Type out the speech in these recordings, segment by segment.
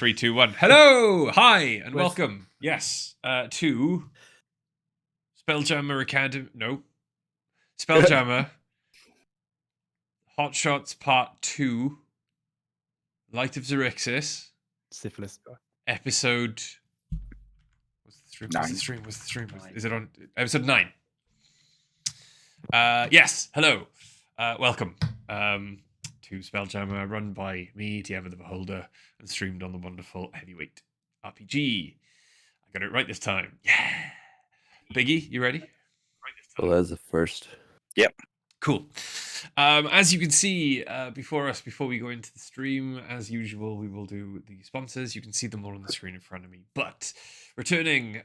3, 2, 1. Hello, hi, and welcome. Yes, to Spelljammer Academy. No, Spelljammer Hot Shots Part 2. Light of Xaryxis. Syphilis. Episode. What's the stream? Is it on episode 9? Yes. Hello. Welcome. To Spelljammer, run by me, TM the Beholder, and streamed on the wonderful Heavyweight RPG. I got it right this time. Yeah. Biggie, you ready? Well, that's the first. Yep. Cool. As you can see before we go into the stream, as usual, we will do the sponsors. You can see them all on the screen in front of me. But returning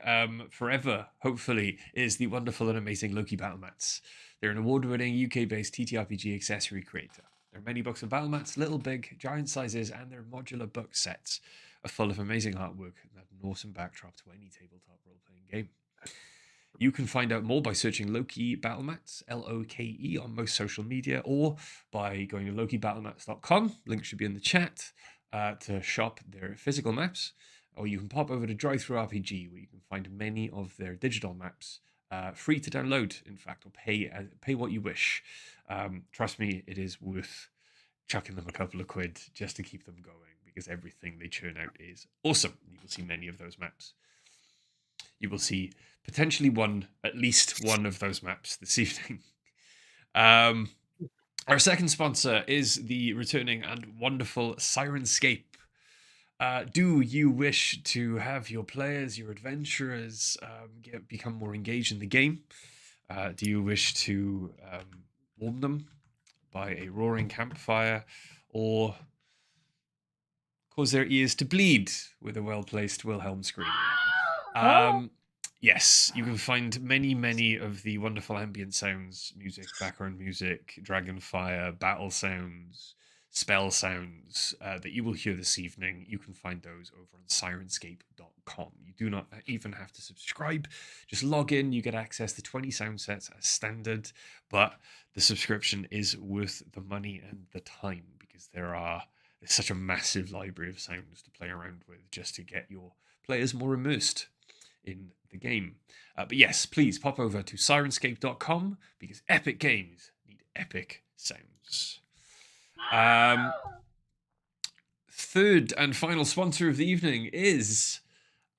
forever, hopefully, is the wonderful and amazing Loki Battle Mats. They're an award-winning UK-based TTRPG accessory creator. There are many books of battle mats, little, big, giant sizes, and their modular book sets are full of amazing artwork and have an awesome backdrop to any tabletop role-playing game. You can find out more by searching Loki Battle Mats, L-O-K-E, on most social media, or by going to lokibattlemats.com. Link should be in the chat to shop their physical maps. Or you can pop over to DriveThruRPG, where you can find many of their digital maps free to download, in fact, or pay what you wish. Trust me, it is worth chucking them a couple of quid just to keep them going, because everything they churn out is awesome. You will see many of those maps. You will see potentially at least one of those maps this evening. Our second sponsor is the returning and wonderful Sirenscape. Do you wish to have your players, your adventurers, become more engaged in the game? Do you wish to warm them by a roaring campfire, or cause their ears to bleed with a well-placed Wilhelm scream? Yes, you can find many of the wonderful ambient sounds, music, background music, dragonfire, battle sounds, spell sounds that you will hear this evening. You can find those over on Sirenscape.com. You do not even have to subscribe. Just log in, you get access to 20 sound sets as standard, but the subscription is worth the money and the time, because there's such a massive library of sounds to play around with just to get your players more immersed in the game. But yes, please pop over to Sirenscape.com, because epic games need epic sounds. Third and final sponsor of the evening is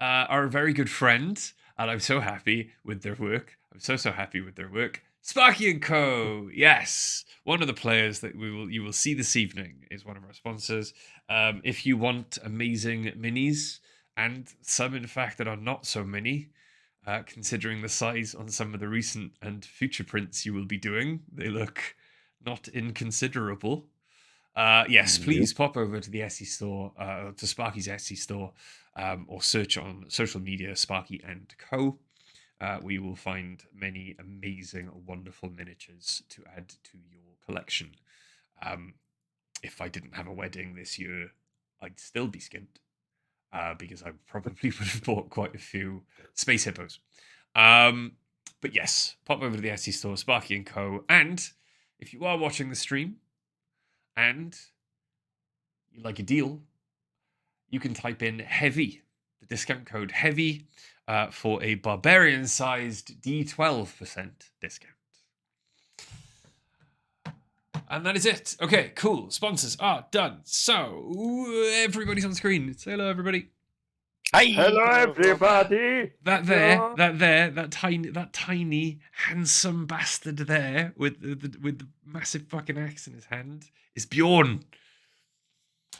our very good friend, and I'm so happy with their work. So happy with their work. Sparky & Co. Yes, one of the players that you will see this evening is one of our sponsors. If you want amazing minis, and some, in fact, that are not so mini, considering the size on some of the recent and future prints you will be doing, they look not inconsiderable. Yes, please pop over to the Etsy store, to Sparky's Etsy store, or search on social media, Sparky & Co. We will find many amazing, wonderful miniatures to add to your collection. If I didn't have a wedding this year, I'd still be skint. Because I probably would have bought quite a few space hippos. But yes, pop over to the Etsy store, Sparky & Co. And if you are watching the stream and you like a deal, you can type in HEAVY, the discount code HEAVY, for a barbarian-sized D12% discount. And that is it. Okay, cool. Sponsors are done. So, everybody's on screen. Say hello, everybody. Hi. Hello, everybody. That tiny, handsome bastard there with the massive fucking axe in his hand is Bjorn.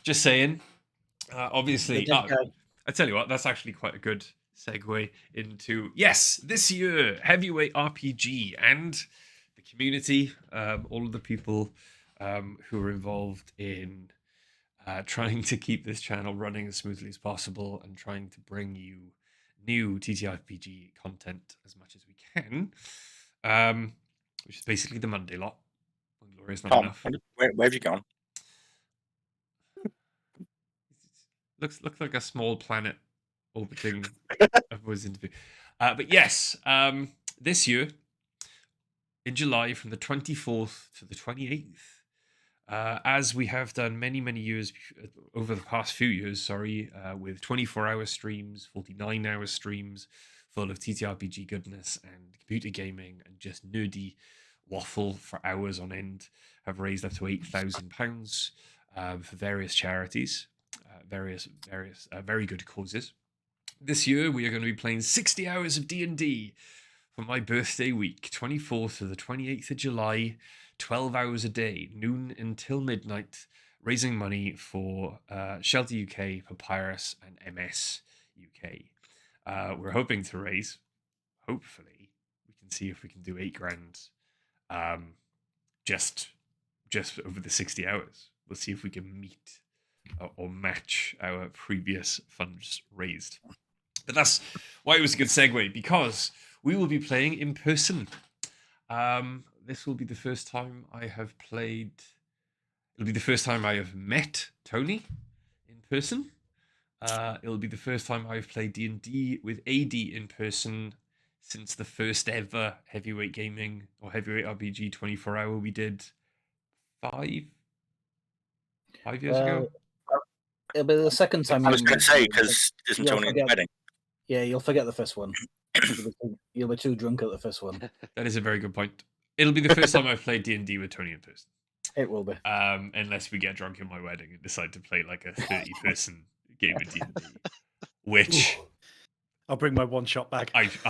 Just saying. Obviously, I tell you what, that's actually quite a good segue into, yes, this year, Heavyweight RPG and the community, all of the people who are involved in trying to keep this channel running as smoothly as possible and trying to bring you new TTRPG content as much as we can, which is basically the Monday lot. When Gloria's not enough. Where have you gone? Looks like a small planet orbiting upwards into. But yes, this year, in July, from the 24th to the 28th, as we have done many years over the past few years, with 24-hour streams, 49-hour streams, full of TTRPG goodness and computer gaming and just nerdy waffle for hours on end, have raised up to £8,000 for various charities, various very good causes. This year we are going to be playing 60 hours of D&D for my birthday week, 24th to the 28th of July. 12 hours a day, noon until midnight, raising money for Shelter UK, Papyrus, and MS UK. We're hoping to raise, hopefully, we can see if we can do £8,000 just over the 60 hours. We'll see if we can meet or match our previous funds raised. But that's why it was a good segue, because we will be playing in person. This will be the first time I have played. It'll be the first time I have met Tony in person. It'll be the first time I've played D&D with AD in person since the first ever heavyweight gaming or heavyweight RPG 24-hour we did 5 years ago. It'll be the second time. I was going to say, because isn't Tony in the wedding? Yeah, you'll forget the first one. You'll be too drunk at the first one. That is a very good point. It'll be the first time I've played D&D with Tony in person. It will be. Unless we get drunk in my wedding and decide to play like a 30-person game of D&D, which I'll bring my one-shot bag. I've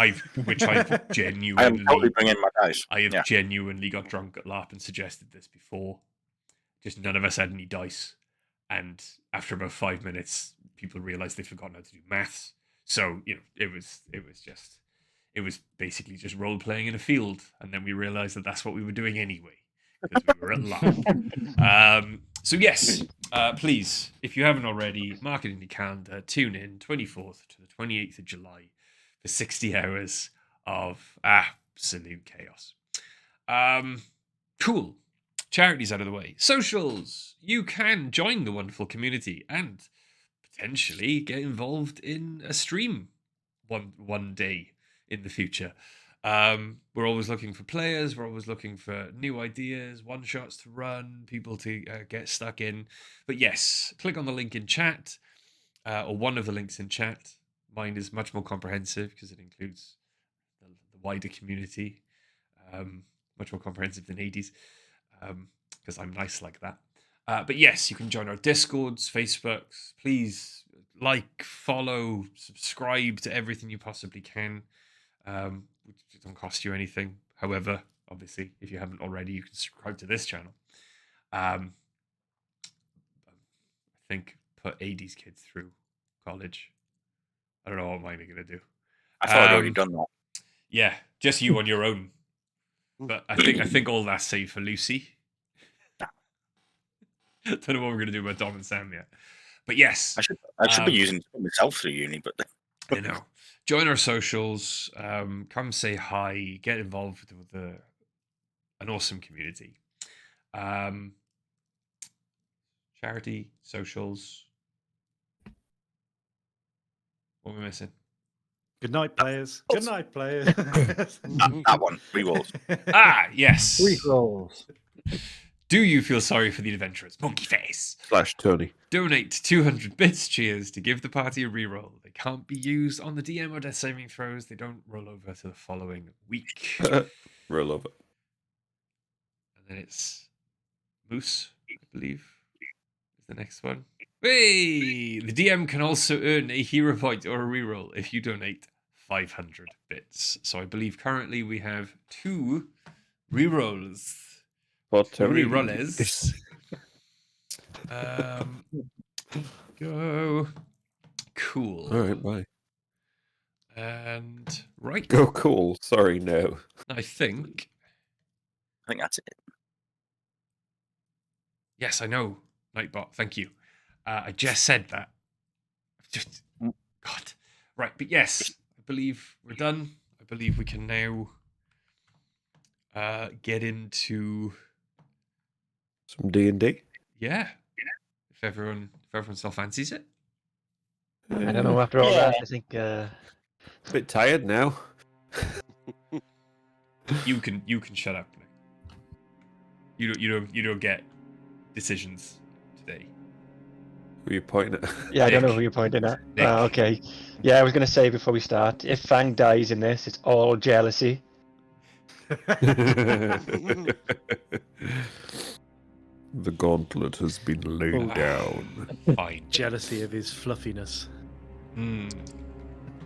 genuinely. I am totally bringing my dice. I have genuinely got drunk at LARP and suggested this before. Just none of us had any dice, and after about 5 minutes, people realised they'd forgotten how to do maths. So it was basically just role playing in a field, and then we realised that that's what we were doing anyway because we were at LARP. So yes, please, if you haven't already, mark it in your calendar. Tune in 24th to the 28th of July for 60 hours of absolute chaos. Cool. Charities out of the way. Socials. You can join the wonderful community and potentially get involved in a stream one day in the future. We're always looking for players. We're always looking for new ideas, one-shots to run, people to get stuck in. But yes, click on the link in chat, or one of the links in chat. Mine is much more comprehensive because it includes the wider community, much more comprehensive than Hades, because I'm nice like that. But yes, you can join our Discords, Facebooks. Please like, follow, subscribe to everything you possibly can. It doesn't cost you anything. However, obviously, if you haven't already, you can subscribe to this channel. I think put AD's kids through college. I don't know what mine are going to do. I thought I'd already done that. Yeah, just you on your own. But I think all that's safe for Lucy. Don't know what we're going to do about Dom and Sam yet. But yes. I should be using myself through uni, but... I know. Join our socials. Come say hi. Get involved with an awesome community. Charity, socials. What am I missing? Good night, players. Good night, players. that one. Rerolls. Yes. Rerolls. Do you feel sorry for the adventurers? Monkey face. /Tony. Donate 200 bits, cheers, to give the party a reroll. They can't be used on the DM or death saving throws. They don't roll over to the following week. Roll over. And then it's Moose, I believe, is the next one. Hey! The DM can also earn a hero point or a reroll if you donate 500 bits. So I believe currently we have 2 rerolls. Rerollers. Go. Cool. All right, bye. And right. Go cool. Sorry, no. I think that's it. Yes, I know, Nightbot. Thank you. I just said that. Just God. Right, but yes, I believe we're done. I believe we can now get into some D&D. Yeah. If everyone still fancies it. I don't know. After all that, I think a bit tired now. You can shut up. You don't get decisions today. Who are you pointing at? Yeah, I don't know Nick. who you're pointing at. Nick. Okay. Yeah, I was going to say before we start, if Fang dies in this, it's all jealousy. The gauntlet has been laid Oh. down. Fine. Jealousy of his fluffiness. Hmm.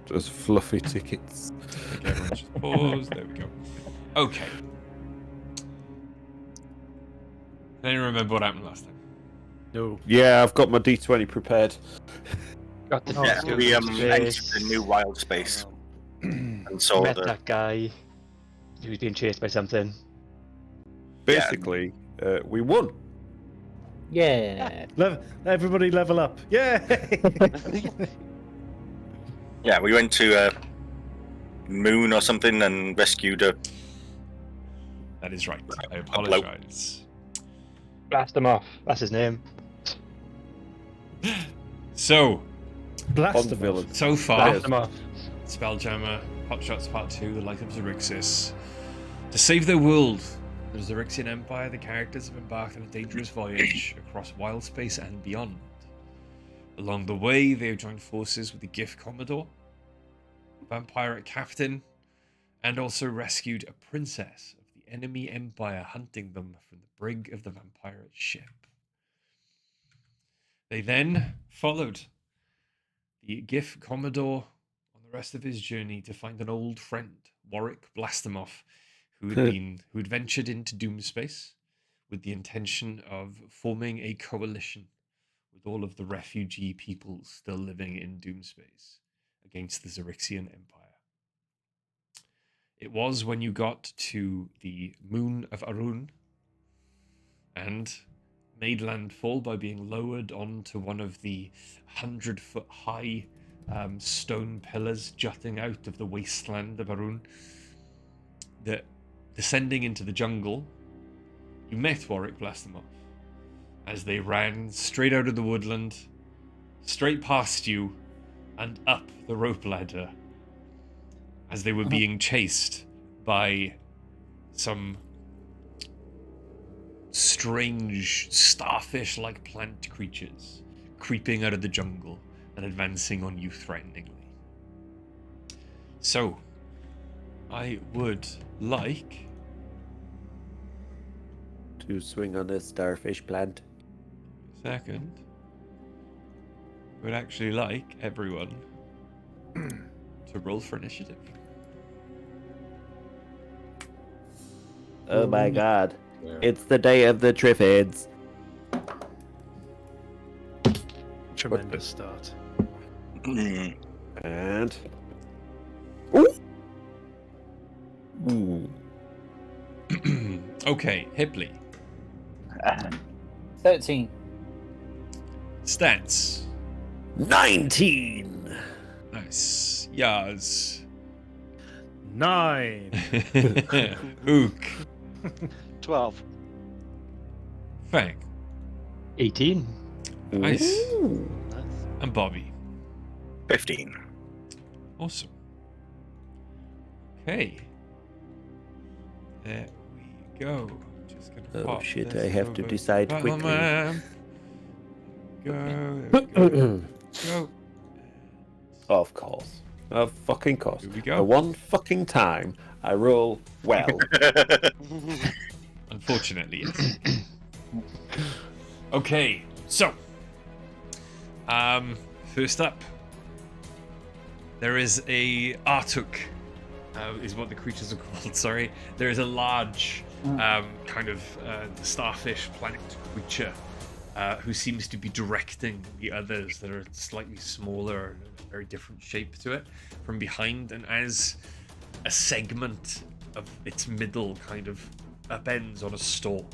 Just fluffy tickets. Okay, everyone just pause. There we go. Okay. Can anyone remember what happened last time? No. Yeah, I've got my D20 prepared. Got the Yeah, Disco we space, entered the new wild space and saw met the that guy who was being chased by something. Basically, we won. Yeah. Everybody level up. Yeah. yeah. We went to Moon or something and rescued a. That is right. I apologize. Blast him off. That's his name. So, Blast On the him off. villain. so far, Blast him off. Spelljammer, Hotshots Part 2, The Light of Xaryxis. To save their world, the Xaryxian Empire, the characters have embarked on a dangerous voyage across wild space and beyond. Along the way, they have joined forces with the Giff Commodore, vampire captain, and also rescued a princess of the enemy empire hunting them from the brig of the vampire ship. They then followed the Giff Commodore on the rest of his journey to find an old friend, Warwick Blastemoff, who had ventured into Doomspace with the intention of forming a coalition with all of the refugee peoples still living in Doomspace against the Xaryxian Empire. It was when you got to the moon of Arun and made landfall by being lowered onto one of the 100-foot high stone pillars jutting out of the wasteland of Arun, that descending into the jungle, you met Warwick Blastemoff as they ran straight out of the woodland, straight past you, and up the rope ladder as they were being chased by some strange starfish-like plant creatures creeping out of the jungle and advancing on you threateningly. So, I would like To swing on a starfish plant. second. I would actually like everyone to roll for initiative. Oh my god. It's the day of the Triffids. Tremendous start. Mm. And. Ooh! Ooh. Okay, Hipley. 13. Stats. 19! Nice. Yaz. 9. Ook. 12. Fang. 18. Nice. Ooh. Nice. And Bobby. 15. Awesome. Okay. There we go. Just gonna Oh, pop shit, this I have to over decide the quickly. map. Go. There we go. Go. Of course. Of fucking course. Here we The go. one fucking time I roll well. Unfortunately, yes. Okay, so first up, there is a Artuk, is what the creatures are called. Sorry, there is a large kind of starfish planet creature who seems to be directing the others that are slightly smaller, and a very different shape to it from behind, and as a segment of its middle kind of upends on a stalk,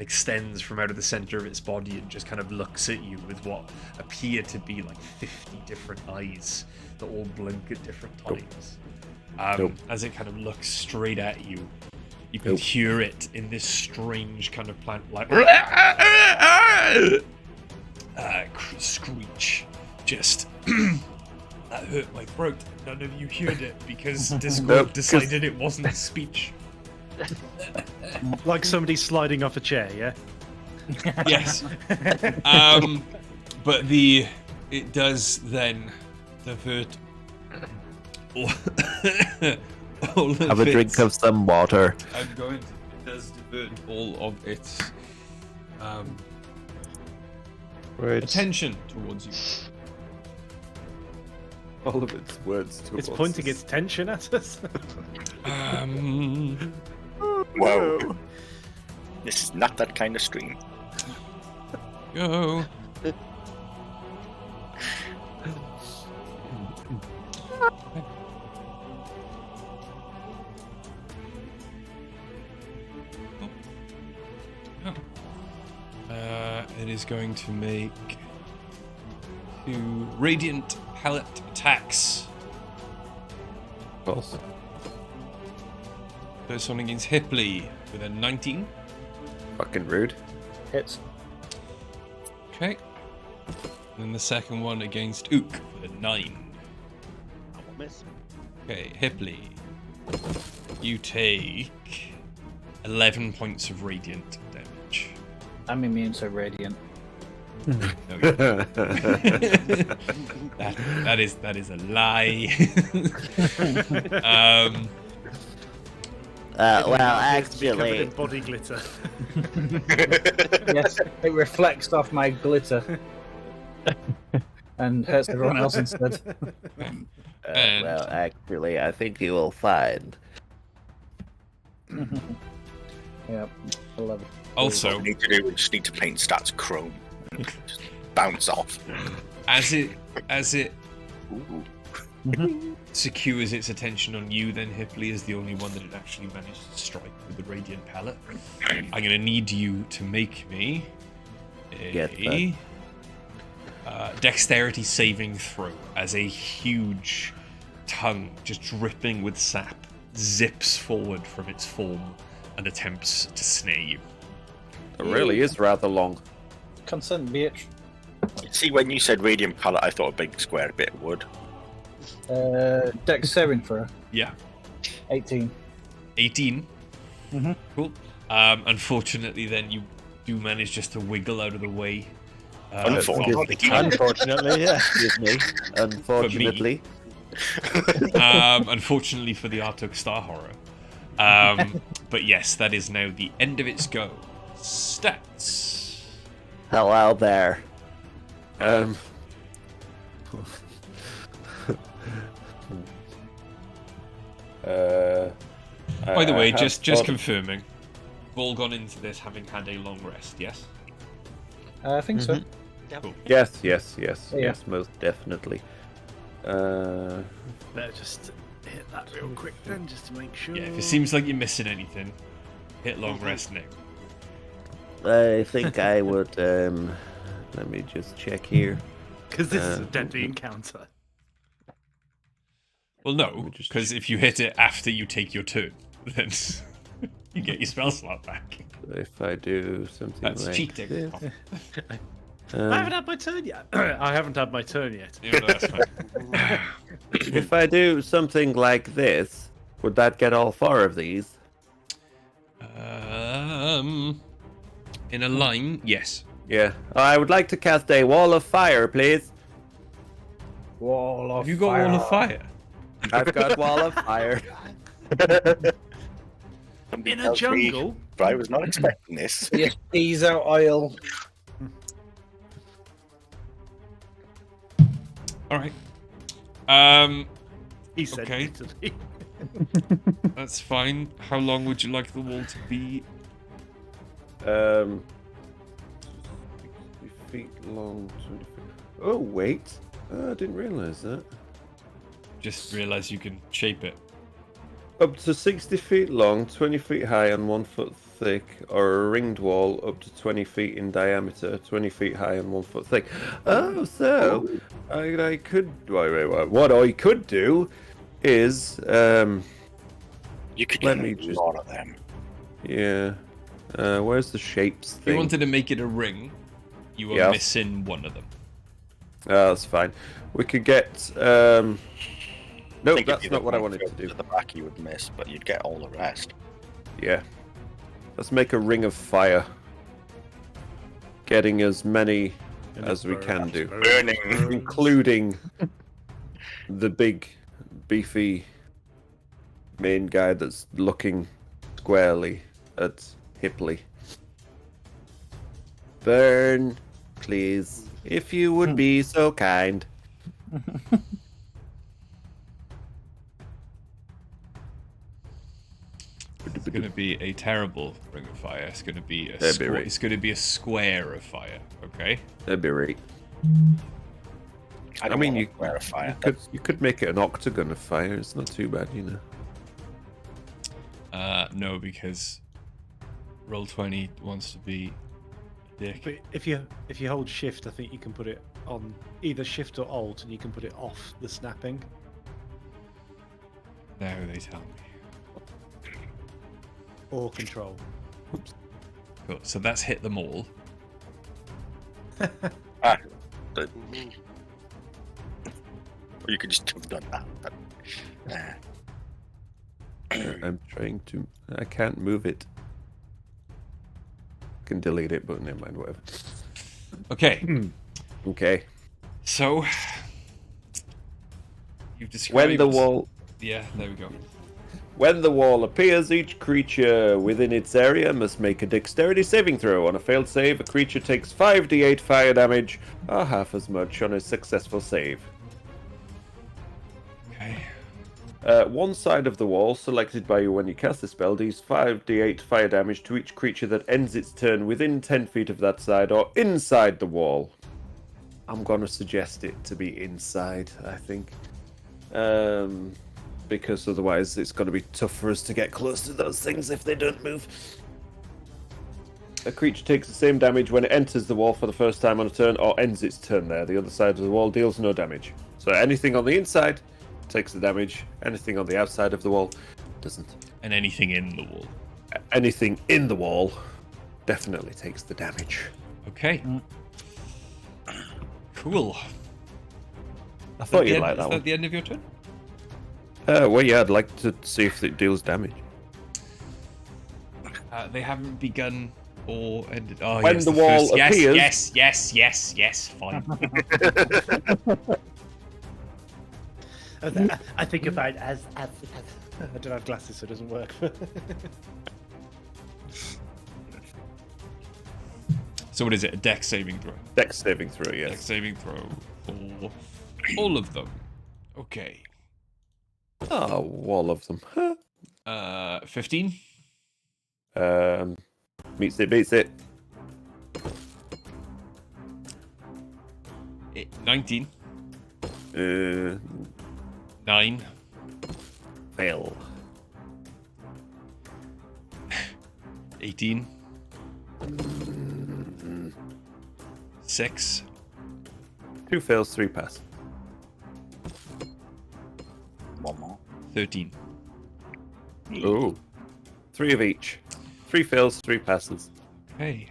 extends from out of the center of its body and just kind of looks at you with what appear to be like 50 different eyes that all blink at different times. As it kind of looks straight at you, you can hear it in this strange kind of plant like screech. Just that hurt my throat. None of you heard it because Discord Nope, 'cause- decided it wasn't speech. Like somebody sliding off a chair, yeah? Yes. But it does then divert all, all Have of a drink its- of some water. I'm going to. It does divert all of its Words. attention towards you. All of its words to It's pointing its tension at us. Whoa. This is not that kind of stream. Go. It is going to make 2 radiant pellet attacks. Of course. First one against Hipley with a 19. Fucking rude. Hits. Okay. And then the second one against Ook with a 9. I will miss. Okay, Hipley. You take 11 points of radiant damage. I'm immune to radiant. No, you're- that is a lie. Well, Appears to be covered actually, in body glitter. Yes, it reflects off my glitter and hurts everyone else instead. And- well, actually, I think you will find. Yeah, 11. Also, What we need to do, we just need to paint stats chrome. And just bounce off. as it Ooh. secures its attention on you, then Hipley is the only one that it actually managed to strike with the radiant pellet. I'm gonna need you to make me Get a dexterity saving throw as a huge tongue, just dripping with sap, zips forward from its form and attempts to snare you. It really is rather long. Consent, bitch. See, when you said radiant palette, I thought a big square bit of wood. Dex saving throw. Yeah, 18. 18. Mhm. Cool. Unfortunately, then you do manage just to wiggle out of the way. Unfortunately. Unfortunately, yeah. Excuse me. Unfortunately. Unfortunately for the Arctic Star Horror. But yes, that is now the end of its go. Stats. Hello there. By the way, I have just thought- confirming. We've all gone into this having had a long rest, yes? I think so. Cool. Yes, Yeah. most definitely. Better just hit that real quick then, just to make sure. Yeah, if it seems like you're missing anything, hit long rest now. I think I would. Let me just check here. Because this is a Uh, deadly encounter. Well, no, me just- because if you hit it after you take your turn, then you get your spell slot back. If I do something That's like cheating. this. I haven't had my turn yet. I haven't had my turn yet. Yeah, no, that's fine. If I do something like this, would that get all 4 of these? In a line, yes. Yeah. I would like to cast a wall of fire, please. Wall of Have you got fire. wall of fire? I've got wall of fire. In a jungle? But I was not expecting this. Yes, ease out oil. All right. He said Okay. literally. That's fine. How long would you like the wall to be? 60 feet long, 20 feet. Oh, wait. I didn't realize that. Just realize you can shape it. Up to 60 feet long, 20 feet high, and 1 foot thick, or a ringed wall up to 20 feet in diameter, 20 feet high, and 1 foot thick. Oh, so I could. Wait. What I could do is, You could Let get me a just- lot of them. yeah. Where's the shapes If you thing? wanted to make it a ring, you were Yeah. missing one of them. That's fine. We could get. No, I think if that's you not went what I one wanted to further do. To the back, you would miss, but you'd get all the rest. Yeah. Let's make a ring of fire. getting as many as we can do, Burning. including the big, beefy main guy that's looking squarely at Hipley. Burn, please, if you would be so kind. It's going to be a terrible ring of fire. It's going to be a That'd be right. It's going to be a square of fire. Okay. That'd be right. I mean, you wear a fire. You could make it an octagon of fire. It's not too bad, you know. No, because Roll20 wants to be a dick. But if you hold shift, I think you can put it on either shift or alt, and you can put it off the snapping. Now they tell me. Or control. Cool. So that's hit them all. Or you could just have done that. But, I'm trying to. I can't move it. Can delete it, but never mind. Whatever. Okay. Okay. So you've described When the wall. Yeah, there we go. When the wall appears, each creature within its area must make a dexterity saving throw. On a failed save, a creature takes 5d8 fire damage, or half as much on a successful save. Okay. One side of the wall, selected by you when you cast the spell, deals 5d8 fire damage to each creature that ends its turn within 10 feet of that side or inside the wall. I'm going to suggest it to be inside, I think. Because otherwise it's going to be tough for us to get close to those things if they don't move. A creature takes the same damage when it enters the wall for the first time on a turn or ends its turn there. The other side of the wall deals no damage. So anything on the inside takes the damage. Anything on the outside of the wall doesn't. And anything in the wall. Anything in the wall definitely takes the damage. Okay. Cool. I thought you'd Is like that that one. the end of your turn? Well, yeah, I'd like to see if it deals damage. They haven't begun or ended. Oh, When yes, the wall first... appears- Yes, fine. I think about it as I don't have glasses, so it doesn't work. So what is it? A dex saving throw? Dex saving throw, Dex yes. saving throw for all of them. Okay. Oh, all of them. 15. Meets it, beats it. 19. 9. Fail. 18. 6. 2 fails, 3 pass. one more. 13. Oh. 3 of each. 3 fails, 3 passes. Okay.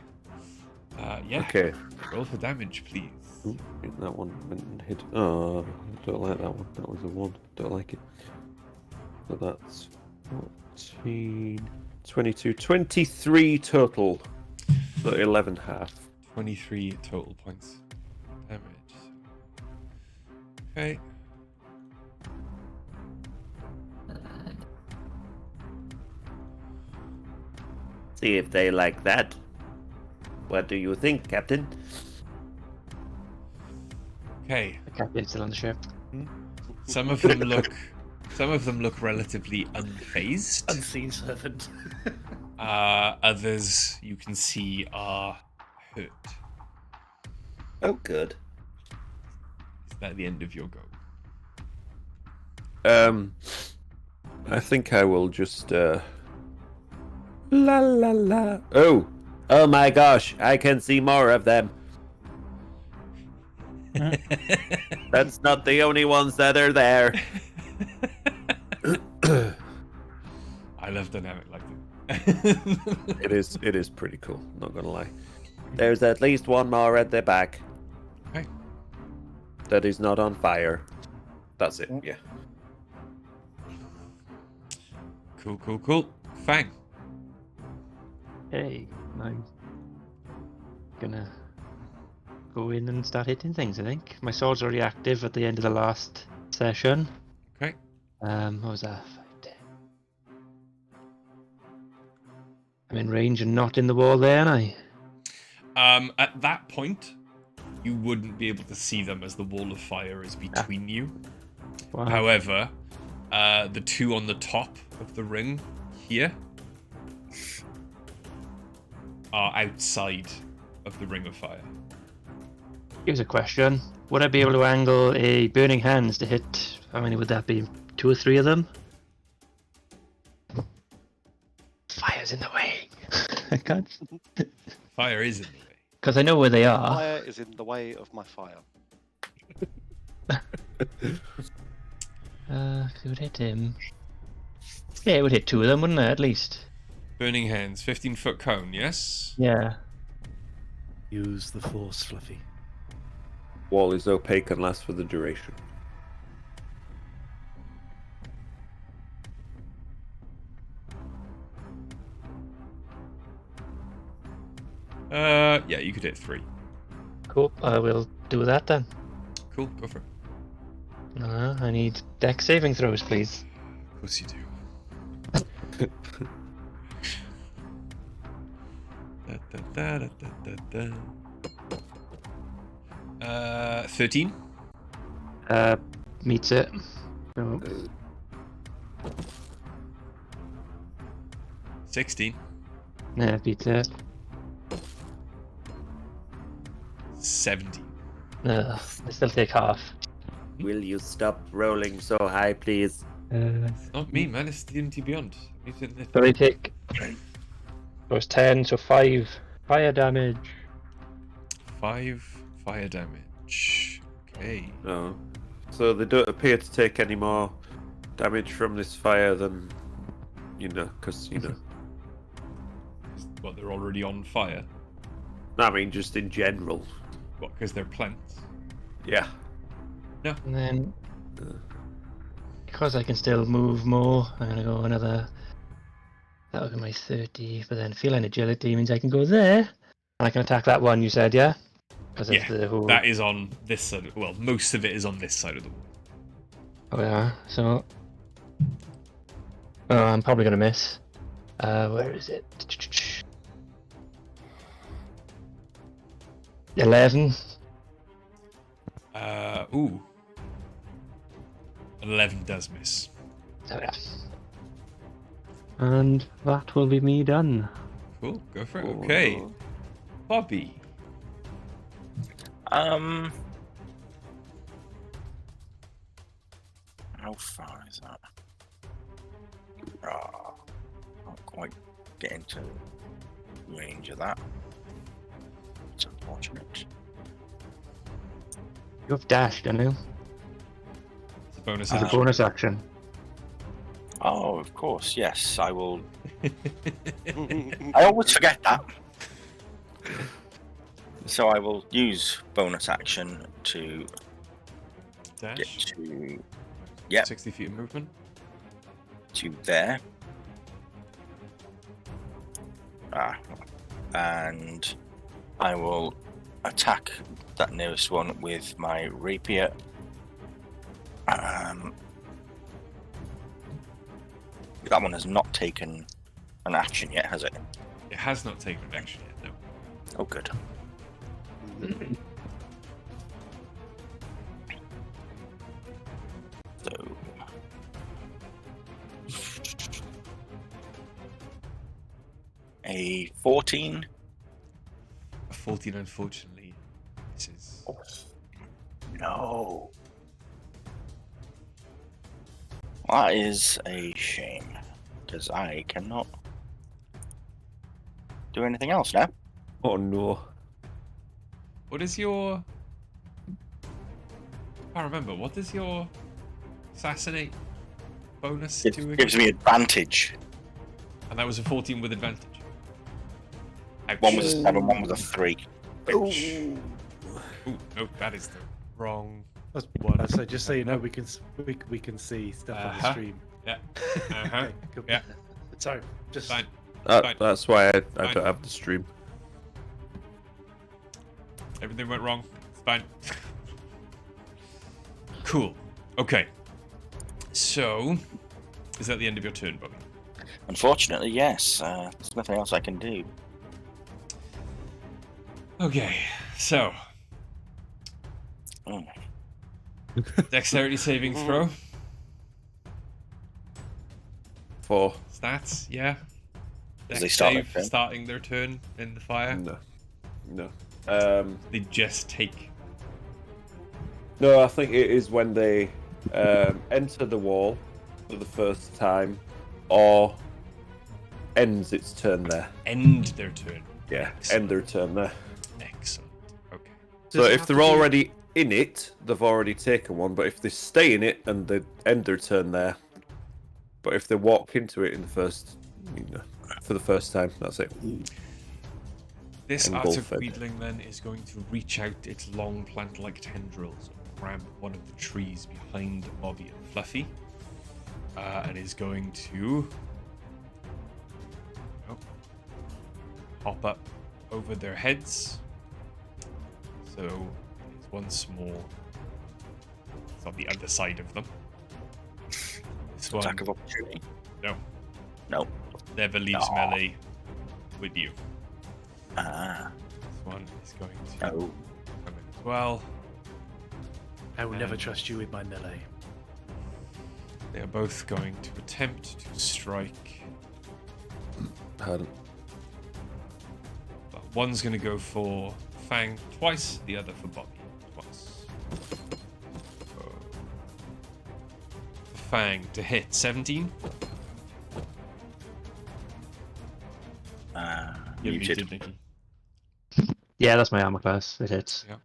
Yeah. Okay. Roll for damage, please. Ooh, that one went and hit. Oh, I don't like that one. That was a 1. Don't like it. So that's 14, 22, 23 total. So 11 half. 23 total points damage. Okay. See if they like that. What do you think, Captain? Okay. The captain's still on the ship. Some of them look relatively unfazed. Unseen servant. Others you can see are hurt. Oh, good. Is that the end of your go? I think I will just, La la la. Oh! Oh my gosh, I can see more of them. That's not the only ones that are there. I love dynamic like that. It is pretty cool, not gonna lie. There's at least one more at the back. Okay. That is not on fire. That's it, yeah. Cool. Fang. Hey, I'm gonna go in and start hitting things, I think. My sword's already active at the end of the last session. Okay. What was that? 5, 10. I'm in range and not in the wall there, aren't I? At that point, you wouldn't be able to see them as the wall of fire is between you. Wow. However, the two on the top of the ring here are outside of the ring of fire. Here's a question. Would I be able to angle a Burning Hands to hit, how many would that be? 2 or 3 of them? Fire's in the way. I can't. Fire is in the way. Because I know where they are. Fire is in the way of my fire. It would hit him. Yeah, it would hit 2 of them, wouldn't it, at least? Burning Hands, 15-foot cone, yes? Yeah. Use the force, Fluffy. Wall is opaque and lasts for the duration. Yeah, you could hit 3. Cool, I will do that then. Cool, go for it. I need deck saving throws, please. Of course you do. 13. Meets it. Oh, 16. yeah, beats it. 17. I still take half. Will you stop rolling so high, please? Not me, man. It's D&D Beyond. So I take. So it's 10, so 5 fire damage. 5 fire damage. Okay. No. So they don't appear to take any more damage from this fire than, because, What, they're already on fire? I mean, just in general. What, because they're plants? Yeah. And then. Because I can still move more, I'm going to go another. That'll be my 30, but then feline agility means I can go there. And I can attack that one you said, yeah? Because Yeah, the whole... that is on this side. Well, most of it is on this side of the wall. Oh, yeah, so... Oh, I'm probably going to miss. Where is it? 11. Ooh. 11 does miss. Oh, yeah. And that will be me done. Cool, go for it. Okay. Bobby. How far is that? Not quite getting to range of that. It's unfortunate. You have dashed, don't you? It's a bonus As a action. bonus action. Oh, of course, yes, I will. I always forget that. So I will use bonus action to get Dash. to, yep, 60 feet of movement. to there. And I will attack that nearest one with my rapier. That one has not taken an action yet, has it? It has not taken an action yet, no. Oh, good. So, a 14. A 14, unfortunately, misses. No. That is a shame, because I cannot do anything else now. Oh no. What is your... I can't remember. What is your assassinate bonus It to again? gives me advantage. And that was a 14 with advantage. Ouch. One was a 7, one was a 3. Ooh, no, that is the wrong one. So just so you know, we can see stuff on the stream. Yeah. Okay, cool. Yeah. Sorry, just Fine. Fine. That's why I Fine. don't have the stream. Everything went wrong. It's fine. Cool. Okay. So, is that the end of your turn, Bobby? Unfortunately, yes. There's nothing else I can do. Okay. So, Oh. dexterity saving throw. 4. Stats, yeah. As Dex they start their save, turn? starting their turn in the fire. No. They just take. No, I think it is when they enter the wall for the first time, or ends its turn there. End their turn. Yeah, Excellent. end their turn there. Excellent. Okay. So Does it if have they're to be- already in it, they've already taken one. But if they stay in it and they end their turn there, but if they walk into it in the first, for the first time, that's it. This Engulf Arctic it. Weedling then is going to reach out its long plant-like tendrils and grab one of the trees behind Bobby and Fluffy, and is going to hop up over their heads. So it's once more. It's on the other side of them. This one, Attack of opportunity. no, No. never leaves No. melee with you. Ah. This one is going to No. come in as well. I will never trust you with my melee. They are both going to attempt to strike. Pardon. But one's going to go for Fang twice, the other for Bobby twice. So, Fang to hit 17. You're Muted. Nikki. Yeah, that's my armor class. It hits. Yeah.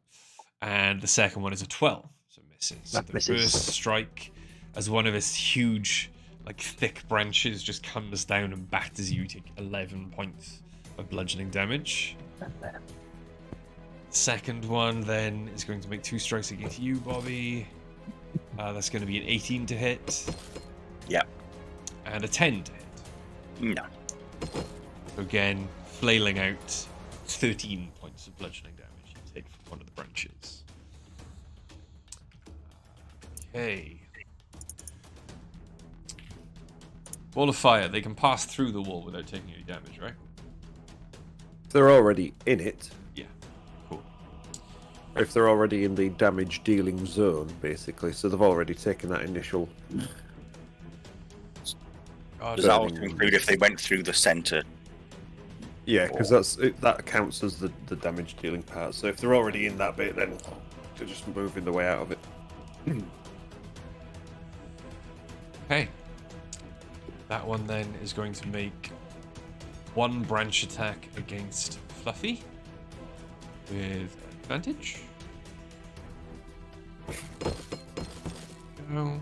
And the second one is a 12, so misses. So That the misses. first strike, as one of his huge, thick branches just comes down and batters you, you take 11 points of bludgeoning damage. Second one then is going to make 2 strikes against you, Bobby. That's going to be an 18 to hit. Yeah. And a 10 to hit. No. So again, flailing out 13 points of bludgeoning damage you take from one of the branches. Okay. Wall of fire. They can pass through the wall without taking any damage, right? If they're already in it, Yeah. Cool. if they're already in the damage dealing zone, basically, so they've already taken that initial. God, Does that also Burning include if they went through the center? Yeah, because that counts as the damage dealing part. So if they're already in that bit, then they're just moving the way out of it. Okay. That one then is going to make 1 branch attack against Fluffy with advantage. No.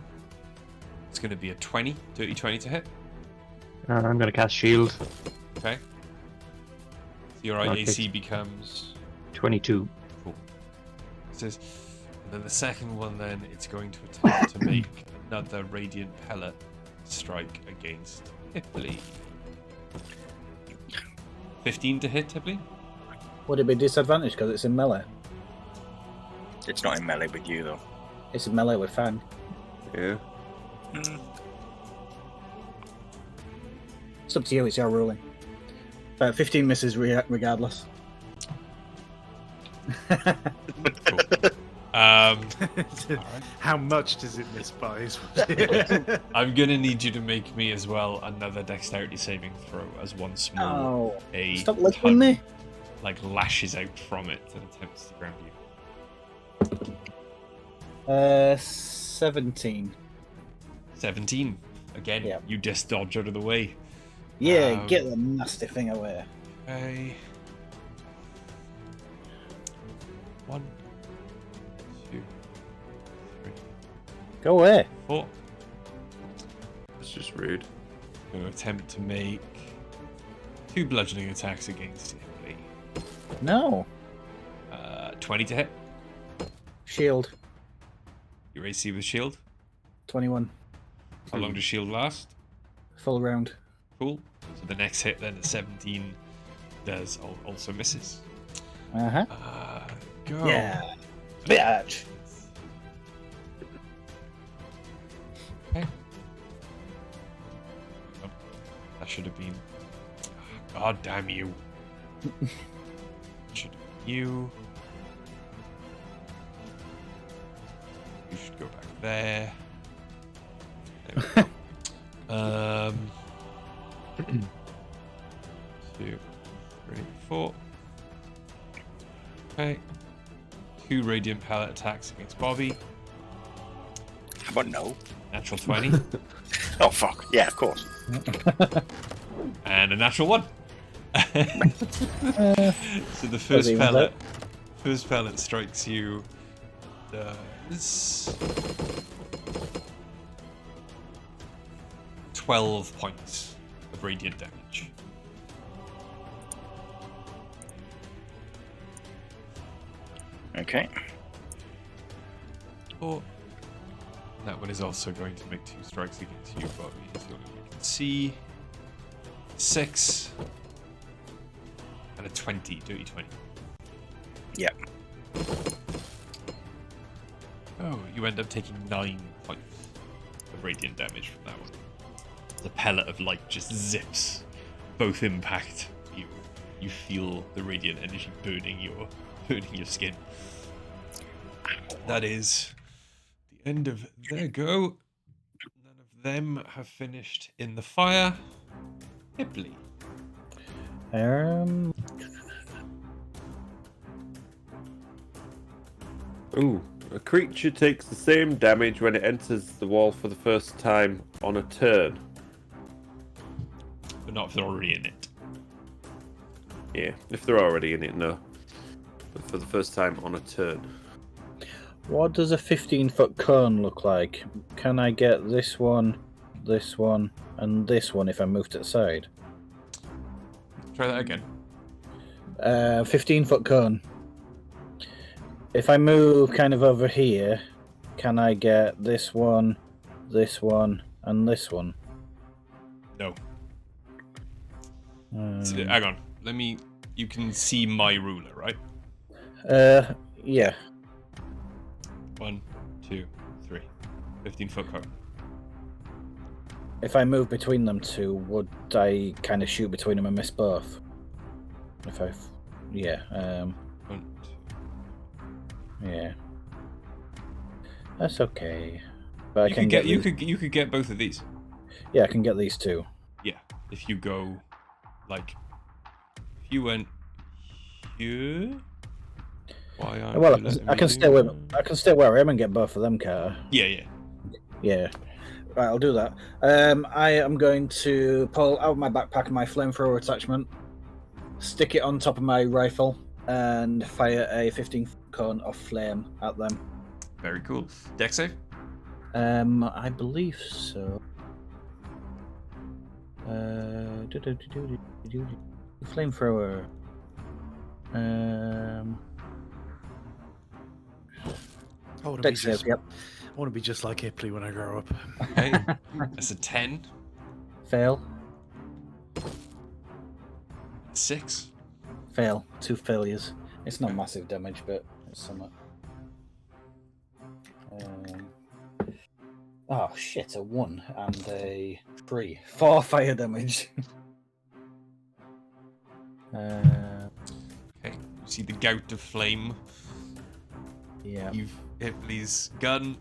It's going to be a 20, dirty 20 to hit. I'm going to cast shield. Okay. So your Okay. AC becomes 22. cool. And then the second one then it's going to attempt to make another radiant pellet strike against Hipley. 15 to hit, Hipley? Would it be disadvantaged because it's in melee? It's not in melee with you, though. It's in melee with Fang. Yeah. Mm. It's up to you, it's your ruling. But 15 misses regardless. Cool. Alright. How much does it miss by? I'm gonna need you to make me as well another dexterity saving throw as once more Oh, a stop licking tongue, me. lashes out from it and attempts to grab you. 17. 17. Again, Yeah. you just dodge out of the way. Yeah, get the nasty thing away. Okay. 1, 2, 3, Go away. 4. It's just rude. I'm going to attempt to make 2 bludgeoning attacks against Hipley. No. 20 to hit. Shield. Your AC with shield. 21. How long does shield last? Full round. Cool. So the next hit then at 17 does also misses. Uh-huh. go. Yeah. Bitch. Okay. Oh, that should have been. God damn you. Should have been you. You should go back there. There we go. 2, 3, 4. Okay. 2 radiant pellet attacks against Bobby. How about no? Natural 20. Oh fuck! Yeah, of course. And a natural 1. So the first even pellet. First pellet strikes you. Does 12 points of radiant damage. Okay. Oh. That one is also going to make 2 strikes against you, Bobby, as you can see. 6 and a 20, dirty 20. Yep. Oh, you end up taking 9 points of radiant damage from that one. The pellet of light just zips. Both impact you. You feel the radiant energy burning your skin. That is the end of their go. None of them have finished in the fire. Hipley. Ooh. A creature takes the same damage when it enters the wall for the first time on a turn. But not if they're already in it. Yeah, if they're already in it, no. But for the first time on a turn. What does a 15-foot cone look like? Can I get this one, and this one if I move to the side? Try that again. 15-foot cone. If I move kind of over here, can I get this one, and this one? No. Hang on. You can see my ruler, right? Yeah. 1, 2, 3. 15-foot cone. If I move between them two, would I kind of shoot between them and miss both? Yeah. 1, 2. Yeah. That's okay. But You could get both of these. Yeah, I can get these two. Yeah. If you go, if you went here. Why aren't Well, you letting I me can do stay where that? I can stay where I am and get both of them, can't I? Yeah. Yeah. Right, I'll do that. I am going to pull out my backpack my flamethrower attachment, stick it on top of my rifle, and fire a 15-foot cone of flame at them. Very cool. Dex save? I believe so. Flamethrower. I want to be Dex save, just, yep. I want to be just like Hipley when I grow up. Okay. That's a 10. Fail. 6. Fail. 2 failures. It's not massive damage, but it's somewhat. Oh shit! A 1 and a 3. 4 fire damage. Okay. You see the gout of flame. Yeah. You've Hipley's gun.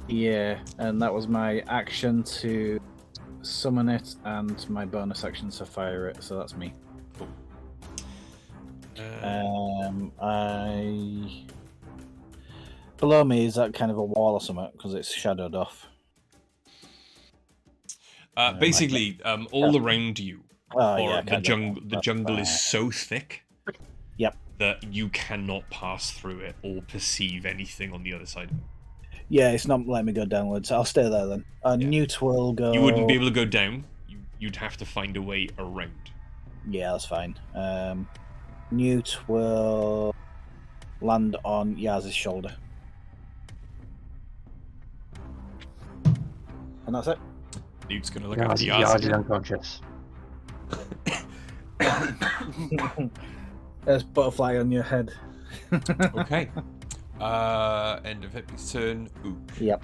Yeah, and that was my action to summon it, and my bonus action to fire it. So that's me. Cool. Below me is that kind of a wall or something because it's shadowed off. Basically, all around you, the jungle is fine. so thick. Yep. That you cannot pass through it or perceive anything on the other side. Yeah, it's not letting me go downwards. I'll stay there then. Newt will go. You wouldn't be able to go down. You'd have to find a way around. Yeah, that's fine. Newt will land on Yaz's shoulder. And that's it. Newt's gonna look after Yaz. Yard is unconscious. There's butterfly on your head. Okay. End of Hippie's turn. Ook. Yep.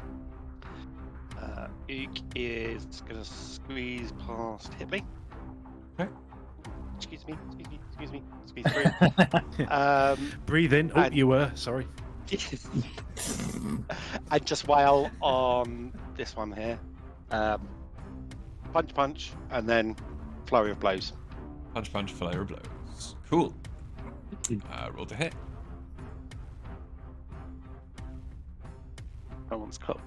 Ook is going to squeeze past Hippie. Okay. Excuse me. Squeeze through. Breathe in. Oh, and- you were. Sorry. And just wail on this one here. Punch, and then flurry of blows. Punch, flare of blows. Cool. Roll to hit. That one's cup.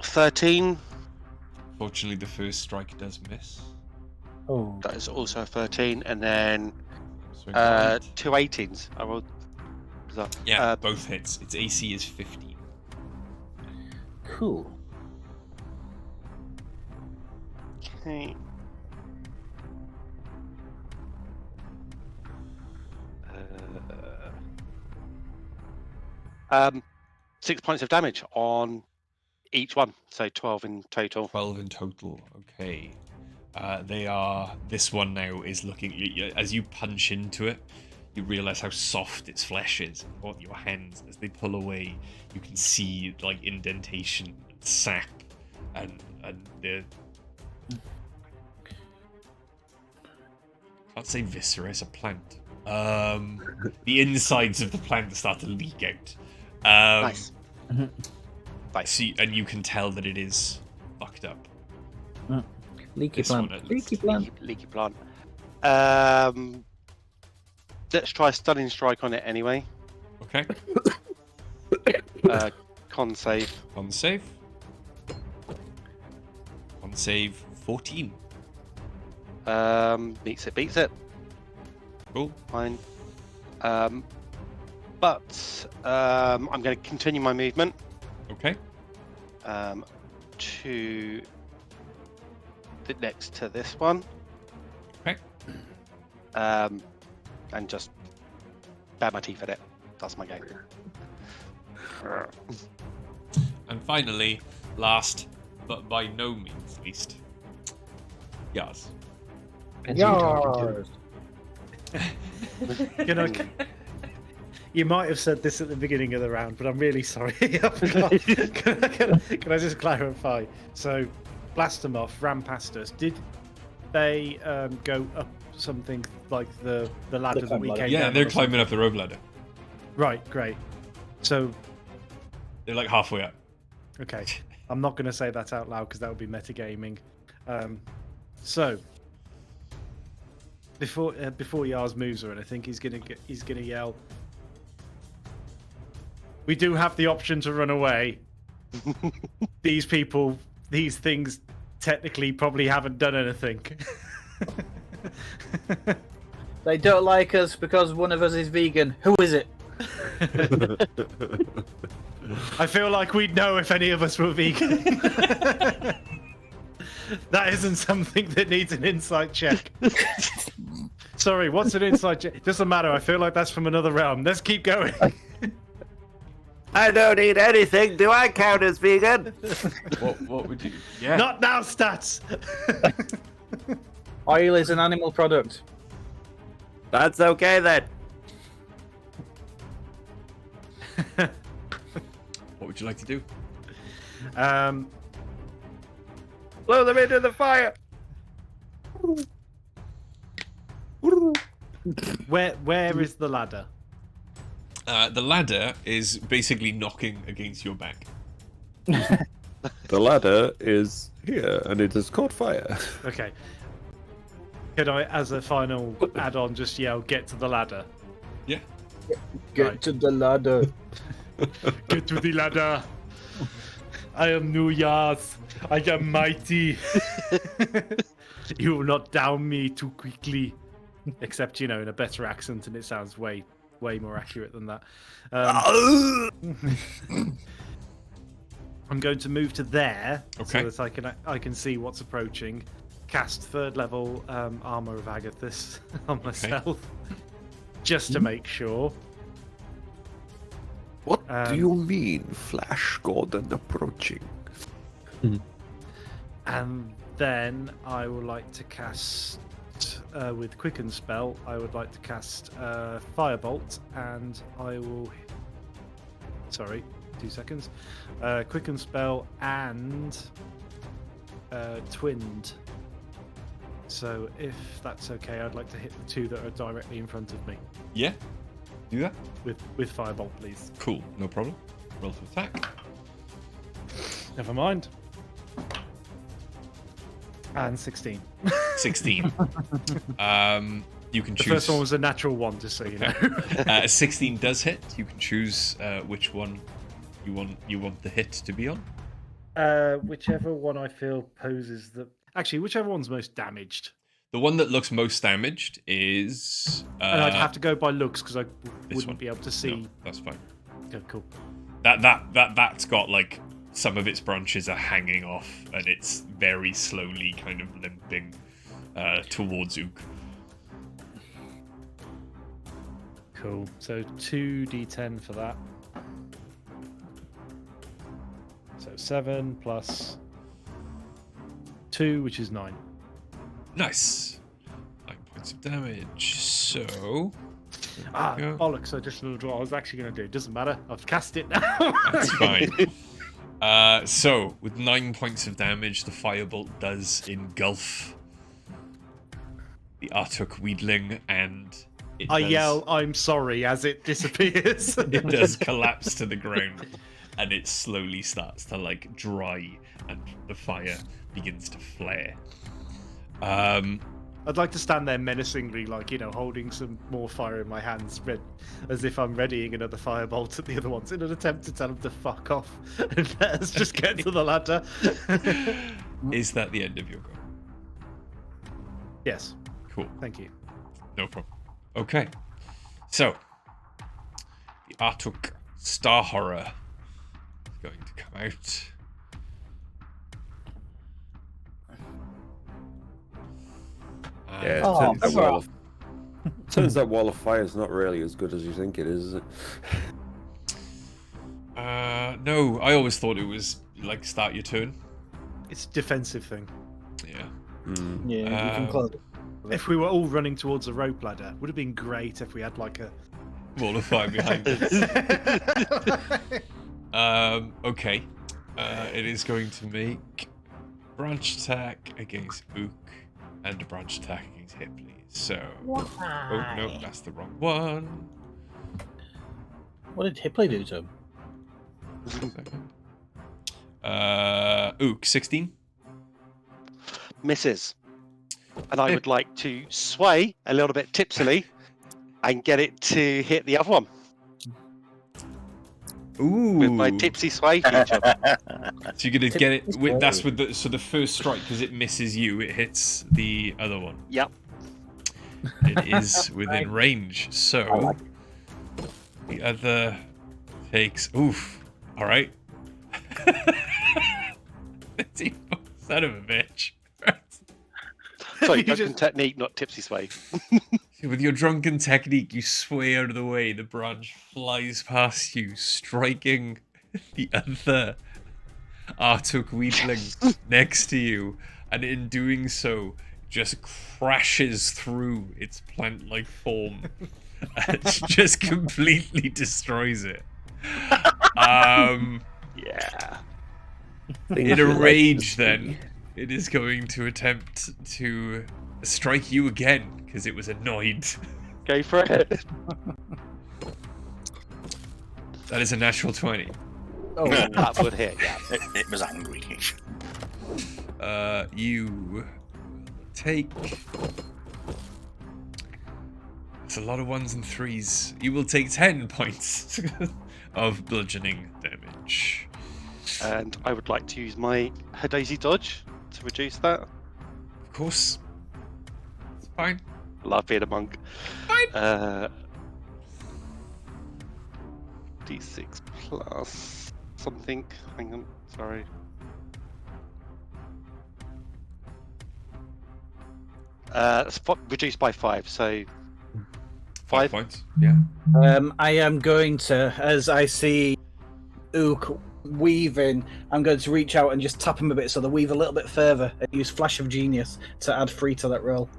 13. Fortunately, the first strike does miss. Oh. That is also a 13, and then Swing right. 2 18s. I rolled. Was that? Yeah, both hits. Its AC is 15. Cool. Okay. 6 points of damage on each one, so 12 in total. 12 in total. Okay. This one now is looking. As you punch into it, you realize how soft its flesh is on your hands. As they pull away, you can see like indentation and sap, and the. Can't say viscera, it's a plant. The insides of the plant start to leak out. Nice. And you can tell that it is fucked up. Leaky This one plant. at least. Leaky plant. Leaky plant. Let's try stunning strike on it anyway. Okay. Con save. On save. On save 14. Beats it. Cool. Fine. But I'm going to continue my movement Okay. to the next to this one. Okay. And just bare my teeth at it. That's my game. And finally, last but by no means least, Yaz. Yars. Can I? You might have said this at the beginning of the round, but I'm really sorry. I forgot. Can I just clarify? So, blast them off, ran past us. Did they go up something like the ladder that we climb came ladder. Yeah, down? they're or climbing something? up the rope ladder. Right, great. So, They're like halfway up. okay, I'm not going to say that out loud because that would be metagaming. So, before Yars moves or anything, he's gonna yell. We do have the option to run away. These things, technically probably haven't done anything. They don't like us because one of us is vegan. Who is it? I feel like we'd know if any of us were vegan. That isn't something that needs an insight check. Sorry, what's an insight check? Doesn't matter. I feel like that's from another realm. Let's keep going. I don't eat anything. Do I count as vegan? What would you? Yeah. Not now, stats. Oil is an animal product. That's okay then. What would you like to do? Blow them into the fire. Where is the ladder? The ladder is basically knocking against your back. The ladder is here, and it has caught fire. Okay. Could I, as a final add-on, just yell, "Get to the ladder"? Yeah. Get Right. to the ladder. Get to the ladder. I am New Yas. I am mighty. You will not down me too quickly. Except, in a better accent, and it sounds way more accurate than that. I'm going to move to there, Okay. so that I can see what's approaching. Cast 3rd level Armor of Agathis on myself, just to make sure. What do you mean, Flash Gordon approaching? And then I would like to cast with Quicken Spell, I would like to cast Firebolt, and I will. Sorry, 2 seconds. Quicken Spell and Twinned. So, if that's okay, I'd like to hit the 2 that are directly in front of me Yeah, do that. with Firebolt, please. Cool, no problem. Roll to attack. Never mind. And 16. 16. You can The choose. first one was a natural 1, just so you know. 16 does hit. You can choose which one you want the hit to be on. Whichever one I feel poses the. Actually, whichever one's most damaged. The one that looks most damaged is. And I'd have to go by looks because I wouldn't one. be able to see. No, that's fine. Okay, cool. That's got like some of its branches are hanging off, and it's very slowly kind of limping towards Ook. Cool. So 2d10 for that. So 7 plus 2, which is 9. Nice. 9 points of damage. So. Ah, go. bollocks! I just knew what I was actually going to do. It doesn't matter. I've cast it now. That's fine. So, with 9 points of damage, the firebolt does engulf the Artuk Weedling, and I yell, "I'm sorry!" as it disappears. it does collapse to the ground, and it slowly starts to like dry, and the fire begins to flare. I'd like to stand there menacingly, like, holding some more fire in my hands, as if I'm readying another firebolt at the other ones in an attempt to tell them to fuck off and let us just get to the ladder. Is that the end of your go? Yes. Cool. Thank you. No problem. Okay. So, the Artuk Star Horror is going to come out. Yeah, Oh, turns that wall of fire is not really as good as you think it is it? No, I always thought it was like start your turn. It's a defensive thing. Yeah. Yeah, you can close it. If we were all running towards a rope ladder, would have been great if we had like a Wall of fire behind us. Okay. It is going to make branch attack against Ook and a branch attack against Hipley. So. Oh no, that's the wrong one. What did Hipley do to him? Ook, 16. Misses. And I would like to sway a little bit tipsily and get it to hit the other one Ooh. with my tipsy sway feature. So you're gonna get it. Tipsy That's with the first strike because it misses you. It hits the other one. Yep. It is within range. So the other takes. Oof. All right. Son of a bitch. Sorry, You drunken just- technique, not tipsy sway. With your drunken technique, you sway out of the way. The branch flies past you, striking the other Artuk Weedling next to you, and in doing so, just crashes through its plant-like form and just completely destroys it. Yeah. In a rage, then, it is going to attempt to strike you again because it was annoyed. Go for it. That is a natural 20. Oh, That would hit, yeah. It was angry. You take. It's a lot of 1s and 3s. You will take 10 points of bludgeoning damage. And I would like to use my Hadaisy dodge to reduce that. Of course. It's fine. Love being a monk. Fine. D6 plus something. Hang on, sorry. Reduced by 5, so 5 points. Yeah. I am going to, as I see Ook weaving, I'm going to reach out and just tap him a bit so they weave a little bit further and use Flash of Genius to add 3 to that roll.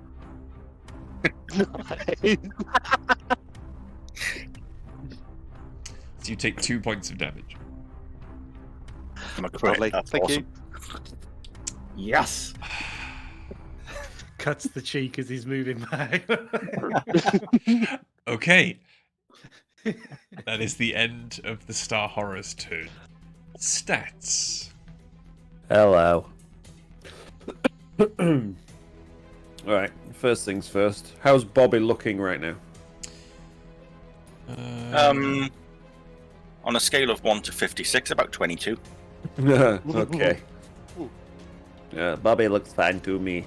So you take 2 points of damage. Lovely. That's Thank awesome. Yes. Cuts the cheek as he's moving back. Okay. That is the end of the Star Horror's turn. Stats. Hello. Alright, first things first. How's Bobby looking right now? On a scale of 1 to 56, about 22. Okay. Bobby looks fine to me.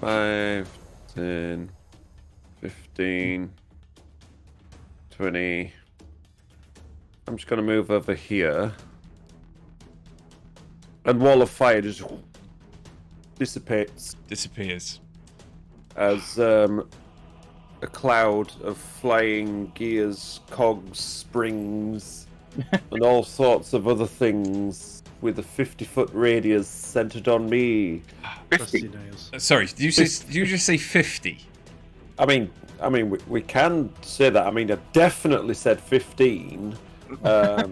5, 10, 15, 20. I'm just going to move over here. And Wall of Fire just dissipates Disappears. as a cloud of flying gears, cogs, springs, and all sorts of other things with a 50-foot radius centered on me. Rusty nails. Sorry, did you just say 50? I mean, we can say that. I mean, I definitely said 15.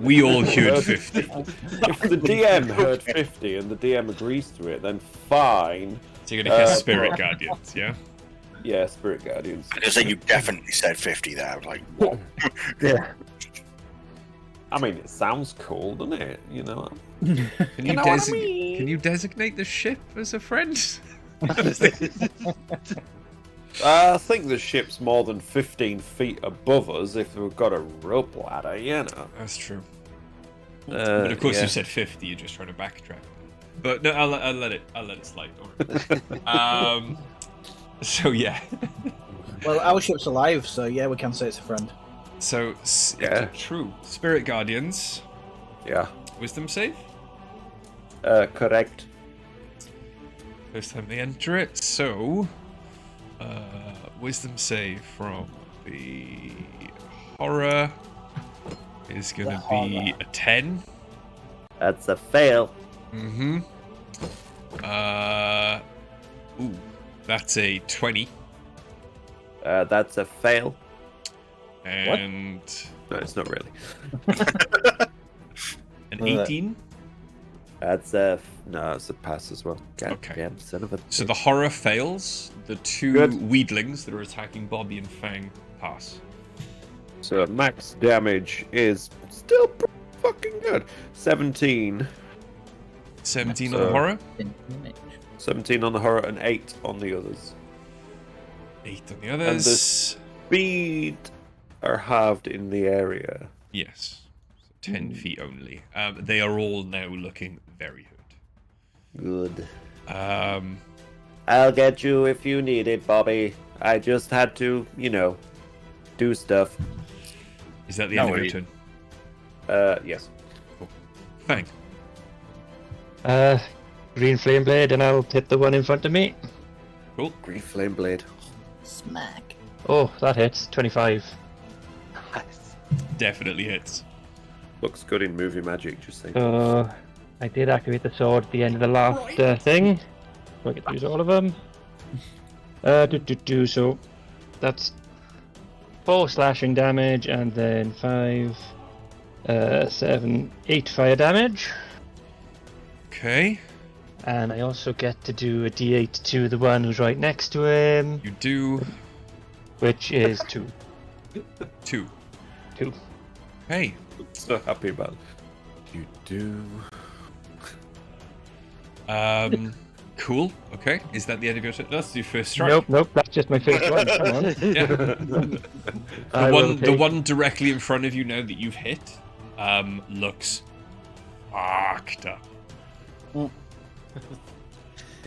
We all heard 50. If the DM heard 50 and the DM agrees to it, then fine. So you're gonna cast Spirit Guardians, yeah? Yeah, Spirit Guardians. I just say you definitely said 50 there. I was like, what? Yeah. I mean, it sounds cool, doesn't it? You know. Can you, know what I mean? Can you designate the ship as a friend? I think the ship's more than 15 feet above us if we've got a rope ladder, you know. That's true. But of course, yeah. you said 50. You're just trying to backtrack. But no, I'll let it slide. Don't worry. So yeah. Well, our ship's alive, so yeah, we can say it's a friend. So Yeah. true. Spirit Guardians. Yeah. Wisdom save. Correct. First time they enter it. So, wisdom save from the horror is going to be a 10. That's a fail. Mm-hmm. Ooh, that's a 20. That's a fail. And No, it's not really. an 18. That's a no, it's a pass as well. God Okay. damn, son of a. So the horror fails. The two Good. weedlings that are attacking Bobby and Fang pass. So max damage is still pretty fucking good. 17. 17 on So- the horror. 17 on the horror and 8 on the others. 8 on the others. Speed are halved in the area. Yes. So 10 feet only. They are all now looking very Good. hurt. I'll get you if you need it, Bobby. I just had to, do stuff. Is that the No end of worries. your turn? Yes. Fang. Green flame blade, and I'll hit the one in front of me. Cool. Green flame blade. Smack. Oh, that hits. 25. Definitely hits. Looks good in movie magic, just saying. I did activate the sword at the end of the last thing. So I get to use all of them. So that's 4 slashing damage, and then 5, 7, 8 fire damage. Okay. And I also get to do a d8 to the one who's right next to him, You do which is 2. 2. 2. Hey. So happy about it. You do. Cool. Okay. Is that the end of your turn? That's your first strike. Nope, that's just my first one. Come on. Yeah. The one directly in front of you now that you've hit, looks fucked up.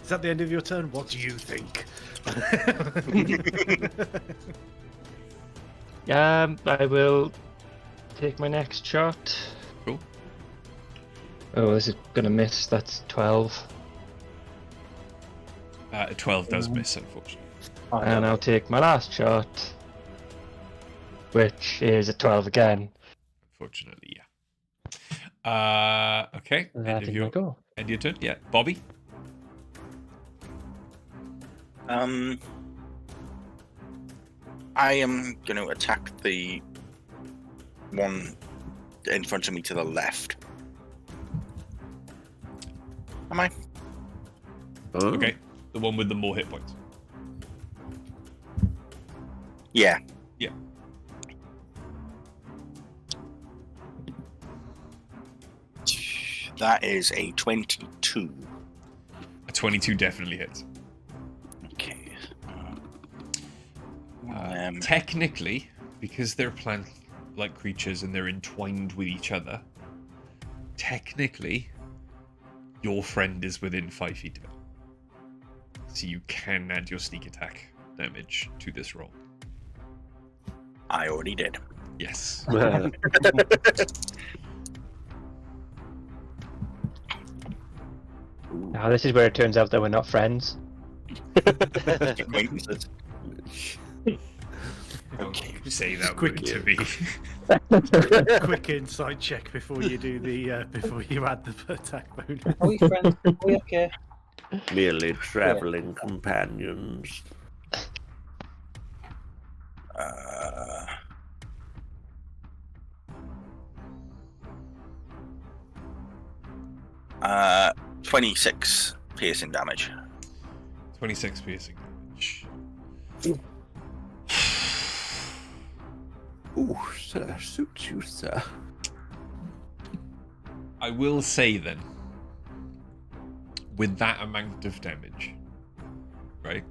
Is that the end of your turn? What do you think? I will take my next shot. Cool. Oh, this is gonna miss. That's 12. 12 does miss, unfortunately. And I'll take my last shot, which is a 12 again. Unfortunately, yeah. Okay. That is my go. End of your turn. Yeah. Bobby. I am going to attack the one in front of me to the left. Am I? Oh. Okay, the one with the more hit points. Yeah. Yeah. That is a 22. A 22 definitely hits. Okay. Technically, because they're plant-like creatures and they're entwined with each other, technically, your friend is within 5 feet of it. So you can add your sneak attack damage to this roll. I already did. Yes. Now this is where it turns out that we're not friends. Acquaintances. Okay, say that quick- word to me. Quick inside check before you do the before you add the attack bonus. Are we friends? Are we okay? Merely traveling companions. 26 piercing damage. 26 piercing damage. Ooh, sir, suit you, sir. I will say then, with that amount of damage, right?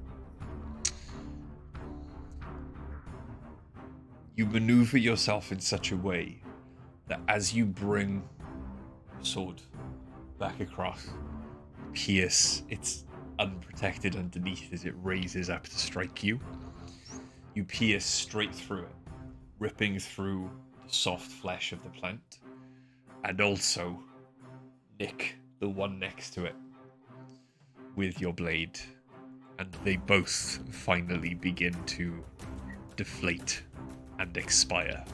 You maneuver yourself in such a way that as you bring the sword back across, pierce its unprotected underneath as it raises up to strike you. You pierce straight through it, ripping through the soft flesh of the plant, and also nick the one next to it with your blade, and they both finally begin to deflate and expire,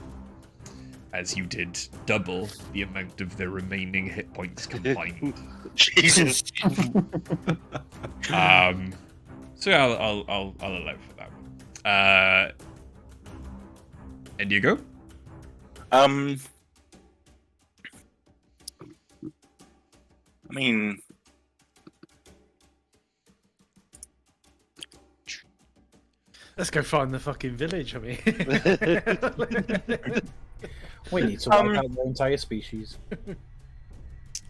as you did double the amount of their remaining hit points combined. Jesus. So I'll allow for that one. And you go. I mean, Let's go find the fucking village. I mean, We need to wipe out the entire species.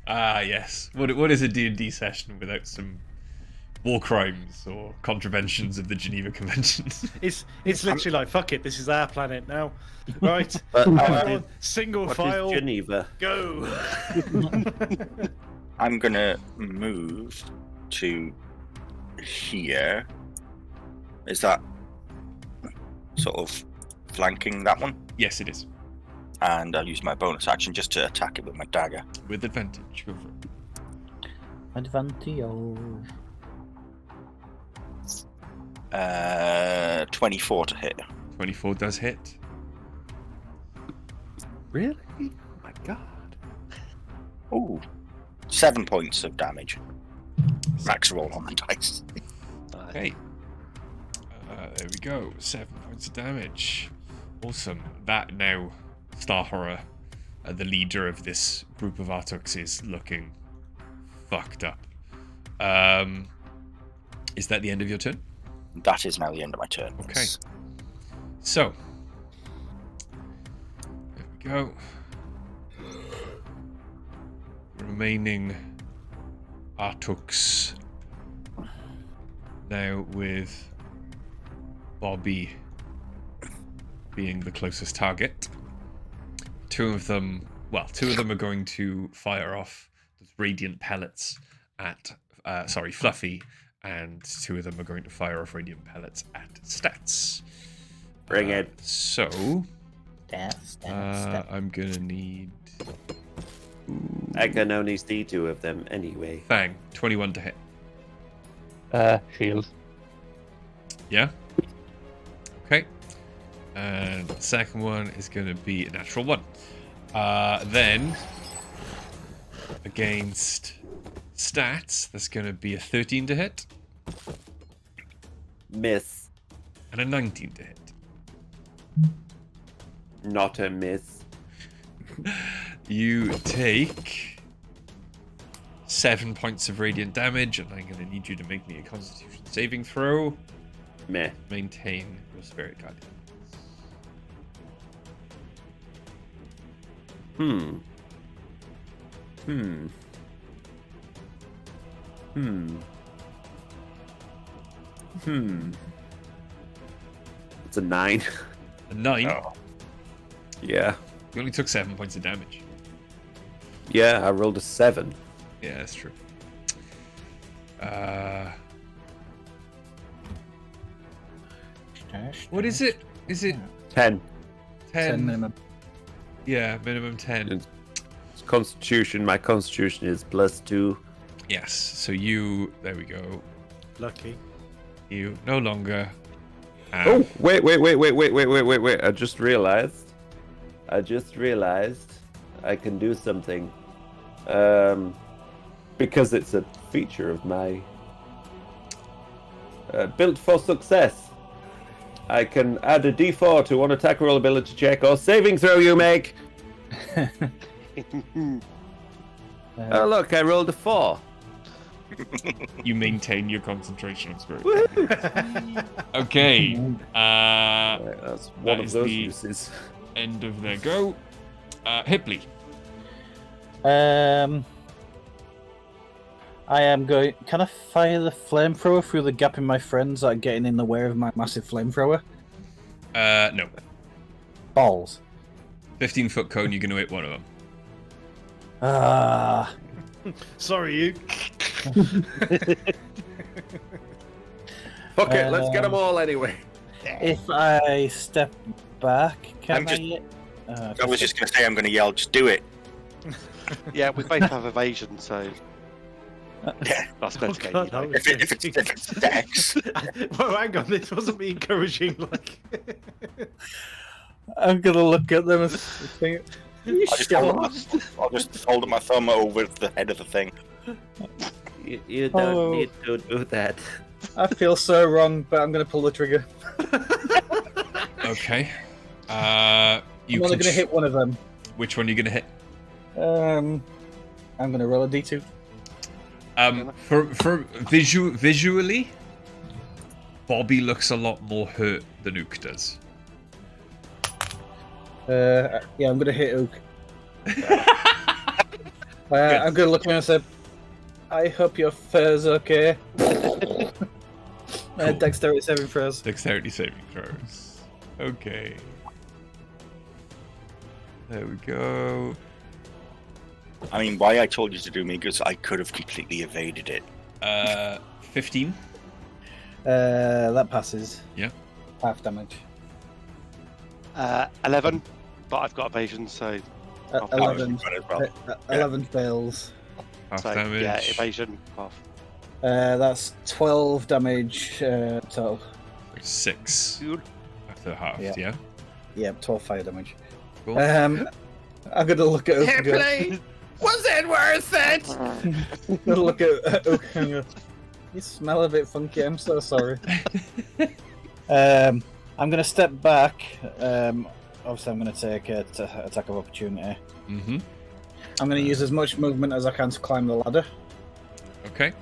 Ah, yes. What is a D&D session without some war crimes or contraventions of the Geneva Conventions? it's literally like fuck it. This is our planet now, right? But Everyone, single what file, is Geneva? go. I'm gonna move to here. Is that sort of flanking that one? Yes, it is. And I'll use my bonus action just to attack it with my dagger. With advantage. Go for it. Advantio. 24 to hit. 24 does hit. Really? Oh my god. Ooh. 7 points of damage. Max roll on the dice. Okay. There we go. 7 points of damage. Awesome. That now, Star Horror, the leader of this group of Artux, is looking fucked up. Is that the end of your turn? That is now the end of my turn. Okay. Yes. So, there we go. Remaining Artux now with Bobby being the closest target. Two of them are going to fire off those radiant pellets at, Fluffy, and two of them are going to fire off radiant pellets at Stats. Bring it. So, Stats. I'm gonna need I can only see two of them anyway. Fang, 21 to hit. Shield. Yeah? Okay. And the second one is going to be a natural 1. Then, against Stats, that's going to be a 13 to hit Miss. and a 19 to hit. Not a miss. You take 7 points of radiant damage, and I'm going to need you to make me a Constitution saving throw. Meh. Maintain your spirit guardian. It's a 9. A 9. Oh. Yeah. You only took 7 points of damage. Yeah, I rolled a 7. Yeah, that's true. What is it? Is it 10. 10 minimum. Yeah, minimum 10. It's Constitution. My Constitution is +2. Yes. So you. There we go. Lucky. You no longer. Have, Oh, wait. I just realized I can do something. Because it's a feature of my built for success. I can add a D4 to one attack roll, ability check, or saving throw you make. Oh look, I rolled a 4. You maintain your concentration on spirit. Okay. Right, that's one That of is those the- uses. End of their go. Hipley. I am going. Can I fire the flamethrower through the gap in my friends that are getting in the way of my massive flamethrower? No. Balls. 15-foot cone. You're going to hit one of them. Ah. Sorry, you. Fuck it, let's get them all anyway. If I step back, can I'm just- I? I was just going to say, I'm going to yell, just do it. Yeah, we both have evasion, so that's meant to get God, you. that Know. was If it's dex. Well, hang on. This wasn't me encouraging. Like, I'm gonna look at them and think. You I'll just, sure? I'll just hold my thumb over the head of the thing. You don't Oh. need to do that. I feel so wrong, but I'm gonna pull the trigger. Okay. You I'm only can gonna hit one of them. Which one are you going to hit? I'm gonna roll a d2. For visually, Bobby looks a lot more hurt than Ook does. Yeah, I'm gonna hit Ook. I'm gonna look at him and say, I hope your fur's okay. Cool. Dexterity saving throws. Dexterity saving throws. Okay. There we go. I mean, why I told you to do me, because I could have completely evaded it. 15. That passes. Yeah. Half damage. 11, but I've got evasion, so 11. As well. 11 fails. Half so damage. yeah, evasion half. That's 12 damage total. 6. After half, Yeah. yeah? Yeah, 12 fire damage. Cool. I'm gonna look at Ook and go, Was it worth it? I'm gonna look at Ook and go, you smell a bit funky, I'm so sorry. I'm gonna step back. Obviously, I'm gonna take an attack of opportunity. Mm-hmm. I'm gonna use as much movement as I can to climb the ladder. Okay.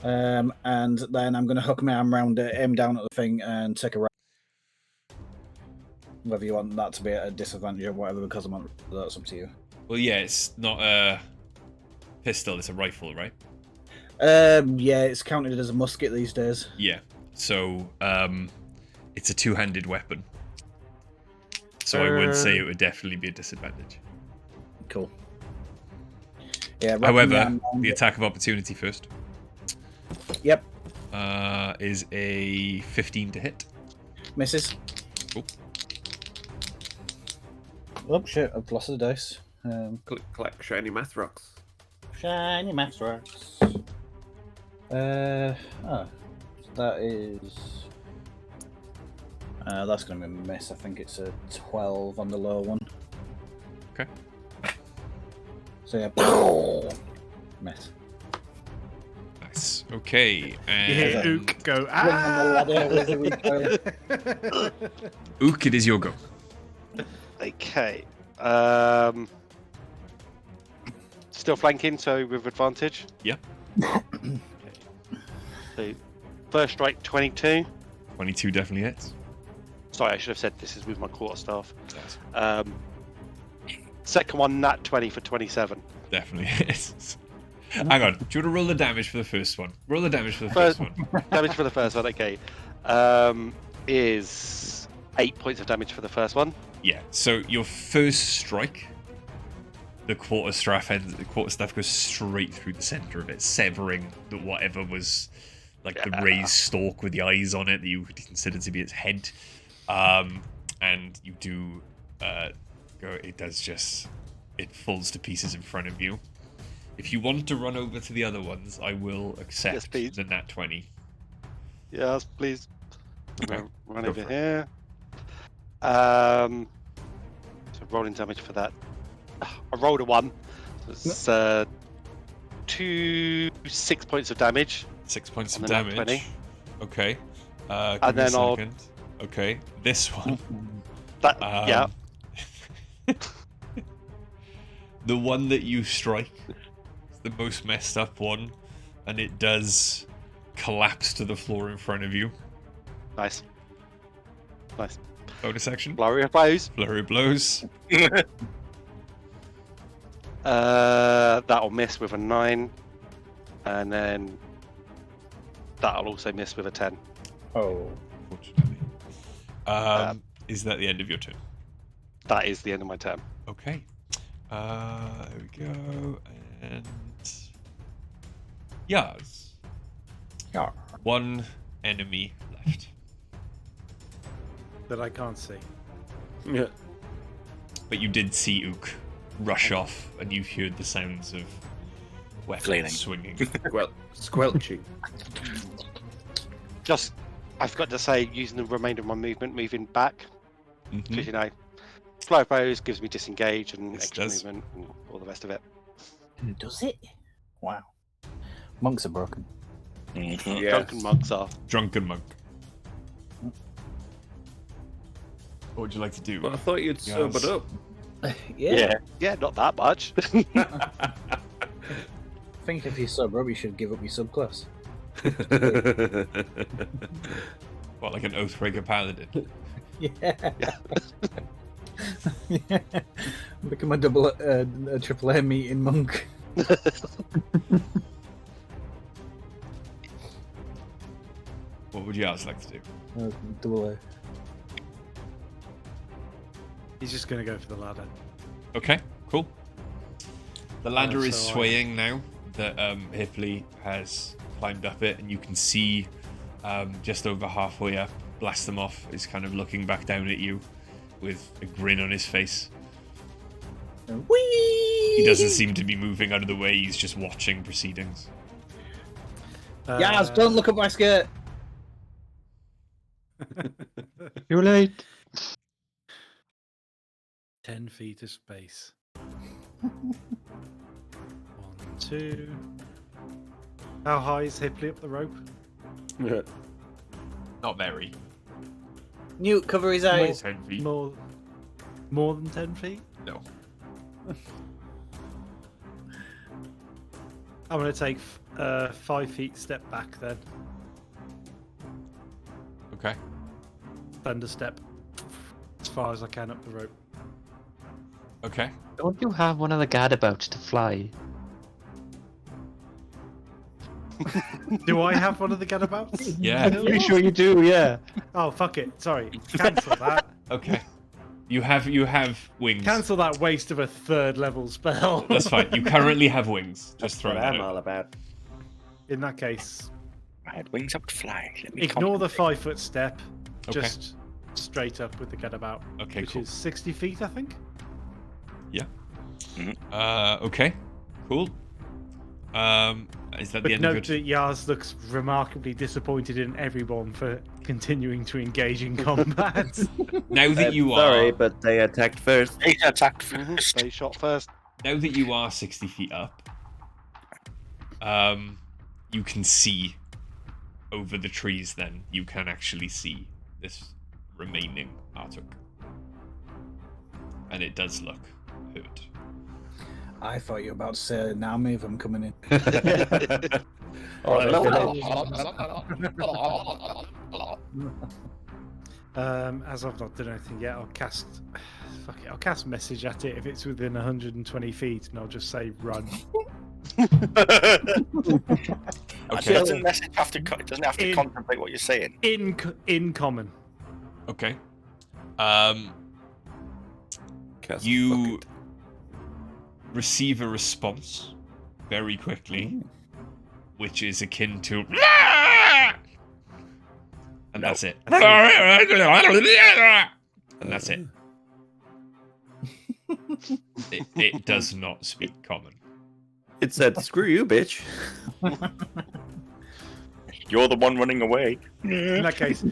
And then I'm gonna hook my arm around it, aim down at the thing, and take a right. Whether you want that to be at a disadvantage or whatever, because I'm on, that's up to you. Well, yeah, it's not a pistol, it's a rifle, right? Yeah, it's counted as a musket these days. Yeah. So, it's a two-handed weapon. So I would say it would definitely be a disadvantage. Cool. Yeah. wrapping my However, arm around the it. attack of opportunity first Yep, is a 15 to hit. misses. Cool. Oh shit! I've lost the dice. Collect shiny math rocks. Shiny math rocks. That is. That's going to be a miss. I think it's a 12 on the low one. Okay. So yeah, miss. Nice. Okay, You and hear Ook go, Ring on the ah! ladder with a recoil. Ook, it is your go. Okay. Still flanking, so with advantage. Yep. So, first strike 22. 22 definitely hits. Sorry, I should have said this is with my quarterstaff. Yes. Second one, nat 20 for 27. Definitely hits. Hang on. Do you want to roll the damage for the first one? Roll the damage for the First- first one. Damage for the first one, okay. Is 8 points of damage for the first one. Yeah. So your first strike, the quarterstaff goes straight through the center of it, severing the whatever was like the raised stalk with the eyes on it that you would consider to be its head. And you do go. It falls to pieces in front of you. If you want to run over to the other ones, I will accept Yes, please. the nat 20. Yes, please. Okay. Run Go over for it. here. So rolling damage for that. I rolled a 1. So it's 6 points of damage. 6 points On of the nat damage. 20. Okay. And Give me a then I'll- second. Okay. This one. That, yeah. The one that you strike is the most messed up one, and it does collapse to the floor in front of you. Nice. Nice. Bonus action. Flurry of blows. Flurry of blows. That'll miss with a 9. And then that'll also miss with a 10. Oh. Fortunately. Is that the end of your turn? That is the end of my turn. Okay. There we go. And Yaz. Yeah. One enemy left. That I can't see. Yeah. But you did see Ook rush off, and you heard the sounds of weapons Flailing. swinging. Squelching. Just, I forgot to say, using the remainder of my movement, moving back. Mhm. Because, you know, fly of bows gives me disengage and Yes, it extra does. movement and all the rest of it. Does it? Wow. Monks are broken. Mhm. Yes. Drunken monks are. Drunken monk. What would you like to do? But I thought you'd Yes. sobered up. Yeah. Yeah, not that much. I think if you're sober up, you should give up your subclass. What, like an Oathbreaker Paladin? Yeah. Yeah. Become a triple A meeting monk. What would you else like to do? Double A. He's just going to go for the ladder. Okay, cool. The ladder is so I- swaying now that Hipley has climbed up it, and you can see just over halfway up, Blast Them Off is kind of looking back down at you with a grin on his face. Whee! He doesn't seem to be moving out of the way, he's just watching proceedings. Yaz, don't look at my skirt. Too late. 10 feet of space. 1, 2. How high is Hipley up the rope? Yeah. Not very. Newt, cover his eyes. 10 feet. More than 10 feet? No. I'm going to take 5 feet step back then. Okay. Thunder step as far as I can up the rope. Okay. Don't you have one of the gadabouts to fly? Do I have one of the gadabouts? Yeah. I'm pretty sure you do, yeah. Oh, fuck it. Sorry. Cancel that. Okay. You have wings. Cancel that waste of a 3rd level spell. That's fine. You currently have wings. Just That's throw what that I'm out. all about. In that case, I had wings up to fly. Let me ignore the contemplate. 5-foot step. Okay. Just straight up with the gadabout. Okay, which cool. is 60 feet, I think. Okay. Cool. Is that But the end of note your that Yaz looks remarkably disappointed in everyone for continuing to engage in combat. Now that you Sorry, are but they attacked first. They attacked Mhm, first. They shot first. now that you are 60 feet up, you can see over the trees. Then you can actually see this remaining Artuk, and it does look hurt. I thought you were about to say, now move, I'm coming in. As I've not done anything yet, I'll cast. Fuck it, I'll cast message at it if it's within 120 feet, and I'll just say run. Okay. Doesn't message have to? It doesn't have to contemplate what you're saying. In common. Okay. Cast You bucket. receive a response very quickly, which is akin to, and No. that's it. And that's it. It does not speak common. It said, "Screw you, bitch." You're the one running away. In that case,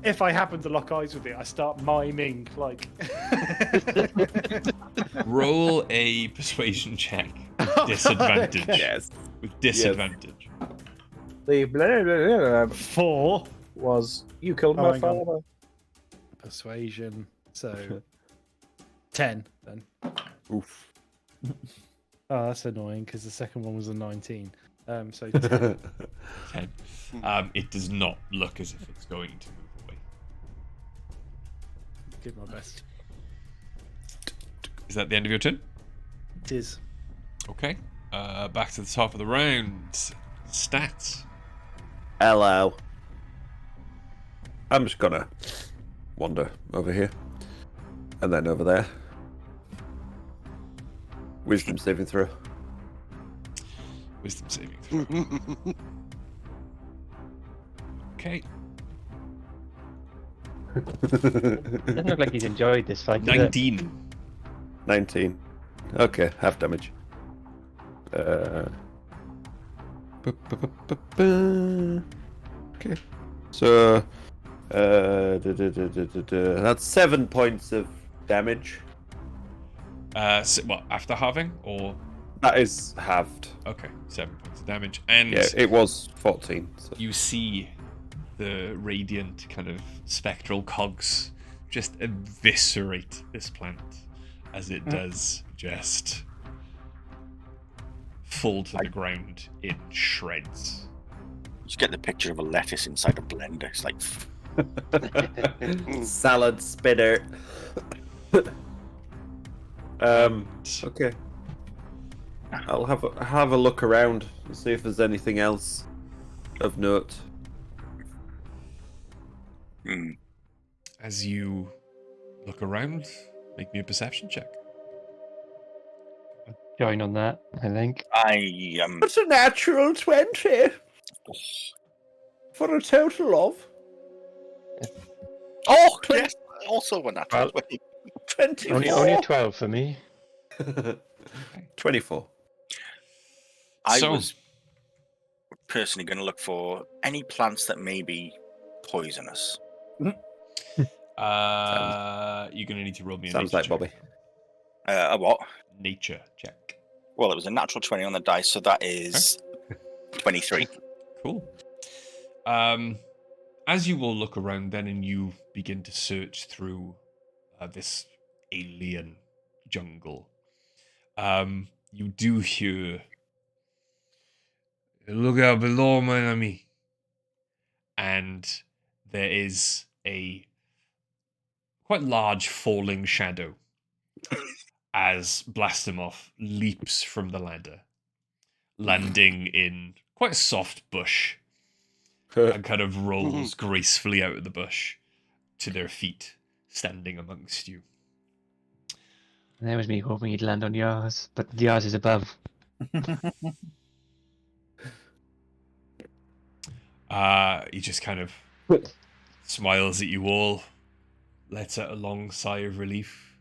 if I happen to lock eyes with it, I start miming like. Roll a persuasion check with disadvantage. Yes. With disadvantage. The blah, blah, blah, 4 was you killed Oh, my hang on. father. persuasion, so 10 then. Oof. Oh, that's annoying because the second one was a 19. So 10. 10. It does not look as if it's going to move away. Give my best. Is that the end of your turn? It is. Okay. Back to the top of the round. Stats. Hello. I'm just gonna wander over here. And then over there. Wisdom saving throw. Wisdom saving throw. Okay. Doesn't look like he's enjoyed this fight. does it? 19. 19. Okay, half damage. Okay. So, that's 7 points of damage. What, after halving? Or. That is halved. Okay, 7 points of damage. And Yeah, it was 14. So. you see the radiant kind of spectral cogs just eviscerate this plant as it does just fall to the ground in shreds. Just get the picture of a lettuce inside a blender. It's like, Salad spinner. Okay. I'll have a look around and see if there's anything else of note. As you look around, make me a perception check. Join on that, I think. I am. That's a natural 20 for a total of Oh, yes. Also a natural. Well, 24. Only a 12 for me. 24. I So- was personally going to look for any plants that may be poisonous. You're going to need to roll me a Sounds nature like check. Bobby. A what? Nature check. Well, it was a natural 20 on the dice, so that is 23. Cool. As you all look around then and you begin to search through this alien jungle, you do hear, "Look out below, my enemy." And there is a quite large falling shadow as Blastimov leaps from the ladder, landing in quite a soft bush, and kind of rolls gracefully out of the bush to their feet, standing amongst you. And that was me hoping he'd land on yours, but yours is above. He just kind of smiles at you all, lets out a long sigh of relief.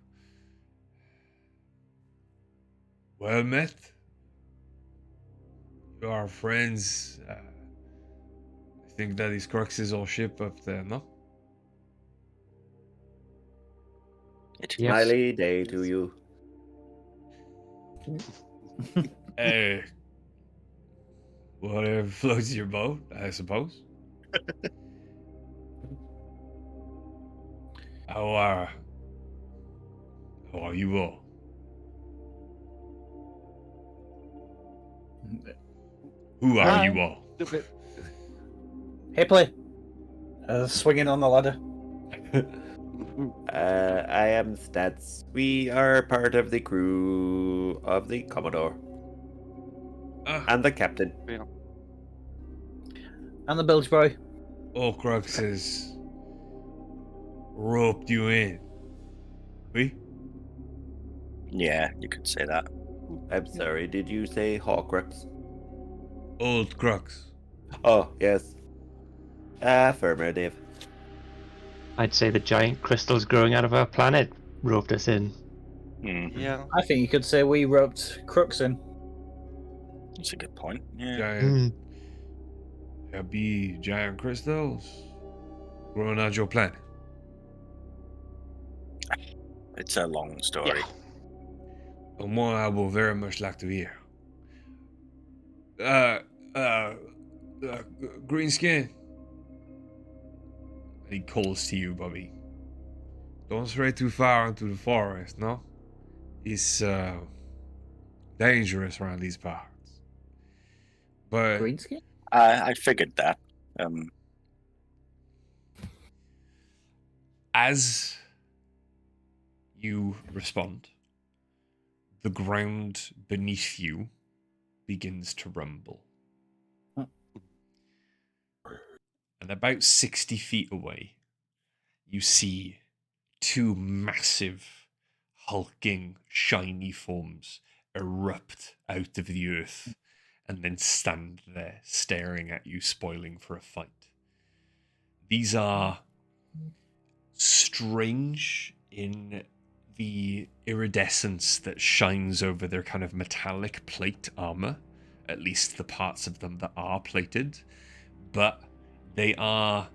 "Well met. You are friends. I think that is Xaryxis or ship up there, no?" It Yes. Smiley day to you. Whatever floats your boat, I suppose. How are you all? Who are you all? Hipley, swinging on the ladder. I am Stats. We are part of the crew of the Commodore Ah, and the captain. And the bilge boy. Crux has roped you in. We? Yeah, you could say that. I'm sorry, did you say Horcrux? Old Crux. Oh, yes. Affirmative. I'd say the giant crystals growing out of our planet roped us in. Yeah. I think you could say we roped Crux in. That's a good point. Yeah. Giant. There be giant crystals growing out your planet. It's a long story. And one I will very much like to hear. Green skin. He calls to you, Bobby. Don't stray too far into the forest, no? It's dangerous around these parts. But Greenskin? I figured that. as you respond, the ground beneath you begins to rumble. And about 60 feet away, you see two massive, hulking, shiny forms erupt out of the earth and then stand there staring at you, spoiling for a fight. These are strange in the iridescence that shines over their kind of metallic plate armor, at least the parts of them that are plated, but they are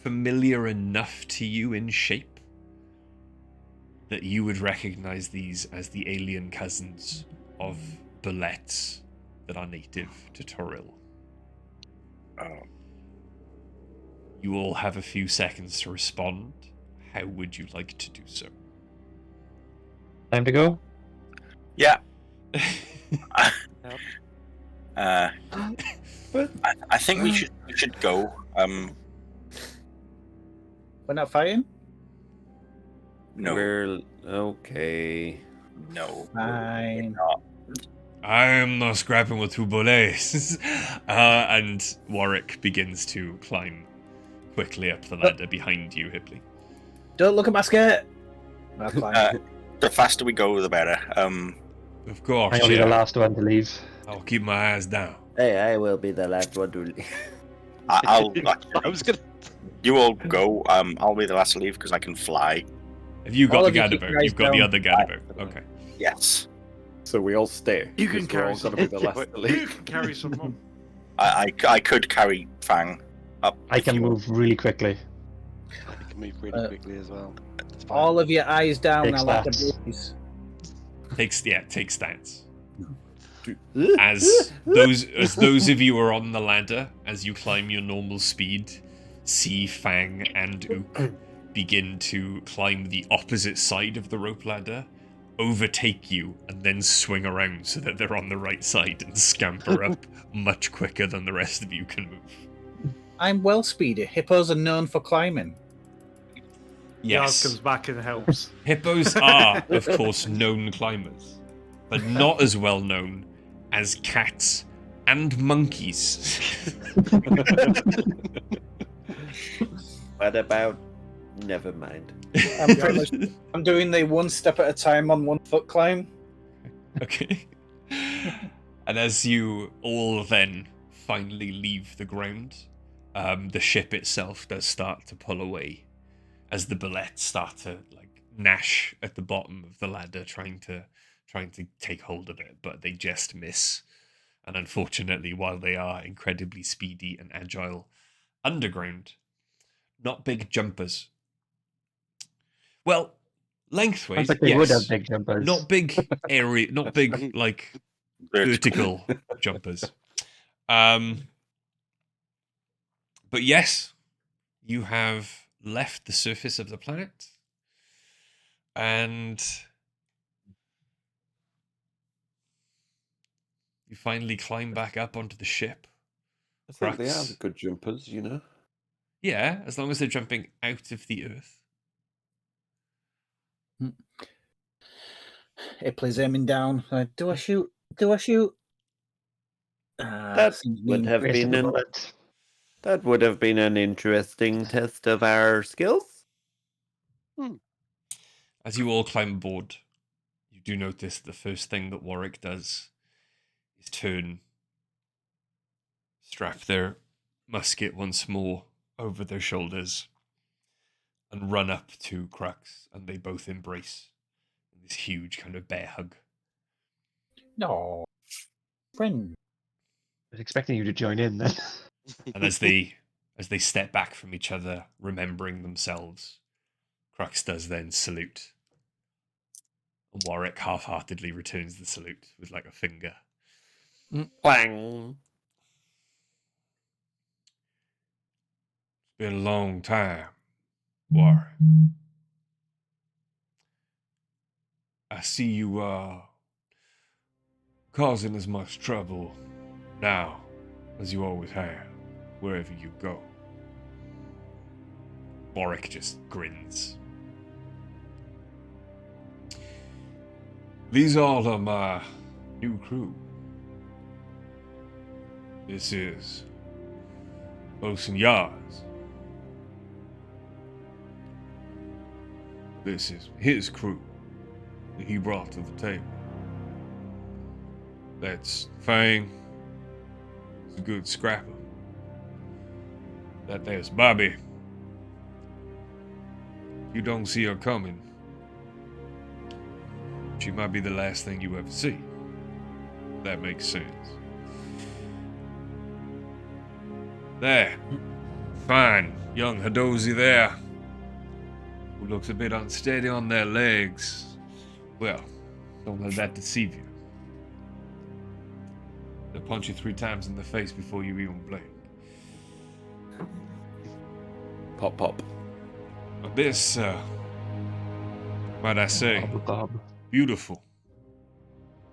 familiar enough to you in shape that you would recognize these as the alien cousins of Bullets that are native to Toril. You all have a few seconds to respond. How would you like to do so? Time to go? Yeah. But I think we should go. We're not fighting? No, we're okay. no, Fine. we're not. I am not scrapping with two bullets. And Warwick begins to climb quickly up the ladder behind you, Hipley. Don't look at my skirt! I'll climb. The faster we go, the better. Of course, I'll be the yeah. last one to leave. I'll keep my eyes down. Hey, I will be the last one to leave. I'll. I was gonna. You all go. I'll be the last to leave because I can fly. Have you got All the of you keep Gadabout? your eyes You've got the down. other Gadabout. Okay. Yes. So we all stay. You can because we're carry all gonna be the last to You leave. can carry someone. I could carry Fang up. I if can you want. move really quickly. I can move really quickly as well. It's fine. All of your eyes down, Take I like the stats. breeze. Take stance. As those of you who are on the ladder, as you climb your normal speed, see Fang and Ook begin to climb the opposite side of the rope ladder, overtake you, and then swing around so that they're on the right side and scamper up much quicker than the rest of you can move. I'm well speedy. Hippos are known for climbing. Yaz comes Yes, back and helps. hippos are, of course, known climbers, but not as well known as cats and monkeys. What about? Never mind. I'm doing the one step at a time on 1 foot climb. Okay. And as you all then finally leave the ground, the ship itself does start to pull away as the bullets start to like gnash at the bottom of the ladder, trying to take hold of it, but they just miss. And unfortunately, while they are incredibly speedy and agile underground, not big jumpers. Well, lengthways, Sounds like they yes. would have big jumpers. Not big area, not big like vertical jumpers. But yes, you have left the surface of the planet, and you finally climb back up onto the ship. I think they are Crux. good jumpers, you know. Yeah, as long as they're jumping out of the earth. Ipley's aiming down. Do I shoot? Do I shoot? That seems would mean. have Waste of been a an bullet. that would have been an interesting test of our skills. As you all climb aboard, you do notice the first thing that Warwick does is turn, strap their musket once more over their shoulders, and run up to Crux, and they both embrace in this huge kind of bear hug. No, friend. I was expecting you to join in then. And as they step back from each other, remembering themselves, Crux does then salute. And Warwick half-heartedly returns the salute with like a finger. Bang! It's been a long time, Warwick. I see you causing as much trouble now as you always have, wherever you go. Warwick just grins. These all are my new crew. This is Bosun Yars. This is his crew that he brought to the table. That's Fang. He's a good scrapper. That there's Bobby. You don't see her coming. She might be the last thing you ever see. That makes sense. There. Fine. Young Hadozi there. Who looks a bit unsteady on their legs. Well, don't let that deceive you. They'll punch you 3 times in the face before you even blink. Pop, pop. But this, might I say, Bob. beautiful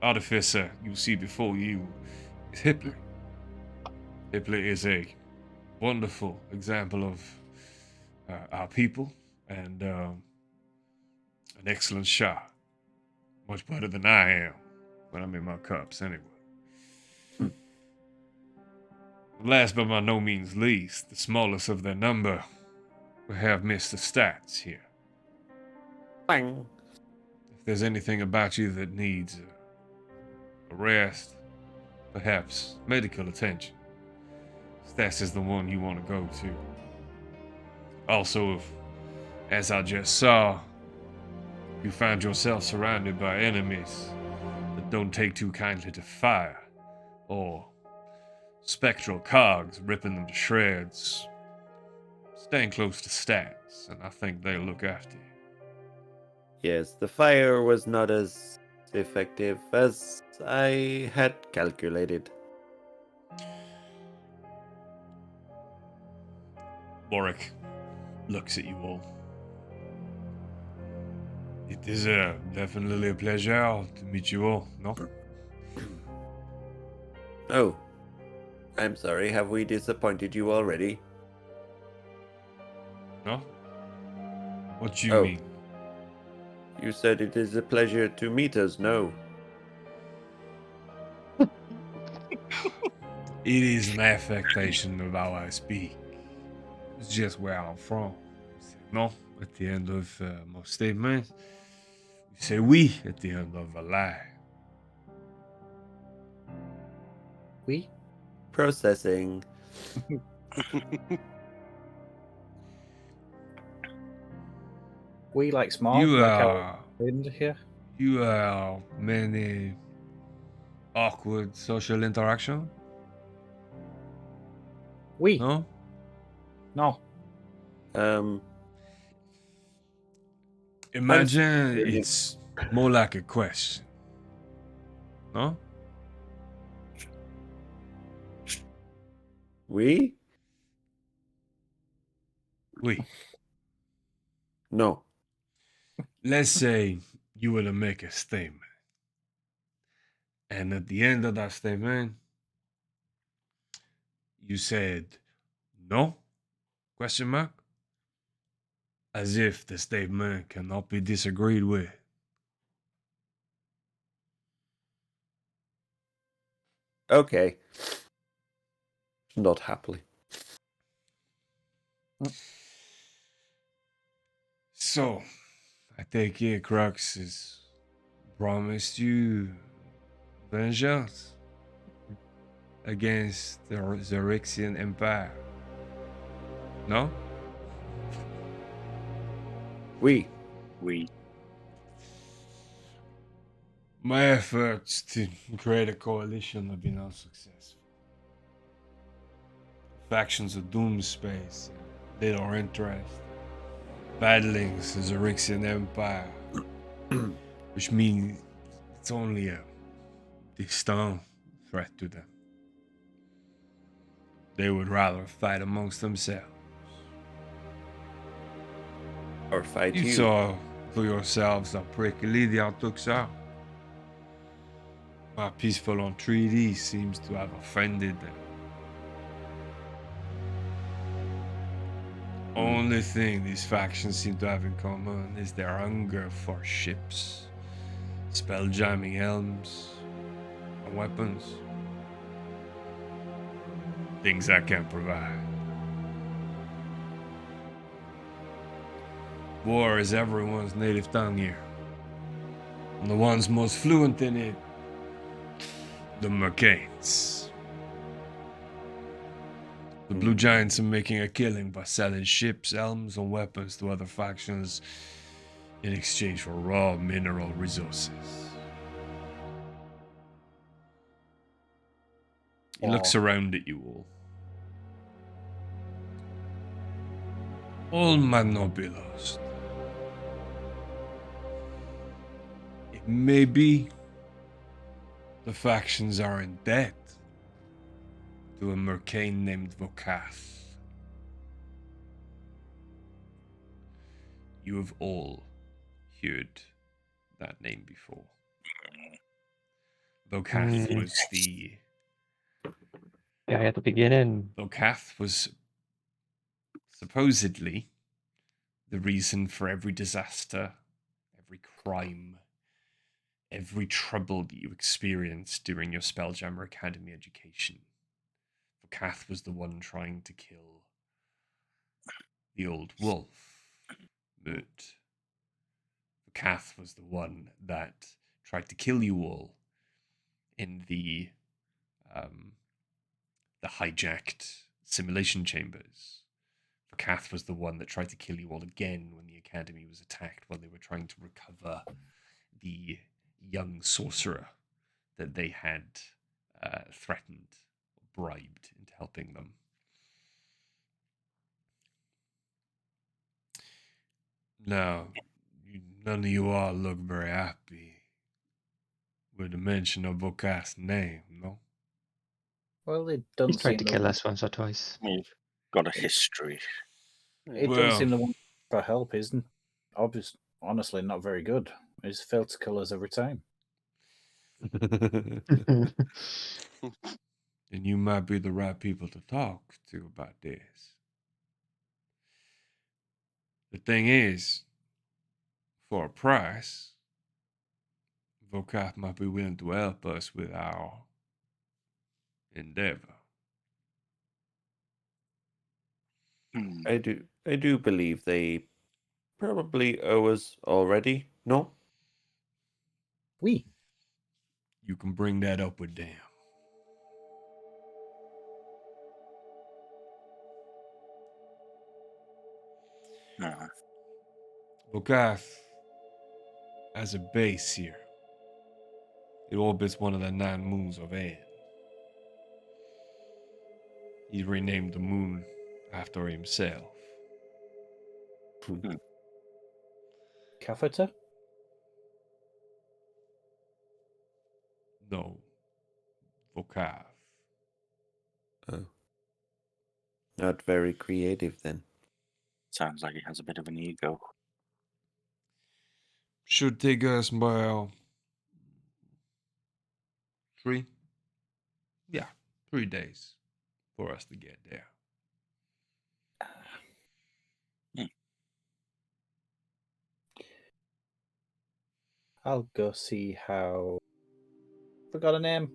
artificer you see before you is Hipley. Hipley is a wonderful example of our people and an excellent shot. Much better than I am when I'm in my cups, anyway. Last but by no means least, the smallest of their number, we have Mr. Stats here. Bang! If there's anything about you that needs a rest, perhaps medical attention, Stats is the one you want to go to. Also, if, as I just saw, you find yourself surrounded by enemies that don't take too kindly to fire, or spectral cogs ripping them to shreds, staying close to Stats, and I think they'll look after you. Yes, the fire was not as effective as I had calculated. Warwick looks at you all. It is definitely a pleasure to meet you all, no? Oh, I'm sorry, have we disappointed you already? No? What do you Oh. mean? You said it is a pleasure to meet us, no? It is an affectation of how I speak. It's just where I'm from. No, at the end of most statements, we say we at the end of a lie. We? Processing. We like small? You like our are friend here? you have many awkward social interaction, We? no? No. Imagine really- it's more like a question. No? We? We. No. Let's say you were to make a statement. And at the end of that statement, you said no? Question mark? As if the statement cannot be disagreed with. Okay. Not happily. So, I take it Crux has promised you vengeance against the Xaryxian Empire. No? We. My efforts to create a coalition have been unsuccessful. Factions of Doomspace, little interest, battling the Xaryxian Empire, which means it's only a distant threat to them. They would rather fight amongst themselves. Or fight You you. saw for yourselves how prickly the outlook's are. My peaceful entreaty seems to have offended them. Only thing these factions seem to have in common is their hunger for ships, spelljamming helms, and weapons. Things I can't provide. War is everyone's native tongue here. And the ones most fluent in it, the Mercanes. The Blue Giants are making a killing by selling ships, elms, and weapons to other factions in exchange for raw mineral resources. He looks around at you all. All might not be lost. It may be the factions are in debt to a Mercane named Vokath. You have all heard that name before. Vokath was the... Guy at the beginning. Vokath was supposedly the reason for every disaster, every crime, every trouble that you experienced during your Spelljammer Academy education. Vokath was the one trying to kill the old wolf, Moot. Vokath was the one that tried to kill you all in the hijacked simulation chambers. Vokath was the one that tried to kill you all again when the academy was attacked while they were trying to recover the young sorcerer that they had threatened, bribed into helping them. Now, none of you all look very happy with the mention of Vokath's name, no? Well, it doesn't He's tried seem to the kill one- us once or twice. We've got a history. It Well- doesn't seem the one for help. Isn't obviously, honestly, not very good. He's failed to kill us every time. And you might be the right people to talk to about this. The thing is, for a price, Vokath might be willing to help us with our endeavor. Hmm. I do believe they probably owe us already. No? We. You can bring that up with them. No. Vokath has a base here. It orbits one of the 9 moons of Aeon. He renamed the moon after himself. Catheter? No, Vokath. Oh. Not very creative then. Sounds like he has a bit of an ego. Should take us about 3 days for us to get there. I'll go see how. Forgot her name.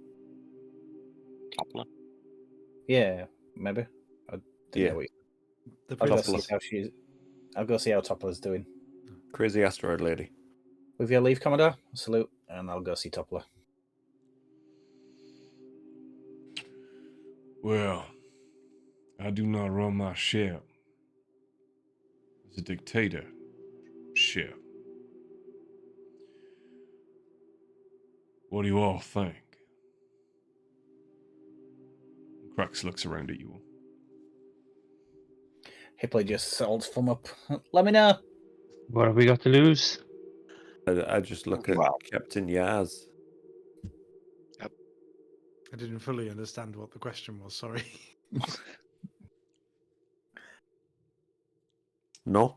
Toppler. Yeah, maybe. I didn't Yeah. know what. The I'll go princess. see how she's. I'll go see how Toppler's doing. Crazy asteroid lady. With your leave, Commodore. Salute, and I'll go see Toppler. Well, I do not run my ship as a dictator ship. What do you all think? Crux looks around at you all. Hipley just holds thumb up. Let me know. What have we got to lose? I just look at Wow. Captain Yaz. I didn't fully understand what the question was. Sorry. No?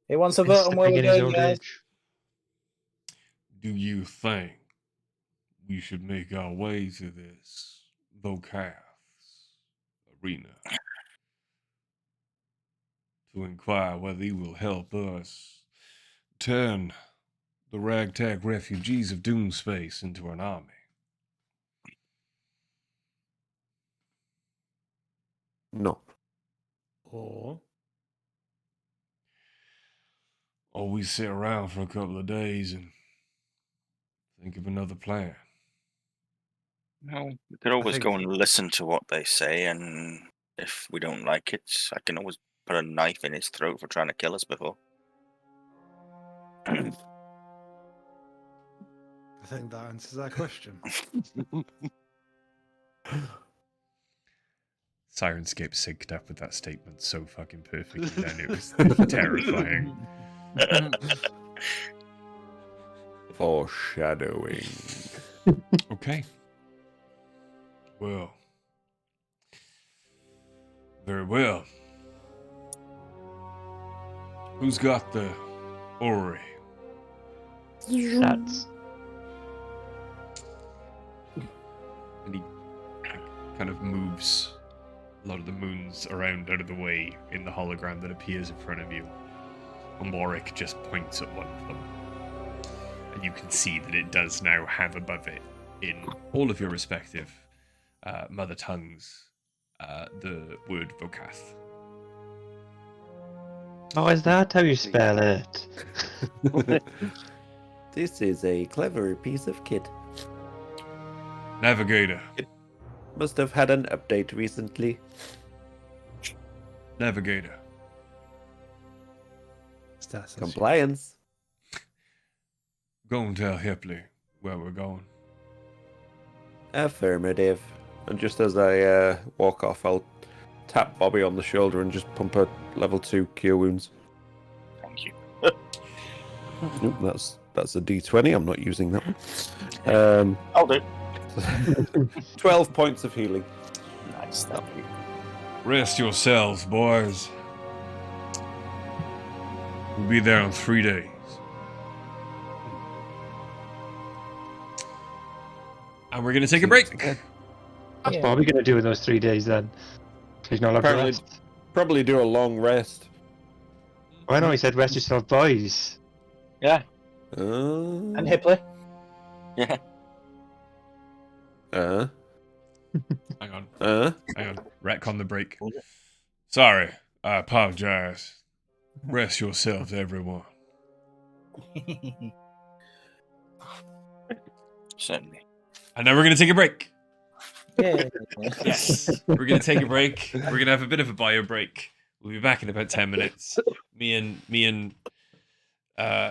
He wants a It's vote on the where pig we're in his going, old guys. age. Do you think we should make our way to this Vocath's arena to inquire whether he will help us turn the ragtag refugees of Doomspace into an army? No. Or Or we sit around for a couple of days and think of another plan? No, we could always think- go and listen to what they say, and if we don't like it, I can always put a knife in his throat for trying to kill us before. I think that answers that question. Sirenscape synced up with that statement so fucking perfectly then it was terrifying. Foreshadowing. Okay. Well. Very well. Who's got the Ori? That's And he kind of moves a lot of the moons around out of the way in the hologram that appears in front of you. And Warwick just points at one of them. And you can see that it does now have above it, in all of your respective mother tongues, the word Vocath. oh, is that how you spell it? This is a clever piece of kit. Navigator. Must have had an update recently. Navigator. Stats. Compliance. Go and tell Hipley where we're going. Affirmative. And just as I walk off, I'll tap Bobby on the shoulder and just pump a level 2 cure wounds. Thank you. Nope, that's a D20. I'm not using that one. I'll do. 12 points of healing. Nice, thank you. Rest yourselves, boys. We'll be there in 3 days. And we're going to take a break. What's Yeah. Bobby going to do in those 3 days then? He's not allowed to Apparently- rest. Probably do a long rest. Oh, I know he said rest yourself, boys. Yeah, And Hipley. yeah. Hang on. Hang on. Retcon the break. Sorry. I apologize. Rest yourselves, everyone. Certainly. And now we're going to take a break. Yeah. Yes. We're going to take a break. We're going to have a bit of a bio break. We'll be back in about 10 minutes. Me and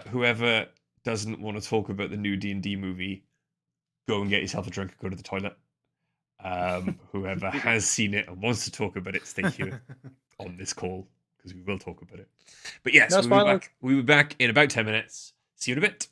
whoever doesn't want to talk about the new D&D movie, go and get yourself a drink and go to the toilet. Whoever has seen it and wants to talk about it, stay here on this call because we will talk about it. But yes, No spoilers. we'll be back in about 10 minutes. See you in a bit.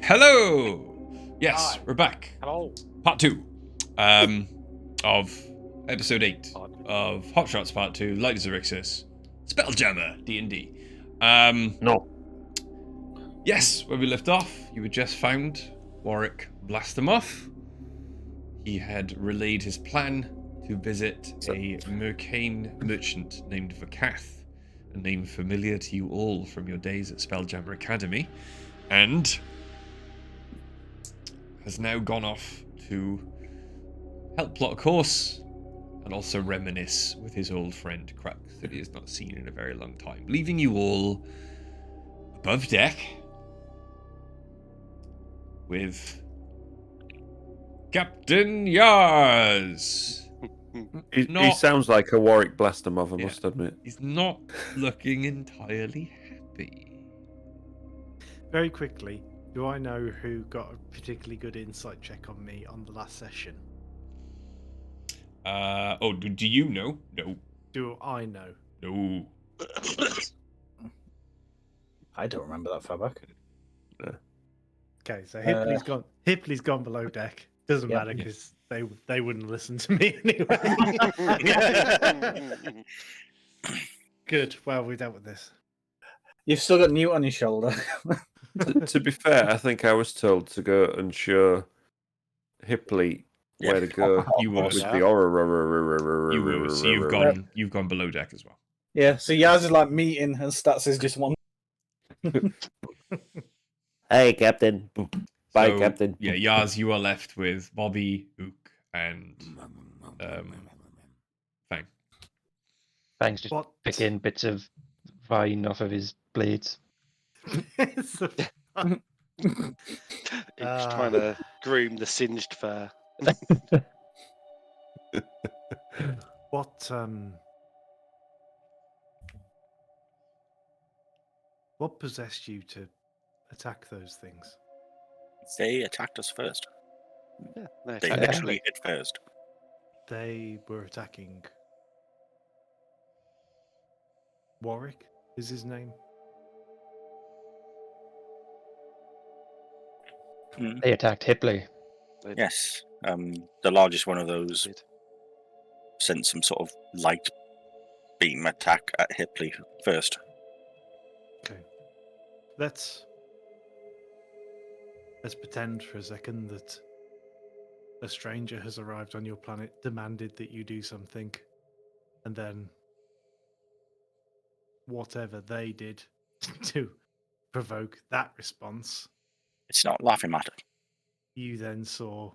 Hello! Yes, Hi. we're back. Hello. Part 2 of episode 8 of Hot Shots Part 2, Light as Xaryxis, Spelljammer, D&D. No. Yes, where we left off, you had just found Warwick Blastemoff. He had relayed his plan to visit a Mercane merchant named Vakath, a name familiar to you all from your days at Spelljammer Academy, and has now gone off to help plot a course and also reminisce with his old friend Crux that he has not seen in a very long time, leaving you all above deck with Captain Yars. He sounds like a Warwick Blastermov, I Yeah. must admit. He's not looking entirely happy. Very quickly, do I know who got a particularly good insight check on me on the last session? Do you know? No. Do I know? No. I don't remember that far back. Okay, so Hipley's gone below deck. Doesn't Yeah. matter because they wouldn't listen to me anyway. Good. Well, we dealt with this. You've still got Newt on your shoulder. To be fair, I think I was told to go and show Hipley where to go You with was. the aura. You were. So you've gone below deck as well. Yeah, so Yaz is like meeting and Stats is just one. Hey, Captain. Bye, So, Captain. Yeah, Yaz, you are left with Bobby, Ook, and Fang. Fang's just What? picking bits of vine off of his blades. It's a- He's trying to groom the singed fur. What what possessed you to attack those things? They attacked us first. Yeah, no, They Okay. literally hit first. They were attacking Warwick, is his name? They attacked Hipley. Yes. The largest one of those Did. sent some sort of light beam attack at Hipley first. Okay. Let's pretend for a second that a stranger has arrived on your planet, demanded that you do something, and then whatever they did to provoke that response, It's not laughing matter. you then saw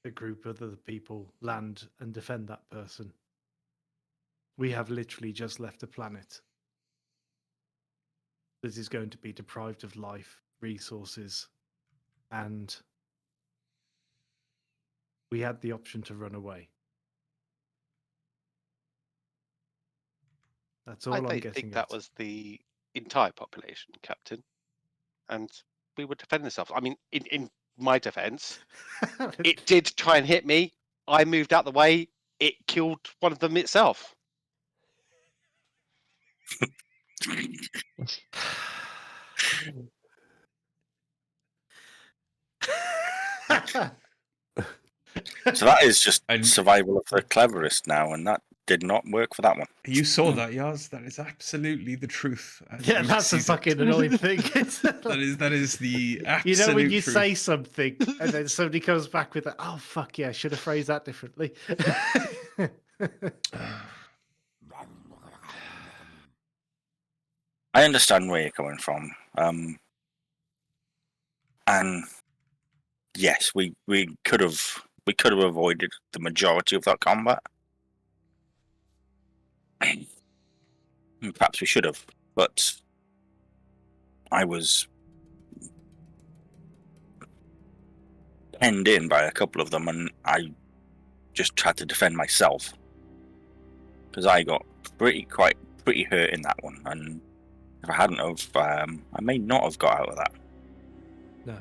a group of other people land and defend that person. We have literally just left a planet that is going to be deprived of life, resources, and we had the option to run away. That's all I I'm don't getting think at. that was the entire population, Captain. And we would defend ourselves. I mean, in my defense, it did try and hit me. I moved out the way. It killed one of them itself. So that is just And- survival of the cleverest now, and that did not work for that one. You saw that, Yaz. That is absolutely the truth. as Yeah, you that's the see that. fucking annoying thing. That is the absolute You know when you truth. say something and then somebody comes back with that, oh fuck yeah, I should have phrased that differently. I understand where you're coming from. And yes, we could have avoided the majority of that combat. Perhaps we should have, but I was penned in by a couple of them, and I just tried to defend myself because I got pretty hurt in that one, and if I hadn't have, I may not have got out of that. No,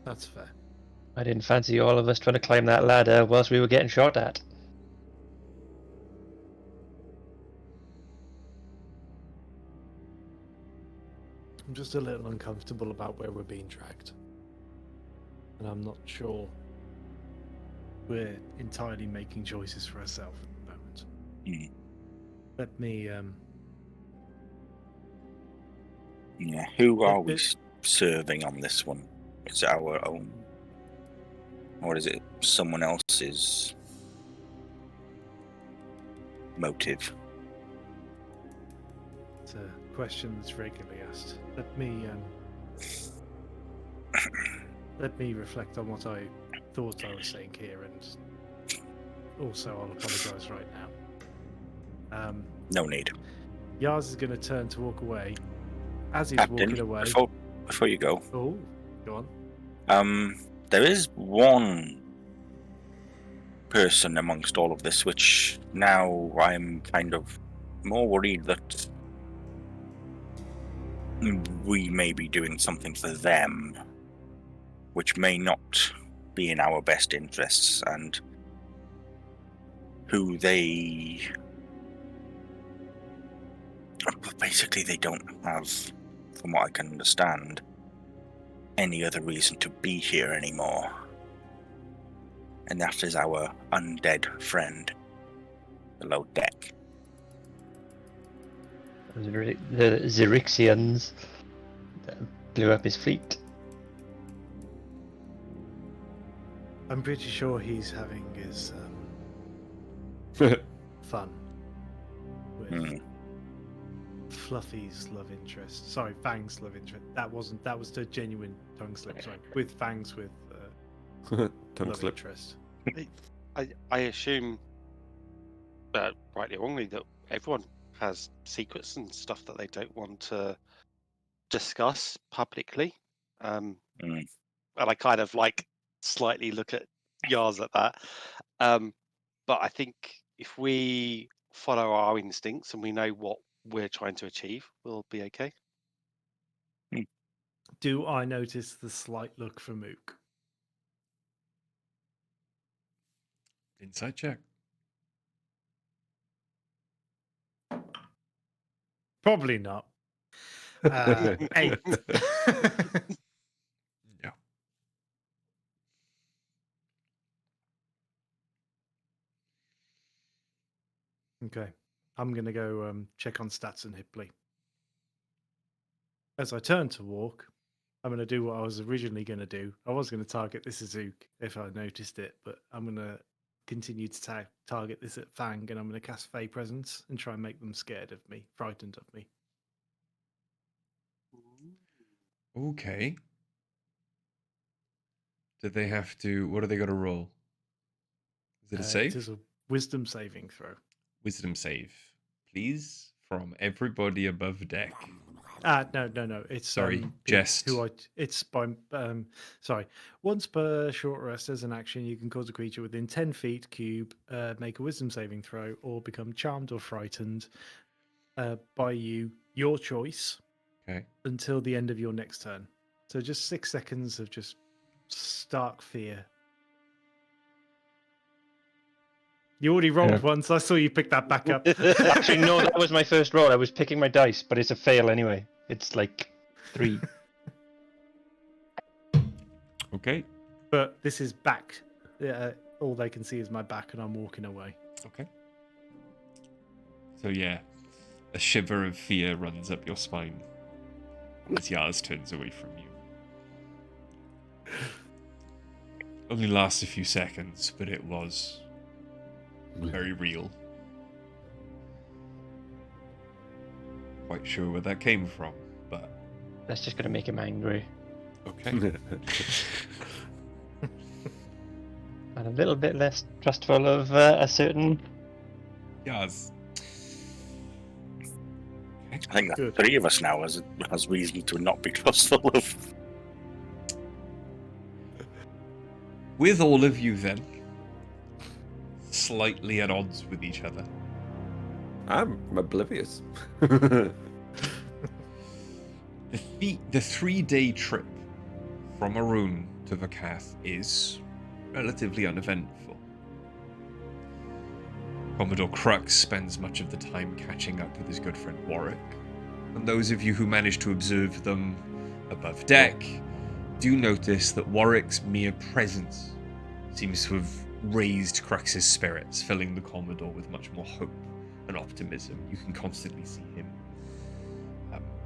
that's fair. I didn't fancy all of us trying to climb that ladder whilst we were getting shot at. I'm just a little uncomfortable about where we're being dragged. And I'm not sure we're entirely making choices for ourselves at the moment. Let me, Yeah, who are It- we it- serving on this one? Is it our own? Or is it someone else's motive? It's a question that's regularly asked. Let me reflect on what I thought I was saying here, and also I'll apologise right now. No need. Yars is going to turn to walk away. As he's Captain, walking away, before you go, oh, go on. there is one person amongst all of this which now I'm kind of more worried that we may be doing something for them which may not be in our best interests, and who they basically they don't have, from what I can understand, any other reason to be here anymore. And that is our undead friend below deck. The Xaryxians that blew up his fleet. I'm pretty sure he's having his fun with Fluffy's love interest. Sorry, Fang's love interest. That was the genuine tongue slip. Sorry, with Fang's with Tongue love slip. interest. I assume, rightly or wrongly, that everyone has secrets and stuff that they don't want to discuss publicly. And I kind of like slightly look at Yars at that. But I think if we follow our instincts and we know what we're trying to achieve, we'll be okay. Do I notice the slight look from Mook? Insight check. Probably not. 8. Yeah. Okay. I'm going to go check on stats and Hipley. As I turn to walk, I'm going to do what I was originally going to do. I was going to target this Azook if I noticed it, but I'm going to continue to target this at Fang, and I'm going to cast Fey Presence and try and make them scared of me, frightened of me. Okay. Did they have to? What are they going to roll? Is it a save? It is a Wisdom saving throw. Wisdom save, please, from everybody above deck. No. It's Sorry, jest. It's by sorry. Once per short rest as an action, you can cause a creature within 10 feet cube make a Wisdom saving throw or become charmed or frightened by you, your choice. Okay. Until the end of your next turn. So just 6 seconds of just stark fear. You already rolled once. I saw you pick that back up. Actually, no, that was my first roll. I was picking my dice, but it's a fail anyway. It's like 3. Okay. But this is back. All they can see is my back, and I'm walking away. Okay. So yeah, a shiver of fear runs up your spine as Yars turns away from you. Only lasts a few seconds, but it was very real. Quite sure where that came from, but That's just going to make him angry. okay. And a little bit less trustful of a certain... Yars. I think that Good. 3 of us now has reason to not be trustful of. With all of you then, slightly at odds with each other, I'm oblivious. the 3-day trip from Arun to Vakath is relatively uneventful. Commodore Crux spends much of the time catching up with his good friend Warwick, And those of you who manage to observe them above deck do notice that Warwick's mere presence seems to have raised Crux's spirits, filling the Commodore with much more hope and optimism. You can constantly see him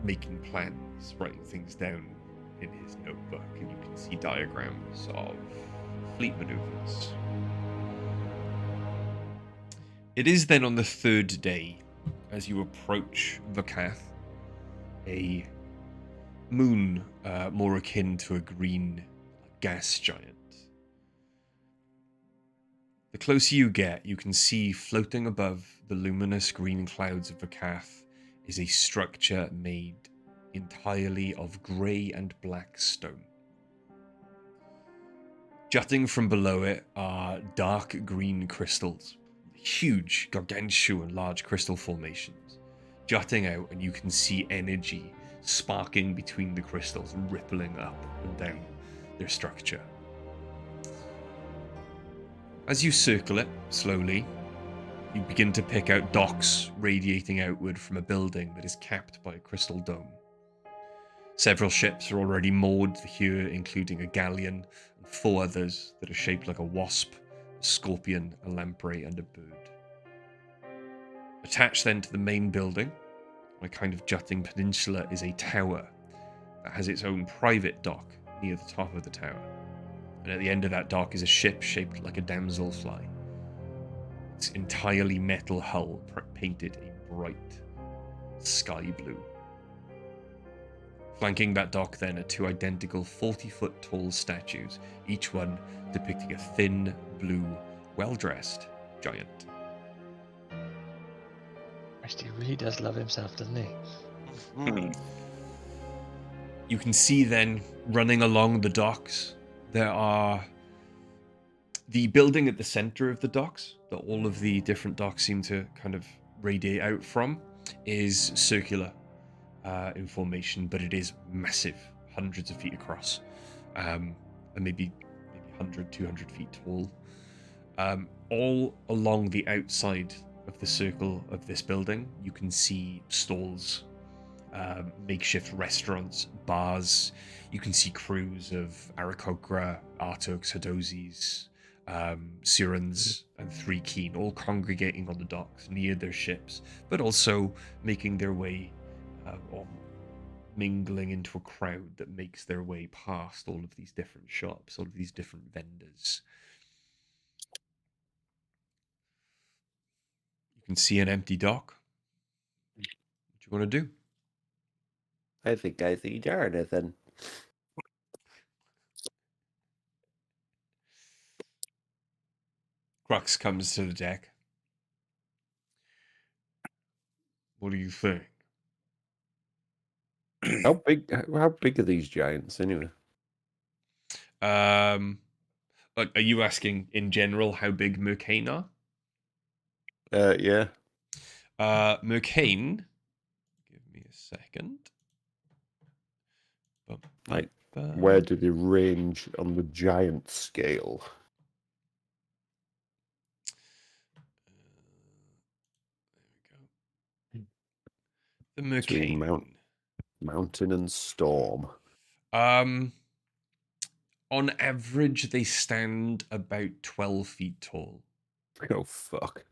making plans, writing things down in his notebook, and you can see diagrams of fleet maneuvers. It is then on the third day, as you approach Vakath, a moon more akin to a green gas giant. The closer you get, you can see floating above the luminous green clouds of Vakath is a structure made entirely of grey and black stone. Jutting from below it are dark green crystals, huge, gargantuan, large crystal formations, jutting out, and you can see energy sparking between the crystals and rippling up and down their structure. As you circle it slowly, you begin to pick out docks radiating outward from a building that is capped by a crystal dome. Several ships are already moored here, including a galleon and 4 others that are shaped like a wasp, a scorpion, a lamprey, and a bird. Attached then to the main building, on a kind of jutting peninsula, is a tower that has its own private dock near the top of the tower. And at the end of that dock is a ship shaped like a damselfly. Its entirely metal hull painted a bright sky blue. Flanking that dock then are 2 identical 40-foot tall statues, each one depicting a thin, blue, well-dressed giant. He really does love himself, doesn't he? You can see then, running along the docks, there are the building at the center of the docks that all of the different docks seem to kind of radiate out from is circular in formation, but it is massive, hundreds of feet across, and maybe 100, 200 feet tall. All along the outside of the circle of this building, you can see stalls, makeshift restaurants, bars. You can see crews of Aarakocra, Artoks, Hadozis, Sirens, and 3 Keen, all congregating on the docks near their ships, but also making their way or mingling into a crowd that makes their way past all of these different shops, all of these different vendors. You can see an empty dock. What do you want to do? I think I see Jonathan. Crux comes to the deck. What do you think? How big are these giants anyway? Like, are you asking in general how big Mercane are? Yeah. Mercane, give me a second. Like, where do they range on the giant scale? The Between Mercane. Mountain and Storm. On average, they stand about 12 feet tall. Oh, fuck.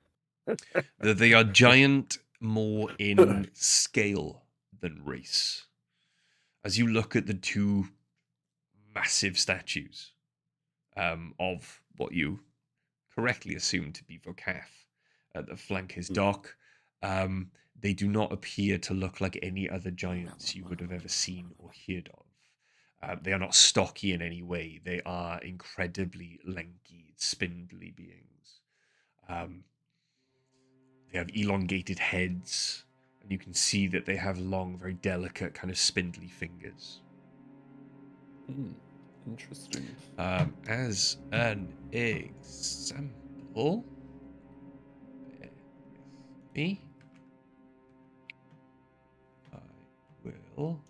They are giant more in scale than race. As you look at the 2 massive statues of what you correctly assume to be Vokath that flank his dock, they do not appear to look like any other giants you would have ever seen or heard of. They are not stocky in any way. They are incredibly lanky, spindly beings. They have elongated heads, and you can see that they have long, very delicate, kind of spindly fingers. Interesting. As an example, me, I will.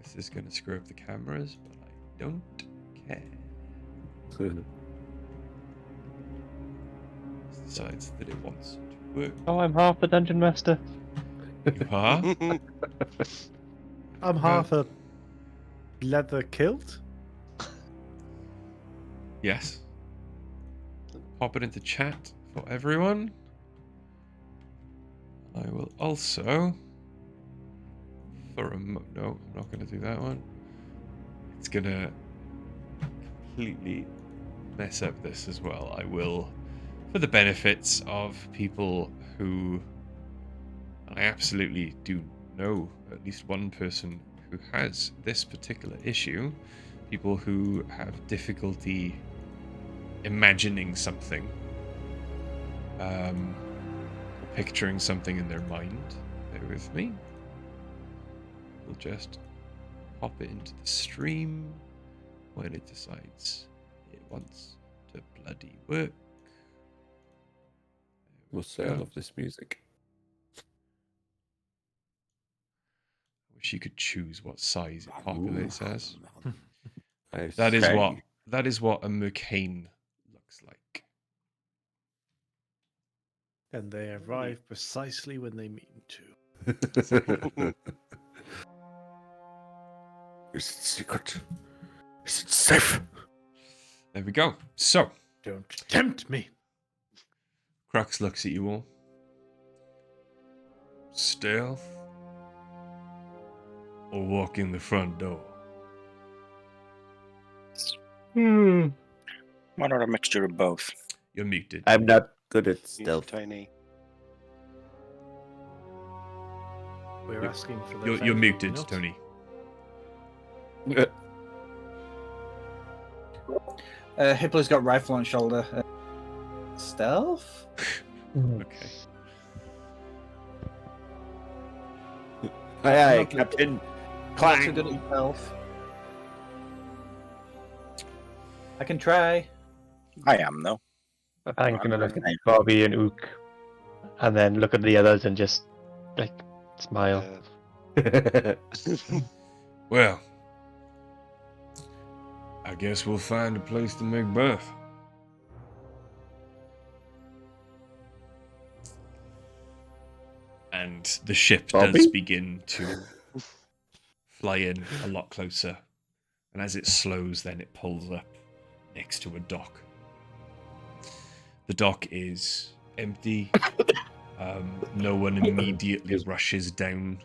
This is going to screw up the cameras, but I don't care. It decides that it wants to. work. Oh, I'm half a dungeon master. You are? I'm half a leather kilt. Yes. Pop it into chat for everyone. I will also, no, I'm not going to do that one. It's going to completely mess up this as well. I will, for the benefits of people who, I absolutely do know at least one person who has this particular issue, people who have difficulty imagining something, picturing something in their mind. Bear with me. We'll just pop it into the stream when it decides it wants to bloody work. We'll say I love this music. I wish you could choose what size it populates as. I That is see. what a Mercane looks like. And they arrive precisely when they mean to. Is it secret? Is it safe? There we go. So, Don't tempt me. Crux looks at you all. Stealth or walk in the front door? Hmm. Why not a mixture of both? You're muted. I'm not good at Mute stealth. Tony. We're asking for the You're favour, muted, not- Tony. Hippler's got rifle on shoulder. Stealth? Okay. Aye, not Captain. Not so Clang. good at stealth. I can try. I am, though. I'm gonna look at Right. Bobby and Ook, and then look at the others and just like smile. Well, I guess we'll find a place to make birth. And the ship does Bobby? begin to fly in a lot closer. And as it slows, then it pulls up next to a dock. The dock is empty. No one immediately rushes down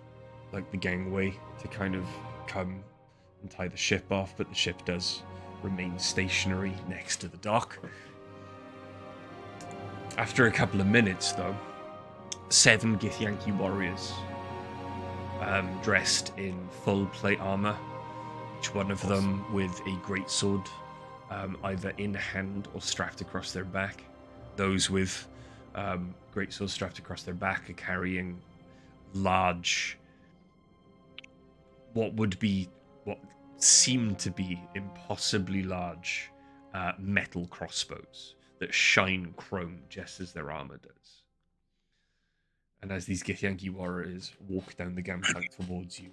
like the gangway to kind of come and tie the ship off, but the ship does remain stationary next to the dock. After a couple of minutes, though, 7 Githyanki warriors, dressed in full plate armor, each one of them with a greatsword, either in hand or strapped across their back. Those with greatswords strapped across their back are carrying large, what seem to be impossibly large metal crossbows that shine chrome just as their armor does. And as these Githyanki warriors walk down the gangplank towards you,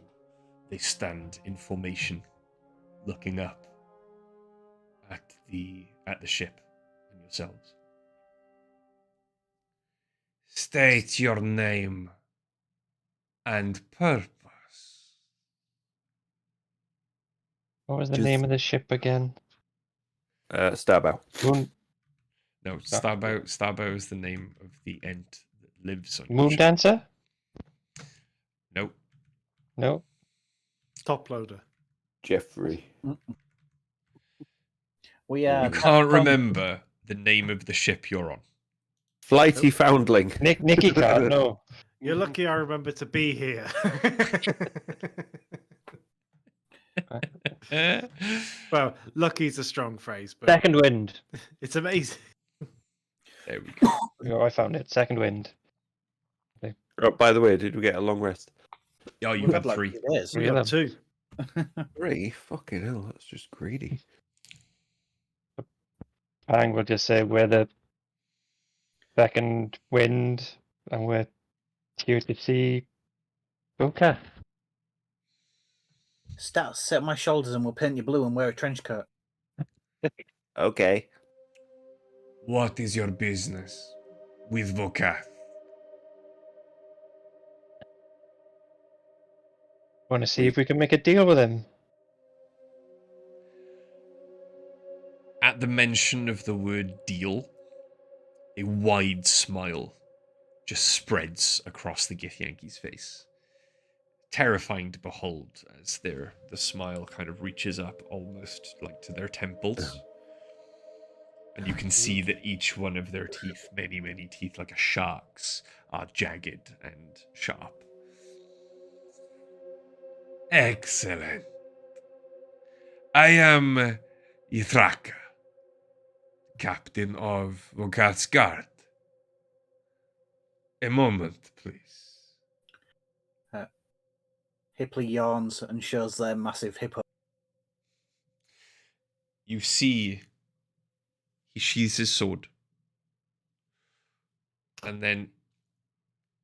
they stand in formation, looking up at the ship and yourselves. State your name and purpose. What was the Just- name of the ship again? Starbow. Moon, No, Starbow is the name of the ent that lives on your Moon ship. Dancer? Nope. No. Top loader. Jeffrey. We You are. can't remember the name of the ship you're on. Flighty Foundling. Nicky can't. No. You're lucky I remember to be here. Well, lucky's a strong phrase, but Second wind. it's amazing. There we go. Oh, I found it. Second wind. Oh, by the way, did we get a long rest? Oh, you've We've had had like 3. 3 days. We Real got 2. 3? Fucking hell, that's just greedy. Bang will just say we're the second wind and we're here to see Boca. Sit on my shoulders and we'll paint you blue and wear a trench coat. Okay. What is your business with Vokath? Want to see if we can make a deal with him? At the mention of the word deal, a wide smile just spreads across the Githyanki's face. Terrifying to behold as the smile kind of reaches up almost like to their temples. And you can see that each one of their teeth, many, many teeth like a shark's, are jagged and sharp. Excellent. I am Ithraka, captain of Vogat's guard. A moment, please. Hipley yawns and shows their massive hippo. You see he sheathes his sword. And then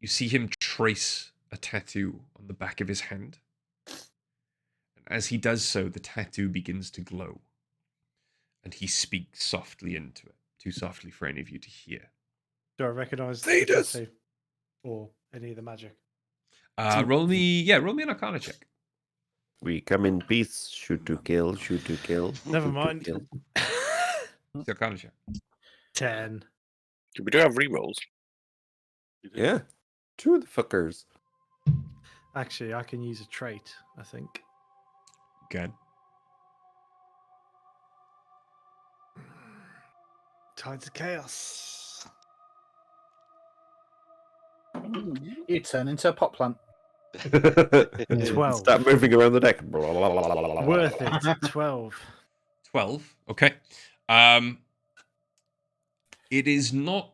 you see him trace a tattoo on the back of his hand. And as he does so, the tattoo begins to glow. And he speaks softly into it, too softly for any of you to hear. Do I recognise the Thetis! tattoo or any of the magic? Roll me an Arcana check. We come in peace. Shoot to kill. Shoot to kill. Never shoot to mind. kill. It's Arcana check. 10. We do have rerolls. Yeah. True the fuckers. Actually, I can use a trait, I think. Good. Tides of Chaos. You turn into a pot plant. 12. Start moving around the deck. Worth it. 12. 12. Okay. It is not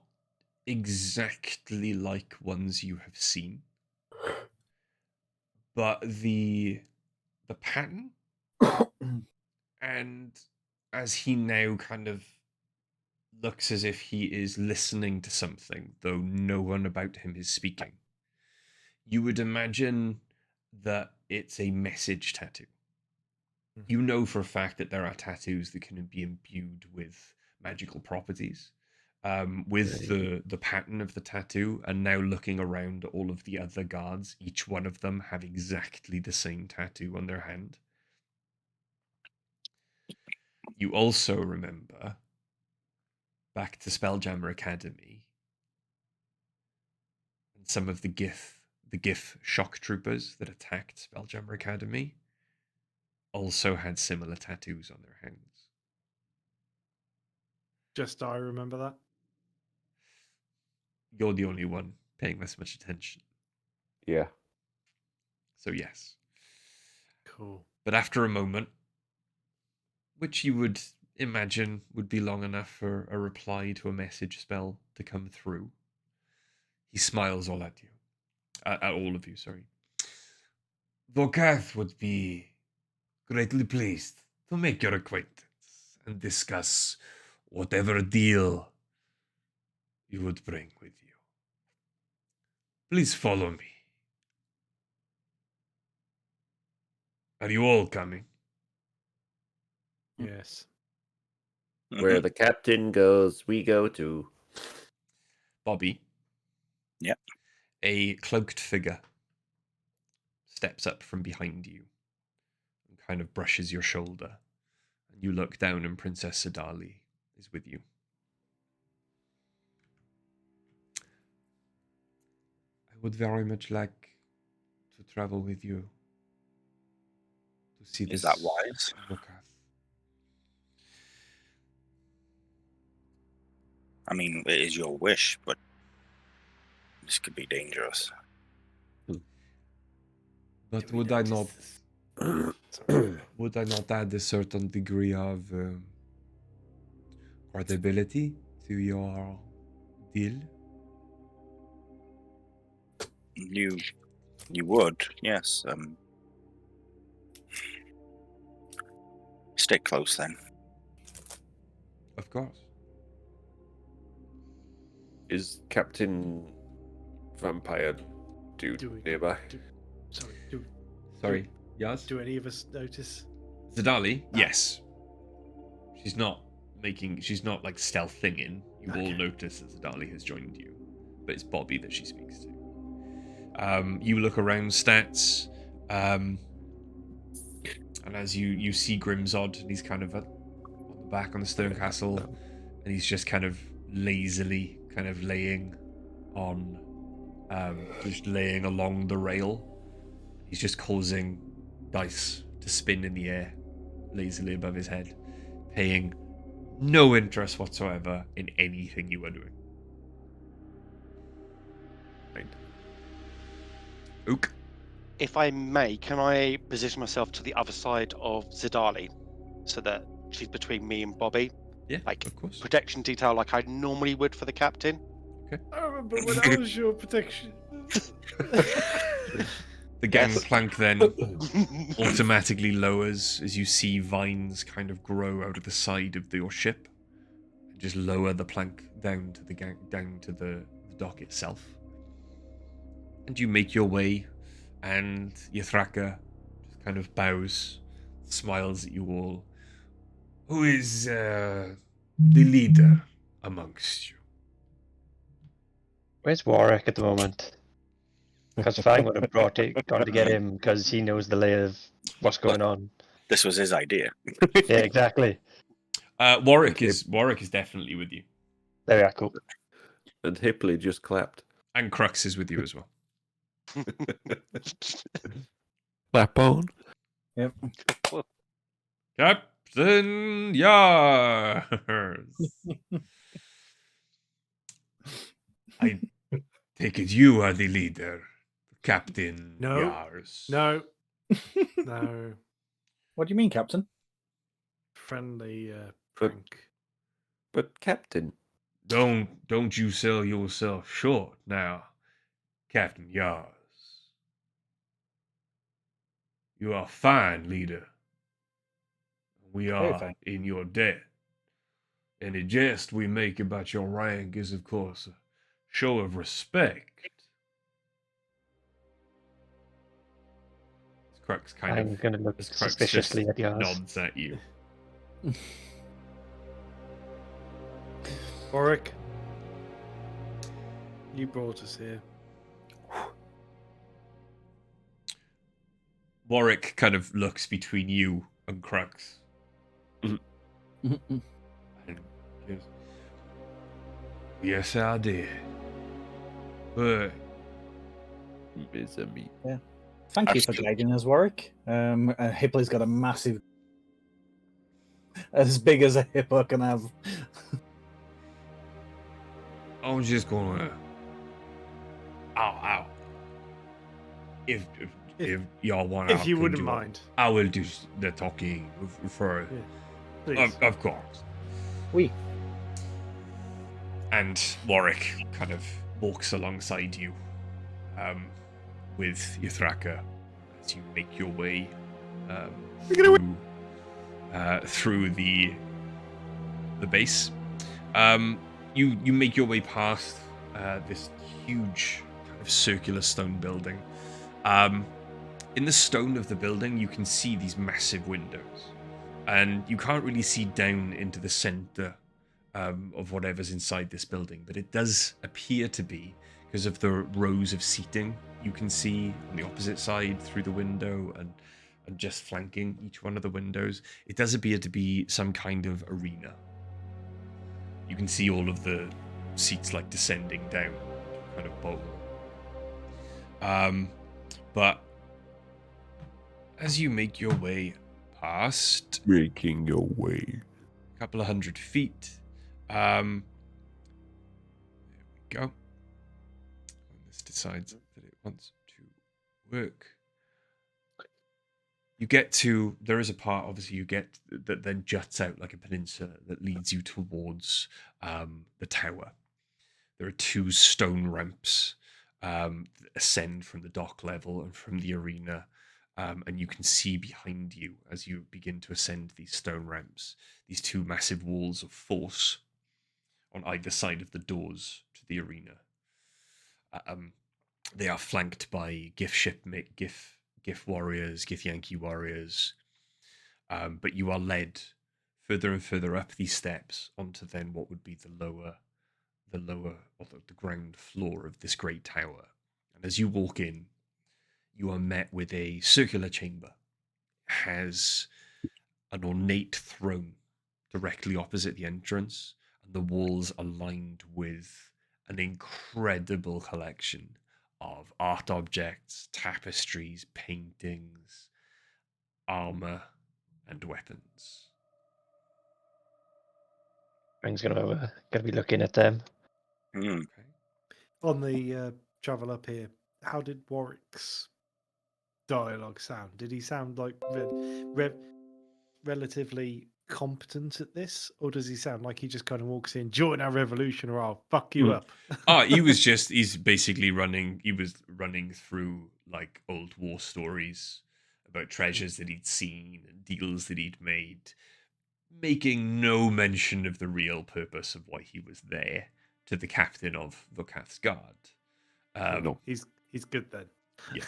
exactly like ones you have seen, but the pattern, and as he now kind of looks as if he is listening to something, though no one about him is speaking, you would imagine that it's a message tattoo. You know for a fact that there are tattoos that can be imbued with magical properties. With the pattern of the tattoo, and now looking around at all of the other guards, each one of them have exactly the same tattoo on their hand. You also remember back to Spelljammer Academy and some of the GIF shock troopers that attacked Spelljammer Academy also had similar tattoos on their hands. Just I remember that. You're the only one paying this much attention. Yeah. So yes. Cool. But after a moment, which you would imagine would be long enough for a reply to a message spell to come through, he smiles all at you. At all of you, sorry. Vokath would be greatly pleased to make your acquaintance and discuss whatever deal you would bring with you. Please follow me. Are you all coming? Yes. Where the captain goes, we go too. Bobby. Yep. A cloaked figure steps up from behind you and kind of brushes your shoulder. And you look down and Princess Sadali is with you. I would very much like to travel with you to see this. Is that wise? Vokath. I mean, it is your wish, but this could be dangerous. But would I not add a certain degree of credibility to your deal? You would, yes. Stay close then. Of course. Is Captain Vampire Dude Do we- nearby? Sorry. Yes? Do any of us notice? Zadali? Yes. She's not like stealthing in. You will Okay. notice that Zadali has joined you. But it's Bobby that she speaks to. You look around stats. And as you see Grimsod, and he's kind of on the back on the stone castle, and he's just kind of lazily kind of laying on, just laying along the rail. He's just causing dice to spin in the air lazily above his head, paying no interest whatsoever in anything you are doing. Right. Ook. If I may, can I position myself to the other side of Zidali so that she's between me and Bobby? Yeah, Like of course. protection detail like I normally would for the captain. I remember when I was your protection. The gangplank then Yes. automatically lowers as you see vines kind of grow out of the side of your ship, and just lower the plank down to the dock itself. And you make your way, and Yathraka just kind of bows, smiles at you all. Who is the leader amongst you? Where's Warwick at the moment? Because Fang would have gone to get him because he knows the lay of what's going on. This was his idea. Yeah, exactly. Warwick is definitely with you, There we are, cool. And Hipley just clapped. and Crux is with you as well. Clap on. Yep. Captain Yars. I take it you are the leader, Captain No. Yars. No. No. What do you mean, Captain? Friendly But- prank. But Captain, Don't you sell yourself short now, Captain Yars. You are a fine leader. We Very are fine. in your debt. Any jest we make about your rank is, of course, a show of respect. Crux kind I'm of going to look as Crux suspiciously just at yours. nods at you. Warwick, you brought us here. Warwick kind of looks between you and Crux and goes, "Yes, I did. But is a me. Thank you for Absolutely. guiding us, Warwick. Hipley's got a massive, as big as a hippo can have. I'm just gonna. Ow. If y'all want, If you wouldn't mind. I will do the talking for. Please. Of course. We. And Warwick kind of walks alongside you, with Yathraka as you make your way through the base. You make your way past this huge kind of circular stone building. In the stone of the building, you can see these massive windows, and you can't really see down into the center of whatever's inside this building, but it does appear to be, because of the rows of seating you can see on the opposite side through the window and just flanking each one of the windows, it does appear to be some kind of arena. You can see all of the seats like descending down to a kind of bowl. But as you make your way past Making your way. a couple of 100 feet, there we go. When this decides that it wants to work. You get to, there is a part, obviously, you get that then juts out like a peninsula that leads you towards the tower. There are two stone ramps that ascend from the dock level and from the arena. And you can see behind you as you begin to ascend these stone ramps, these two massive walls of force on either side of the doors to the arena. They are flanked by GIF warriors, GIF Yankee warriors, but you are led further and further up these steps onto then what would be the lower, or the ground floor of this great tower. And as you walk in, you are met with a circular chamber. It has an ornate throne directly opposite the entrance, and the walls are lined with an incredible collection of art objects, tapestries, paintings, armor, and weapons. Frank's gonna be looking at them. Hmm. Okay. On the travel up here, how did Warwick's dialogue sound? Did he sound like relatively competent at this, or does he sound like he just kind of walks in, join our revolution, or I'll fuck you up? Oh, he's basically running. He was running through like old war stories about treasures that he'd seen and deals that he'd made, making no mention of the real purpose of why he was there to the captain of Vokath's guard. No. He's good then. Yeah,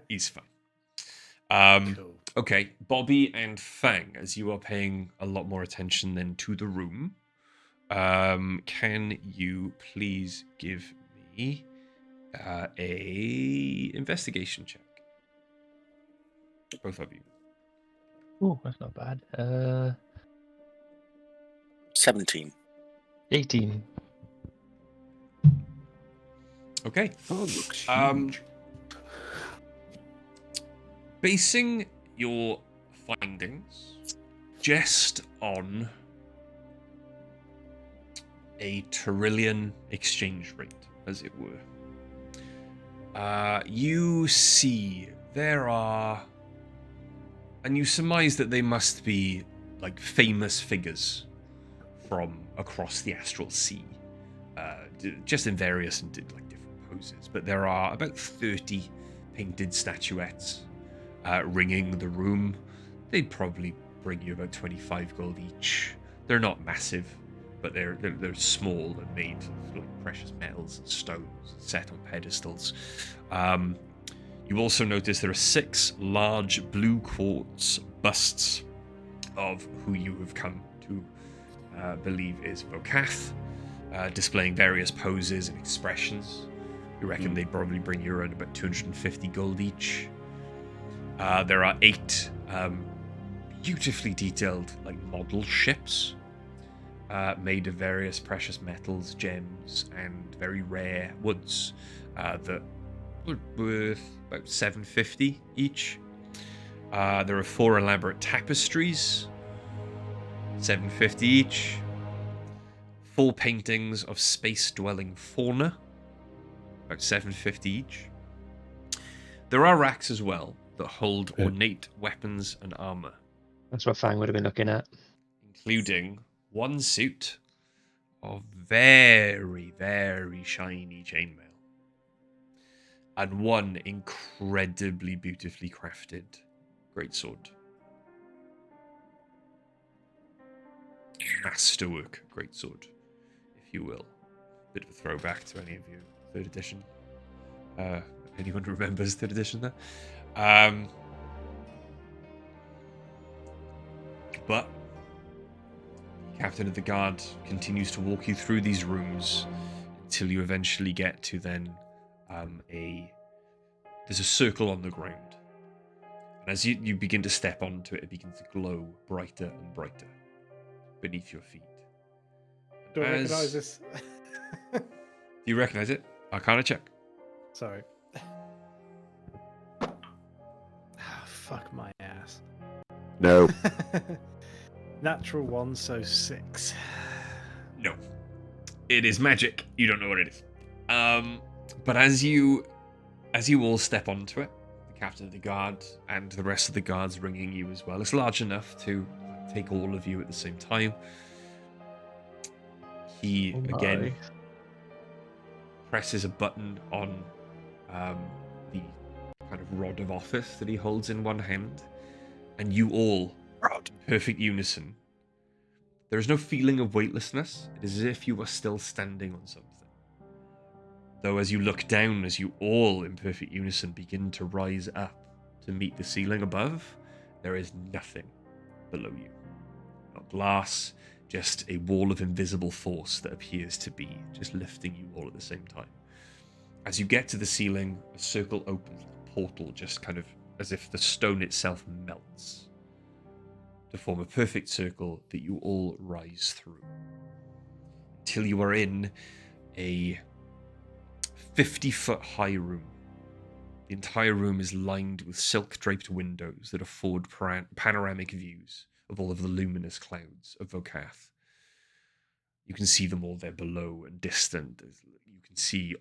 he's fine. Cool. Okay, Bobby and Fang, as you are paying a lot more attention then to the room, can you please give me a investigation check? Both of you. Oh, that's not bad. 17. 18. Okay. Oh, looks Um, huge. Basing your findings just on a Tyrillian exchange rate, as it were, you see there are, and you surmise that they must be like famous figures from across the astral sea, just in various like different poses. But there are about 30 painted statuettes ringing the room. They'd probably bring you about 25 gold each. They're not massive, but they're small and made of like precious metals and stones set on pedestals. You also notice there are 6 large blue quartz busts of who you have come to believe is Vokath, displaying various poses and expressions. You reckon they'd probably bring you around about 250 gold each. There are 8 beautifully detailed like model ships made of various precious metals, gems, and very rare woods that were worth about 750 each. There are 4 elaborate tapestries, 750 each. 4 paintings of space-dwelling fauna, about 750 each. There are racks as well that hold ornate weapons and armor, That's what Fang would have been looking at. including 1 suit of very, very shiny chainmail, and 1 incredibly beautifully crafted greatsword. Masterwork greatsword, if you will. Bit of a throwback to any of you 3rd edition. Anyone remembers 3rd edition there? But Captain of the Guard continues to walk you through these rooms until you eventually get to then there's a circle on the ground. And as you begin to step onto it, it begins to glow brighter and brighter beneath your feet. Do I recognise this? Do you recognize it? Arcana check. Sorry. Fuck my ass. No. Natural 1, so 6. No. It is magic. You don't know what it is. But as you all step onto it, the captain of the guard and the rest of the guards ringing you as well. It's large enough to take all of you at the same time. He again presses a button on the kind of rod of office that he holds in one hand, and you all, in perfect unison. There is no feeling of weightlessness. It is as if you were still standing on something. Though as you look down, as you all in perfect unison begin to rise up to meet the ceiling above, there is nothing below you. Not glass, just a wall of invisible force that appears to be just lifting you all at the same time. As you get to the ceiling, a circle opens, a portal just kind of as if the stone itself melts to form a perfect circle that you all rise through. Until you are in a 50-foot high room. The entire room is lined with silk-draped windows that afford panoramic views of all of the luminous clouds of Vokath. You can see them all there below and distant. You can see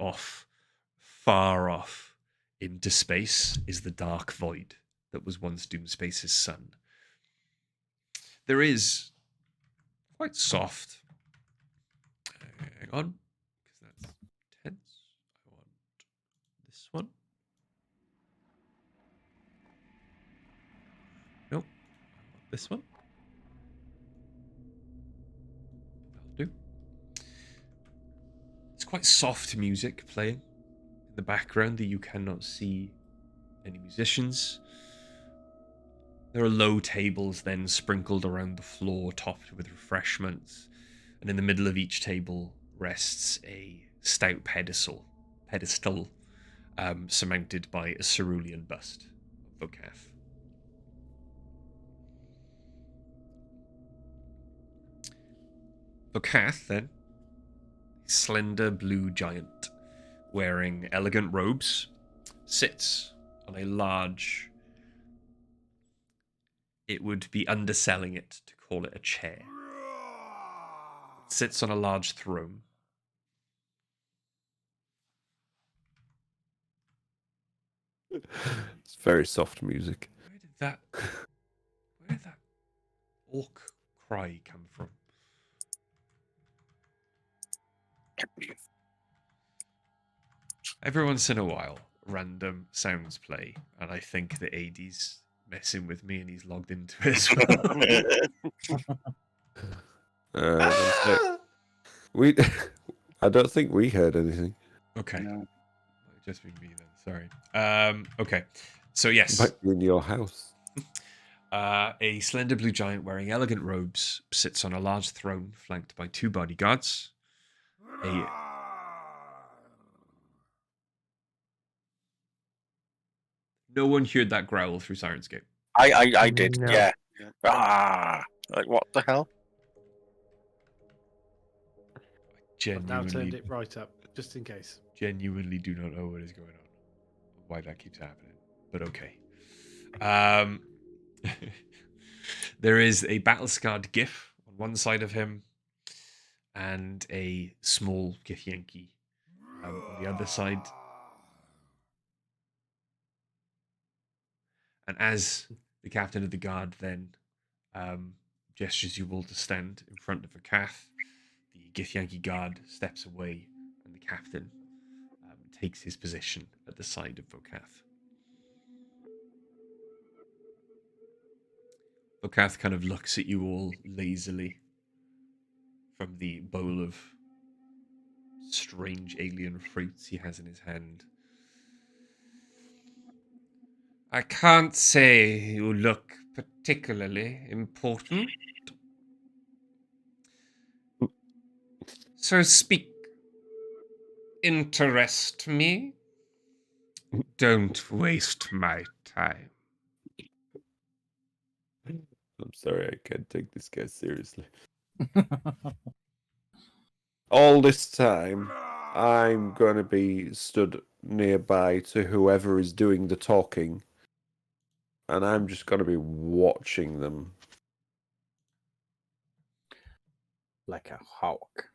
far off into space is the dark void that was once Doomspace's sun. There is quite soft. Hang on, because that's tense. I want this one. Nope. I want this one. That'll do. It's quite soft music playing in the background that you cannot see any musicians. There are low tables then sprinkled around the floor, topped with refreshments, and in the middle of each table rests a stout pedestal surmounted by a cerulean bust of Vokath. Vokath, then, a slender blue giant wearing elegant robes, sits on a large... It would be underselling it to call it a chair. Sits on a large throne. It's very soft music. Where did that orc cry come from? Every once in a while, random sounds play, and I think the AD's messing with me and he's logged into it as well. We, I don't think we heard anything. Okay. No. Might just be me then, sorry. Okay. So yes. Back in your house. A slender blue giant wearing elegant robes sits on a large throne flanked by 2 bodyguards. No one heard that growl through Sirenscape. I did, No. yeah. Like what the hell? I've now turned Genuinely, it right up, just in case. genuinely do not know what is going on. Why that keeps happening. But okay. There is a battle-scarred Gith on one side of him and a small Githyanki on the other side. And as the captain of the guard then gestures you all to stand in front of a Vokath, the Githyanki guard steps away and the captain takes his position at the side of Vokath. Vokath kind of looks at you all lazily from the bowl of strange alien fruits he has in his hand. I can't say you look particularly important. So speak. Interest me. Don't waste my time. I'm sorry, I can't take this guy seriously. All this time, I'm going to be stood nearby to whoever is doing the talking, and I'm just going to be watching them. Like a hawk.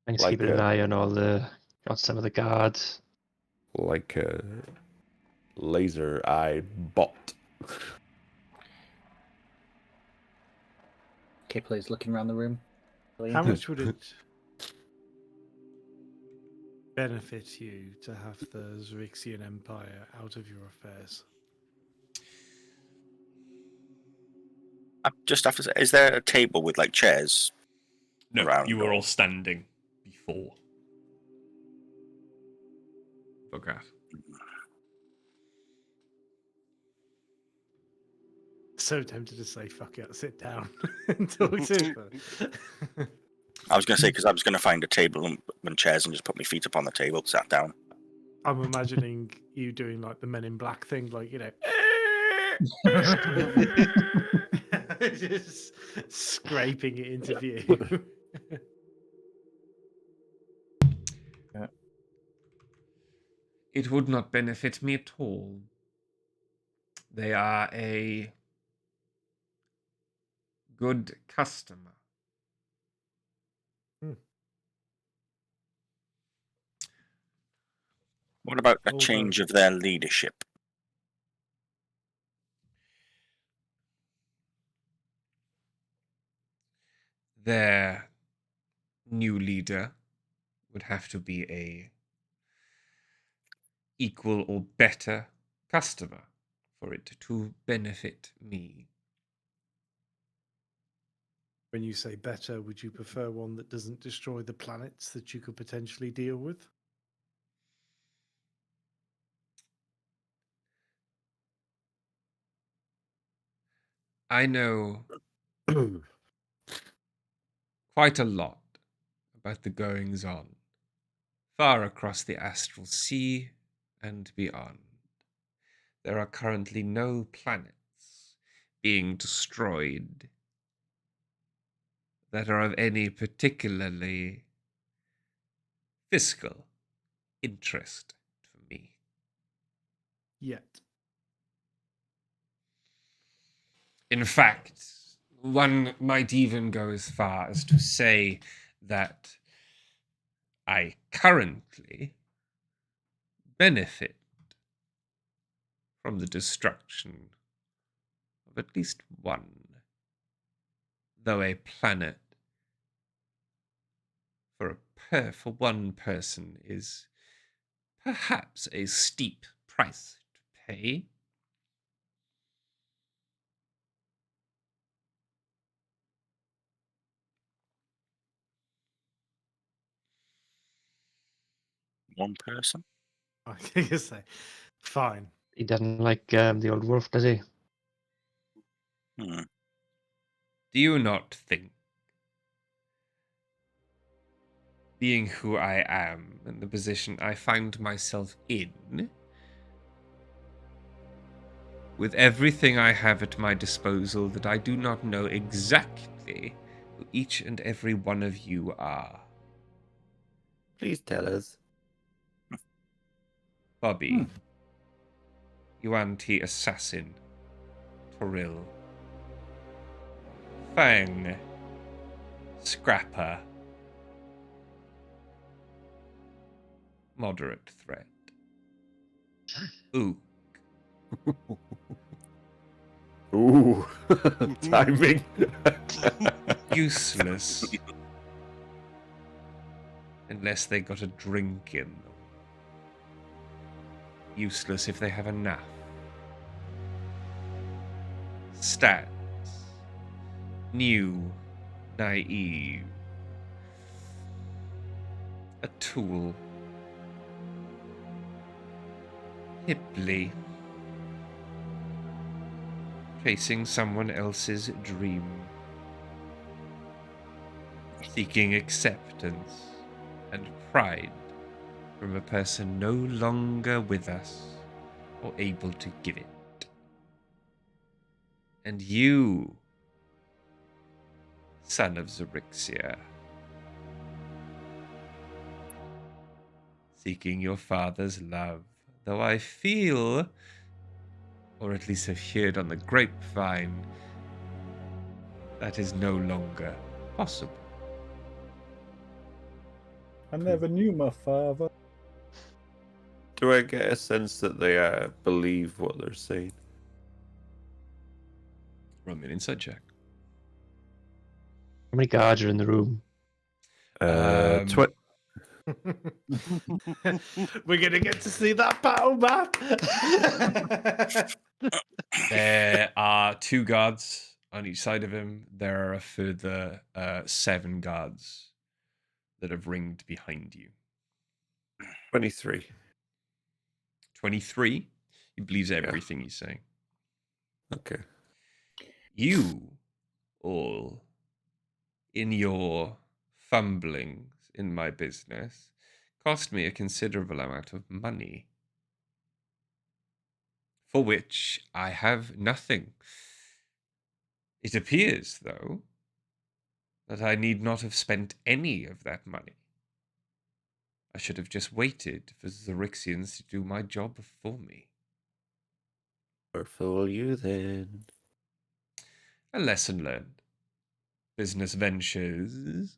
I'm just Like keeping an a- eye on some of the guards. Like a laser-eyed bot. Kipler's looking around the room. How much would it benefit you to have the Xaryxian Empire out of your affairs? I just have to say, is there a table with like chairs? No, Around you were or- all standing before Vokath. So tempted to say, fuck it, sit down and talk to him. I was going to say, because I was going to find a table and chairs and just put my feet up on the table, sat down. I'm imagining you doing like the Men in Black thing, like, just scraping it into view. It would not benefit me at all. They are a good customer. What about a Although- change of their leadership? Their new leader would have to be a equal or better customer for it to benefit me. When you say better, would you prefer one that doesn't destroy the planets that you could potentially deal with? I know quite a lot about the goings on far across the astral sea and beyond. There are currently no planets being destroyed that are of any particularly fiscal interest for me. Yet. In fact, one might even go as far as to say that I currently benefit from the destruction of at least one, though a planet for one person is perhaps a steep price to pay. One person? I think you say, fine. He doesn't like the old wolf, does he? Hmm. Do you not think, being who I am and the position I find myself in, with everything I have at my disposal, that I do not know exactly who each and every one of you are? Please tell us. Bobby, Yuan-Ti Assassin, Toril, Fang, Scrapper, Moderate Threat, Ook, Ooh, timing. Useless, unless they got a drink in them. Useless if they have a nap. Stats. New. Naive. A tool. Hipply. Chasing someone else's dream. Seeking acceptance and pride from a person no longer with us or able to give it. And you, son of Xaryxis, seeking your father's love, though I feel, or at least have heard on the grapevine, that is no longer possible. I never knew my father. Do I get a sense that they believe what they're saying? Roll me an insight check. How many guards are in the room? We're gonna get to see that battle map. There are 2 guards on each side of him. There are a further 7 guards that have ringed behind you. 23. 23. He believes everything he's saying. Okay. You all, in your fumblings in my business, cost me a considerable amount of money, for which I have nothing. It appears, though, that I need not have spent any of that money. I should have just waited for Xaryxians to do my job for me. Or fool you then. A lesson learned. Business ventures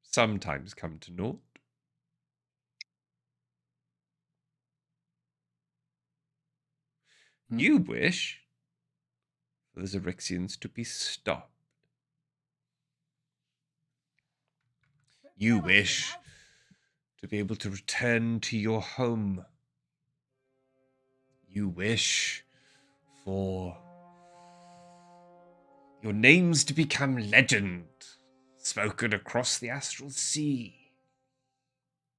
sometimes come to naught. You wish for the Xaryxians to be stopped. You wish to be able to return to your home. You wish for your names to become legend, spoken across the astral sea.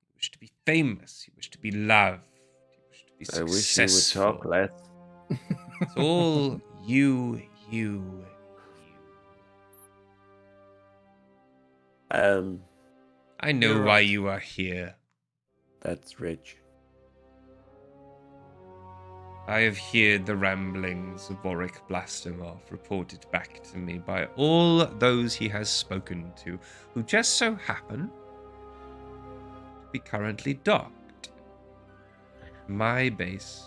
You wish to be famous. You wish to be loved. You wish to be I successful. wish you would talk less. It's all you. I know You're why right. you are here. That's rich. I have heard the ramblings of Warwick Blastomov reported back to me by all those he has spoken to, who just so happen to be currently docked. My base.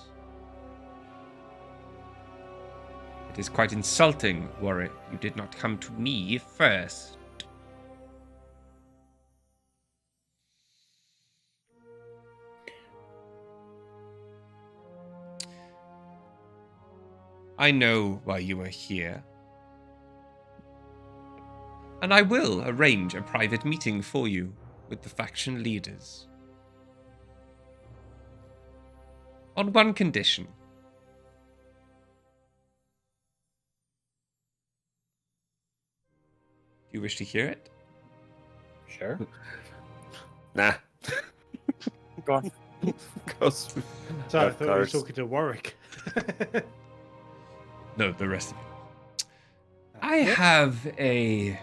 It is quite insulting, Warwick. You did not come to me first. I know why you are here. And I will arrange a private meeting for you with the faction leaders. On one condition. Do you wish to hear it? Sure. Nah. Go on. Cos- So I of thought you were course. talking to Warwick. No, the rest of it. I have a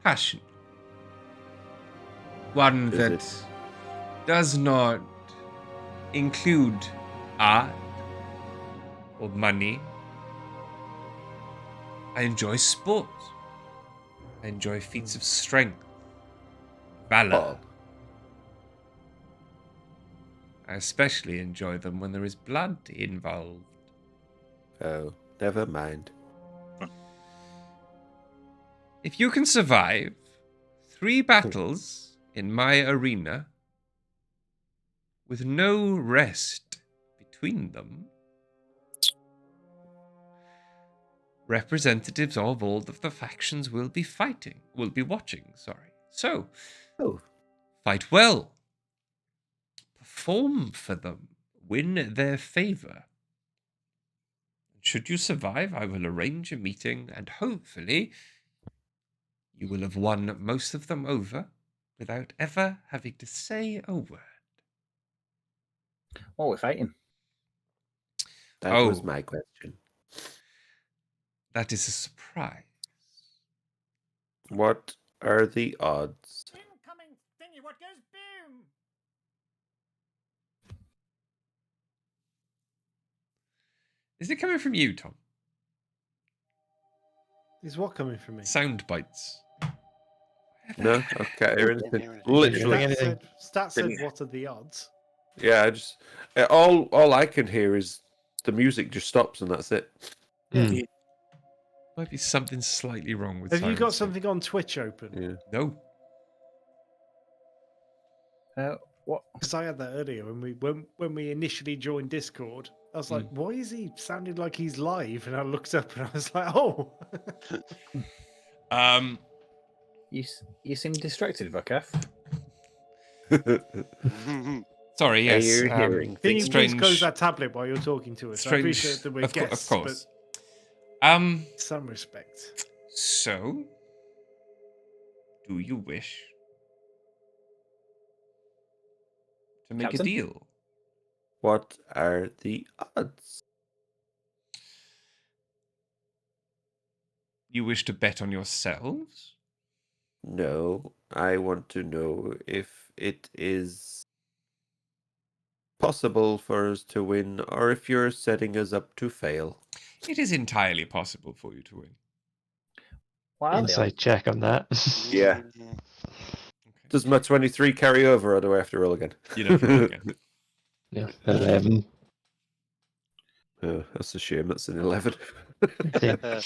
passion. One Is that it? does not include art or money. I enjoy sport. I enjoy feats of strength, valor. Bob. I especially enjoy them when there is blood involved. Oh, never mind. If you can survive 3 battles in my arena with no rest between them, representatives of all of the factions will be watching. So, Oh, fight well. Perform for them. Win their favor. Should you survive, I will arrange a meeting and hopefully you will have won most of them over without ever having to say a word. What we're fighting? that was Oh. my question. That is a surprise. What are the odds? Incoming thingy, what goes boom? Is it coming from you, Tom? Is what coming from me? Sound bites. No, okay. Anything. Literally, Anything. Stat said, Didn't- what are the odds? yeah. I just all I can hear is the music just stops and that's it. Hmm. Might be something slightly wrong with Have you got silencing. something on Twitch open? Yeah. No. What? Because I had that earlier when we initially joined Discord. I was like, why is he sounding like he's live? And I looked up and I was like, oh. You seem distracted, Vakaf. Sorry, yes. You're hearing Can you things. please close that tablet while you're talking to us? I appreciate that we're of guests, course. but some respect. So, do you wish to make Captain? a deal? What are the odds? You wish to bet on yourselves? No, I want to know if it is possible for us to win, or if you're setting us up to fail. It is entirely possible for you to win. What are they? Insight check on that. Yeah. Mm, Does my 23 carry over, or do I have to roll again? You don't have to roll again. Yeah, 11. Oh, that's a shame. That's an 11. Oh,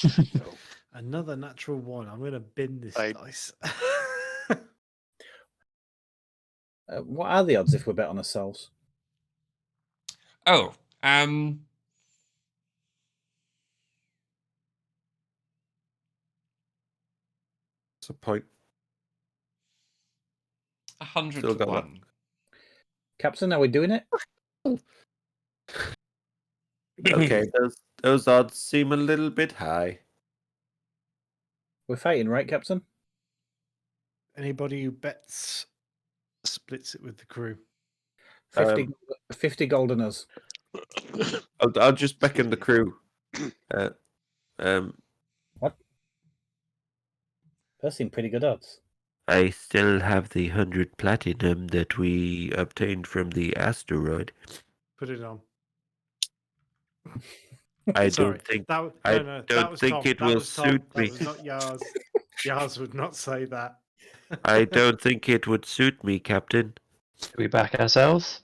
another natural one. I'm going to bin this I- dice. What are the odds if we bet on ourselves? Oh, That's a point. 100 Still to got 1. Captain, are we doing it? Okay, those odds seem a little bit high. We're fighting, right, Captain? Anybody who bets splits it with the crew. 50, 50 gold on us. I'll just beckon the crew. Those seem pretty good odds. I still have the 100 platinum that we obtained from the asteroid. Put it on. I Sorry. don't think that, I no, that don't was think Tom. it that will was Tom. suit That me. was not Yars. Yars would not say that. I don't think it would suit me, Captain. Do we back ourselves?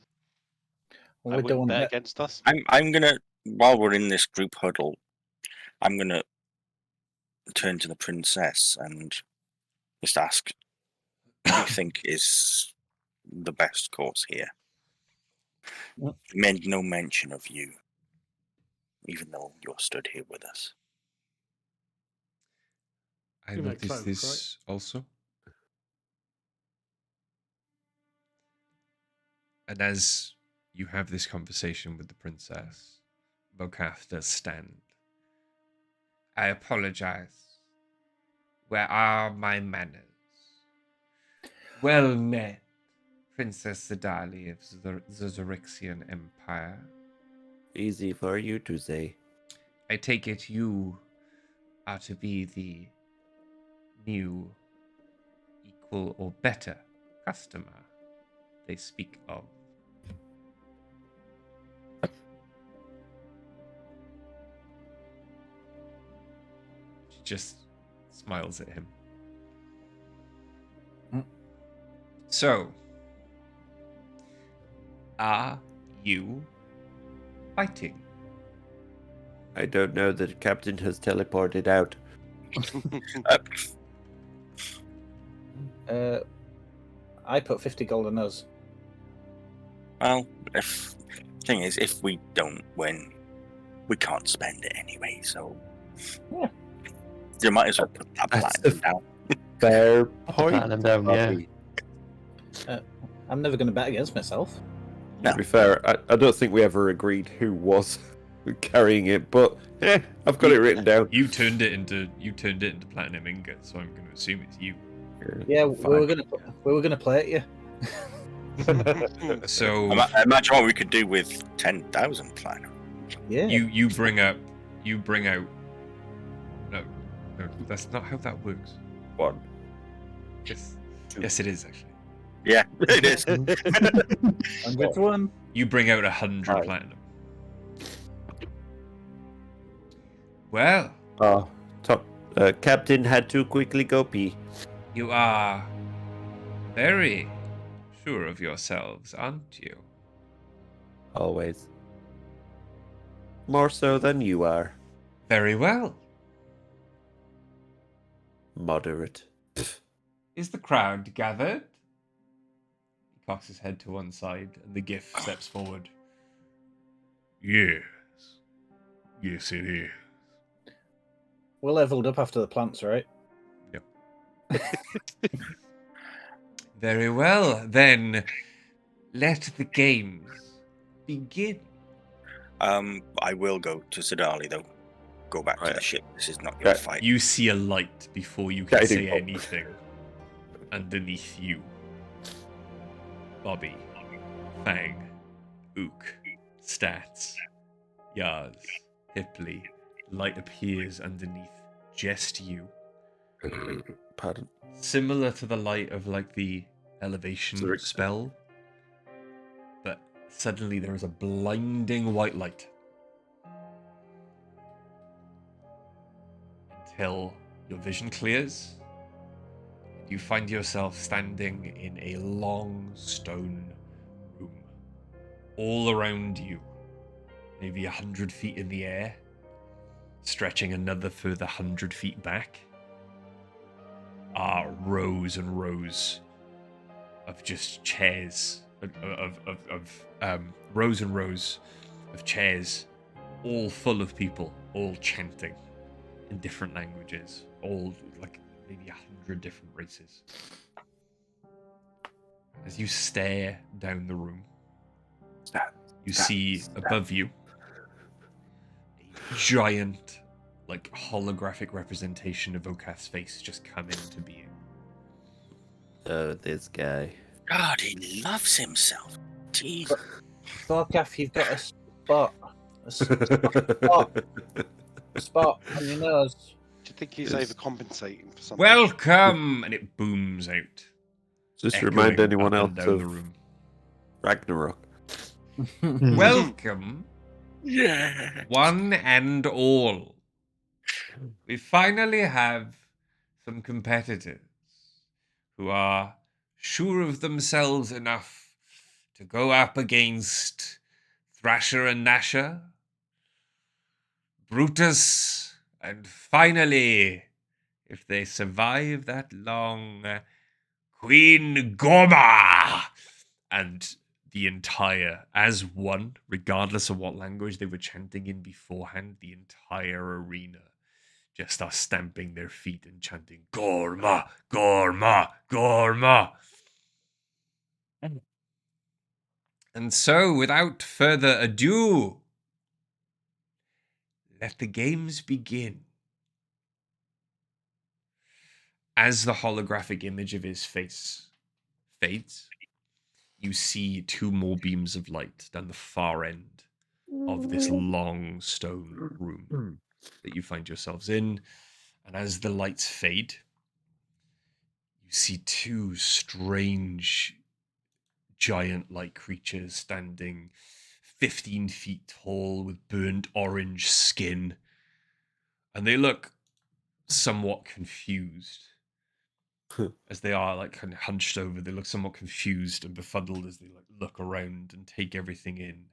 Well, I we don't wouldn't want to bet bet. against us. I'm gonna, while we're in this group huddle, I'm gonna turn to the princess and just ask, what do you think is the best course here? Well- Made no mention of you, even though you're stood here with us. I You know, noticed cloak, this also. And as you have this conversation with the princess, Bokath does stand. I apologize. Where are my manners? Well met, Princess Sidali of the Xaryxian Empire. Easy for you to say. I take it you are to be the new, equal, or better customer they speak of. She just smiles at him. Mm. So, are you fighting? I don't know that the captain has teleported out. I put 50 gold on us. Well, thing is, if we don't win, we can't spend it anyway, so Yeah. you might as well put that That's platinum down. Fair Put the point. platinum down, yeah. Bobby. I'm never going to bet against myself. To be fair, I don't think we ever agreed who was carrying it, but I've got it written down. You turned it into platinum ingot, so I'm going to assume it's you. Yeah, we Fine. were gonna play at you. So Imagine what we could do with 10,000 platinum. Yeah. you bring out. No, that's not how that works. One. Yes, it is actually. Yeah, it is. 100 to 1. You bring out 100 Right. platinum. Well, Oh, Captain had to quickly go pee. you are very sure of yourselves, aren't you? Always. More so than you are. Very well. Moderate. Is the crowd gathered? He cocks his head to one side, and the GIF steps forward. Yes. Yes, it is. We're leveled up after the plants, right? Very well, then let the games begin. I will go to Sidali though. Go back to Right. the ship. This is not your Okay. fight. You see a light before you can Guiding say bolt. anything. Underneath you, Bobby, Fang, Ook, Stats, Yaz, Hipley. Light appears underneath just you. Pardon. similar to the light of like the elevation Xaryxis. spell, but suddenly there is a blinding white light until your vision clears. You find yourself standing in a long stone room. All around you, maybe 100 feet in the air, stretching another further 100 feet back, are rows and rows of just chairs, rows and rows of chairs, all full of people, all chanting in different languages, all like maybe 100 different races. As you stare down the room, you see above you a giant, like holographic representation of Okath's face just come into being. Oh, this guy. God, he loves himself. Jeez. Thorkath, you've got a spot. Spot on your nose. Do you think he's Yes. overcompensating for something? Welcome! And it booms out. Just remind echoing anyone up else and down the of room. Ragnarok. Welcome, Yeah. one and all. We finally have some competitors who are sure of themselves enough to go up against Thrasher and Nasher, Brutus, and finally, if they survive that long, Queen Gorma! And the entire, as one, regardless of what language they were chanting in beforehand, the entire arena just are stamping their feet and chanting, Gorma, Gorma, Gorma. And so, without further ado, let the games begin. As the holographic image of his face fades, you see two more beams of light down the far end of this long stone room that you find yourselves in. And as the lights fade, you see two strange giant-like creatures standing 15 feet tall with burnt orange skin. And they look somewhat confused. As they are like kind of hunched over, they look somewhat confused and befuddled as they like look around and take everything in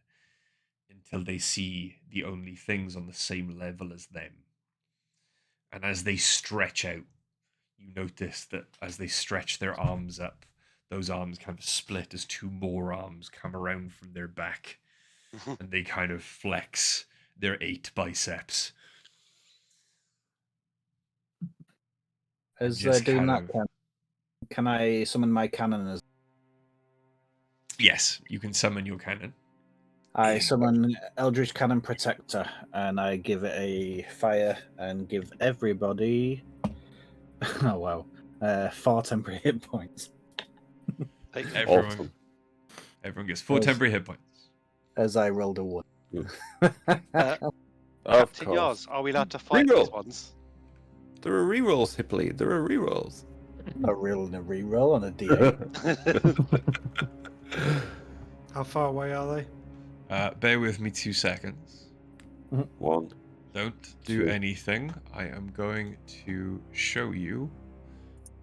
until they see the only things on the same level as them. And as they stretch out, you notice that as they stretch their arms up, those arms kind of split as two more arms come around from their back and they kind of flex their 8 biceps. As they're Just doing kind that, can I summon my cannon? As Yes, you can summon your cannon. I summon Eldritch Cannon Protector, and I give it a fire and give everybody, oh wow, 4 temporary hit points. Everyone, Awesome. everyone gets 4 Yes. temporary hit points. As I rolled a 1. Of Captain course. Yars, are we allowed to fight Reroll. these ones? There are rerolls, Hipley. There are rerolls. A real and a reroll on a D8. How far away are they? Bear with me 2 seconds. 1. Don't do 2. anything. I am going to show you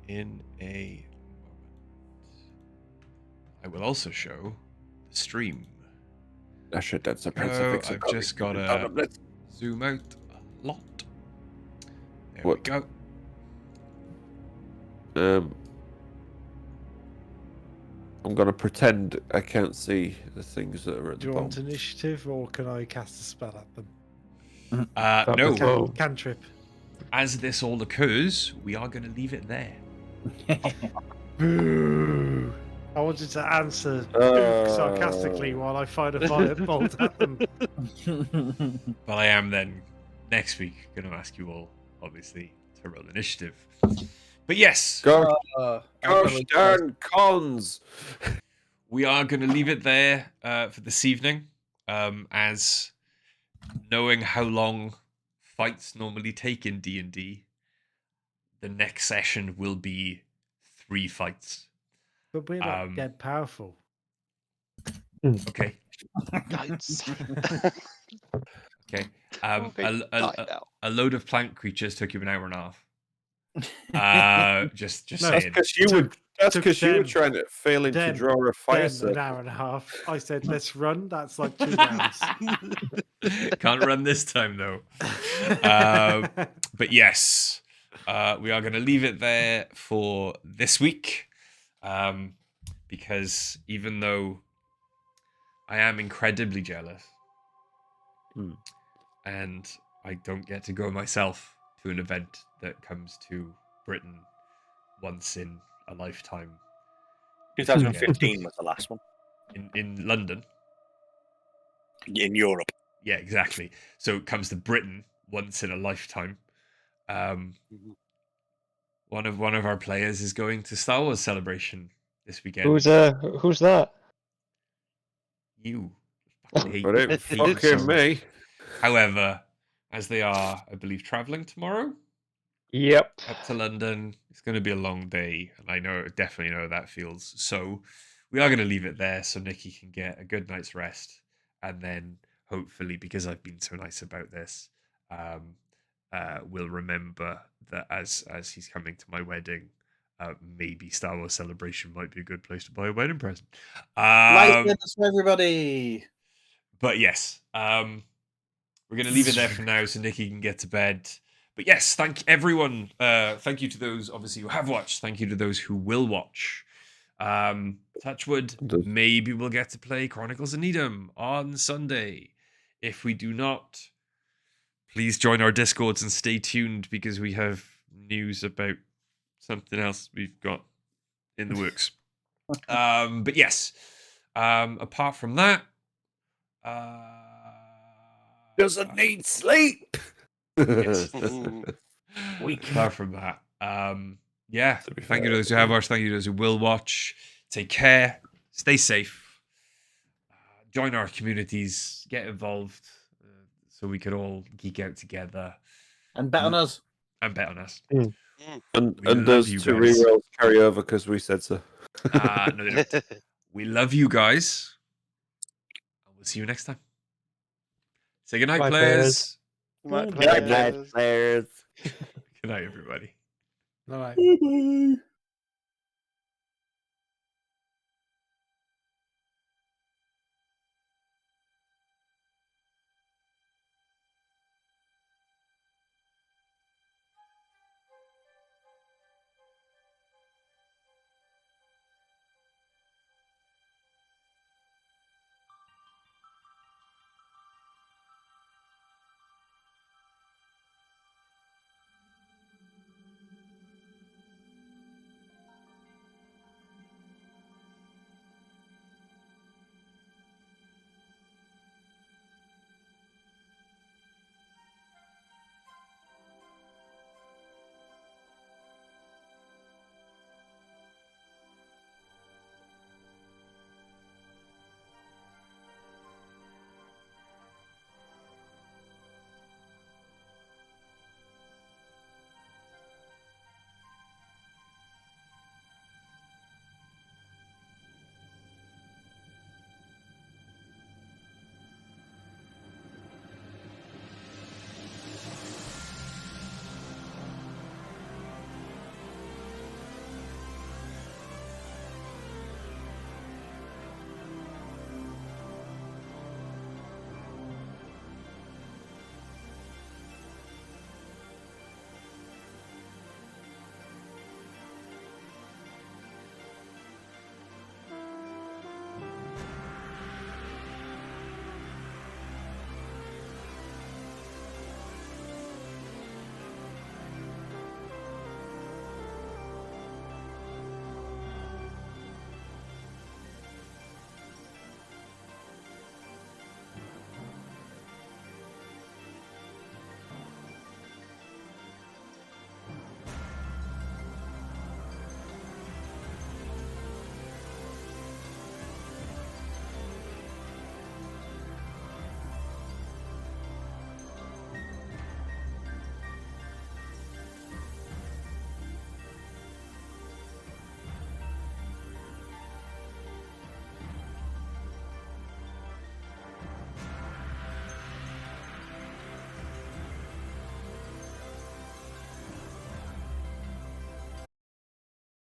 in a moment. I will also show the stream. That's a Go, I've just got to zoom out a lot. There What? we go. I'm gonna pretend I can't see the things that are at Do the you want bottom. initiative, or can I cast a spell at them? No, Oh. Cantrip. as this all occurs, we are going to leave it there. Boo! I wanted to answer sarcastically while I fired a firebolt at them. But I am then, next week, going to ask you all, obviously, to roll initiative. But yes, Gosh Gosh darn cons! we are going to leave it there for this evening, as knowing how long fights normally take in D&D, the next session will be 3 fights. But we're not dead powerful. Okay. Don't say Okay. Okay, die now. A load of plant creatures took you an hour and a half. Just No, That's saying. because you were. That's took because you were them- trying to failing to them- draw a fire Then circle. an hour and a half. I said, let's run. That's like 2 rounds. Can't run this time though. But yes, we are going to leave it there for this week, because even though I am incredibly jealous, and I don't get to go myself to an event that comes to Britain once in a lifetime. 2015 was the last one In London. in Europe. Yeah, exactly. So it comes to Britain once in a lifetime. One of our players is going to Star Wars Celebration this weekend. Who's that? You. But it fucking me. However, as they are, I believe, traveling tomorrow Yep. up to London, it's going to be a long day, and I definitely know that feels. So we are going to leave it there so Nikki can get a good night's rest, and then hopefully, because I've been so nice about this, will remember that as he's coming to my wedding, maybe Star Wars Celebration might be a good place to buy a wedding present. Lightness for everybody. But yes, we're going to leave it there for now so Nikki can get to bed. But yes, thank everyone. Thank you to those, obviously, who have watched. Thank you to those who will watch. Touchwood, maybe we'll get to play Chronicles of Needham on Sunday. If we do not, please join our Discords and stay tuned because we have news about something else we've got in the works. But yes, apart from that, doesn't need sleep. Yes. Apart from that, yeah. Thank you to those who have watched. Thank you to those who will watch. Take care. Stay safe. Join our communities. Get involved, so we could all geek out together. And bet on us. And bet on us. And love does you 2 guys. rerolls carry over because we said so? No, they don't. We love you guys. And we'll see you next time. Say goodnight, Bye, players. Right, Good night, players. Good night, everybody. All right. Bye-bye.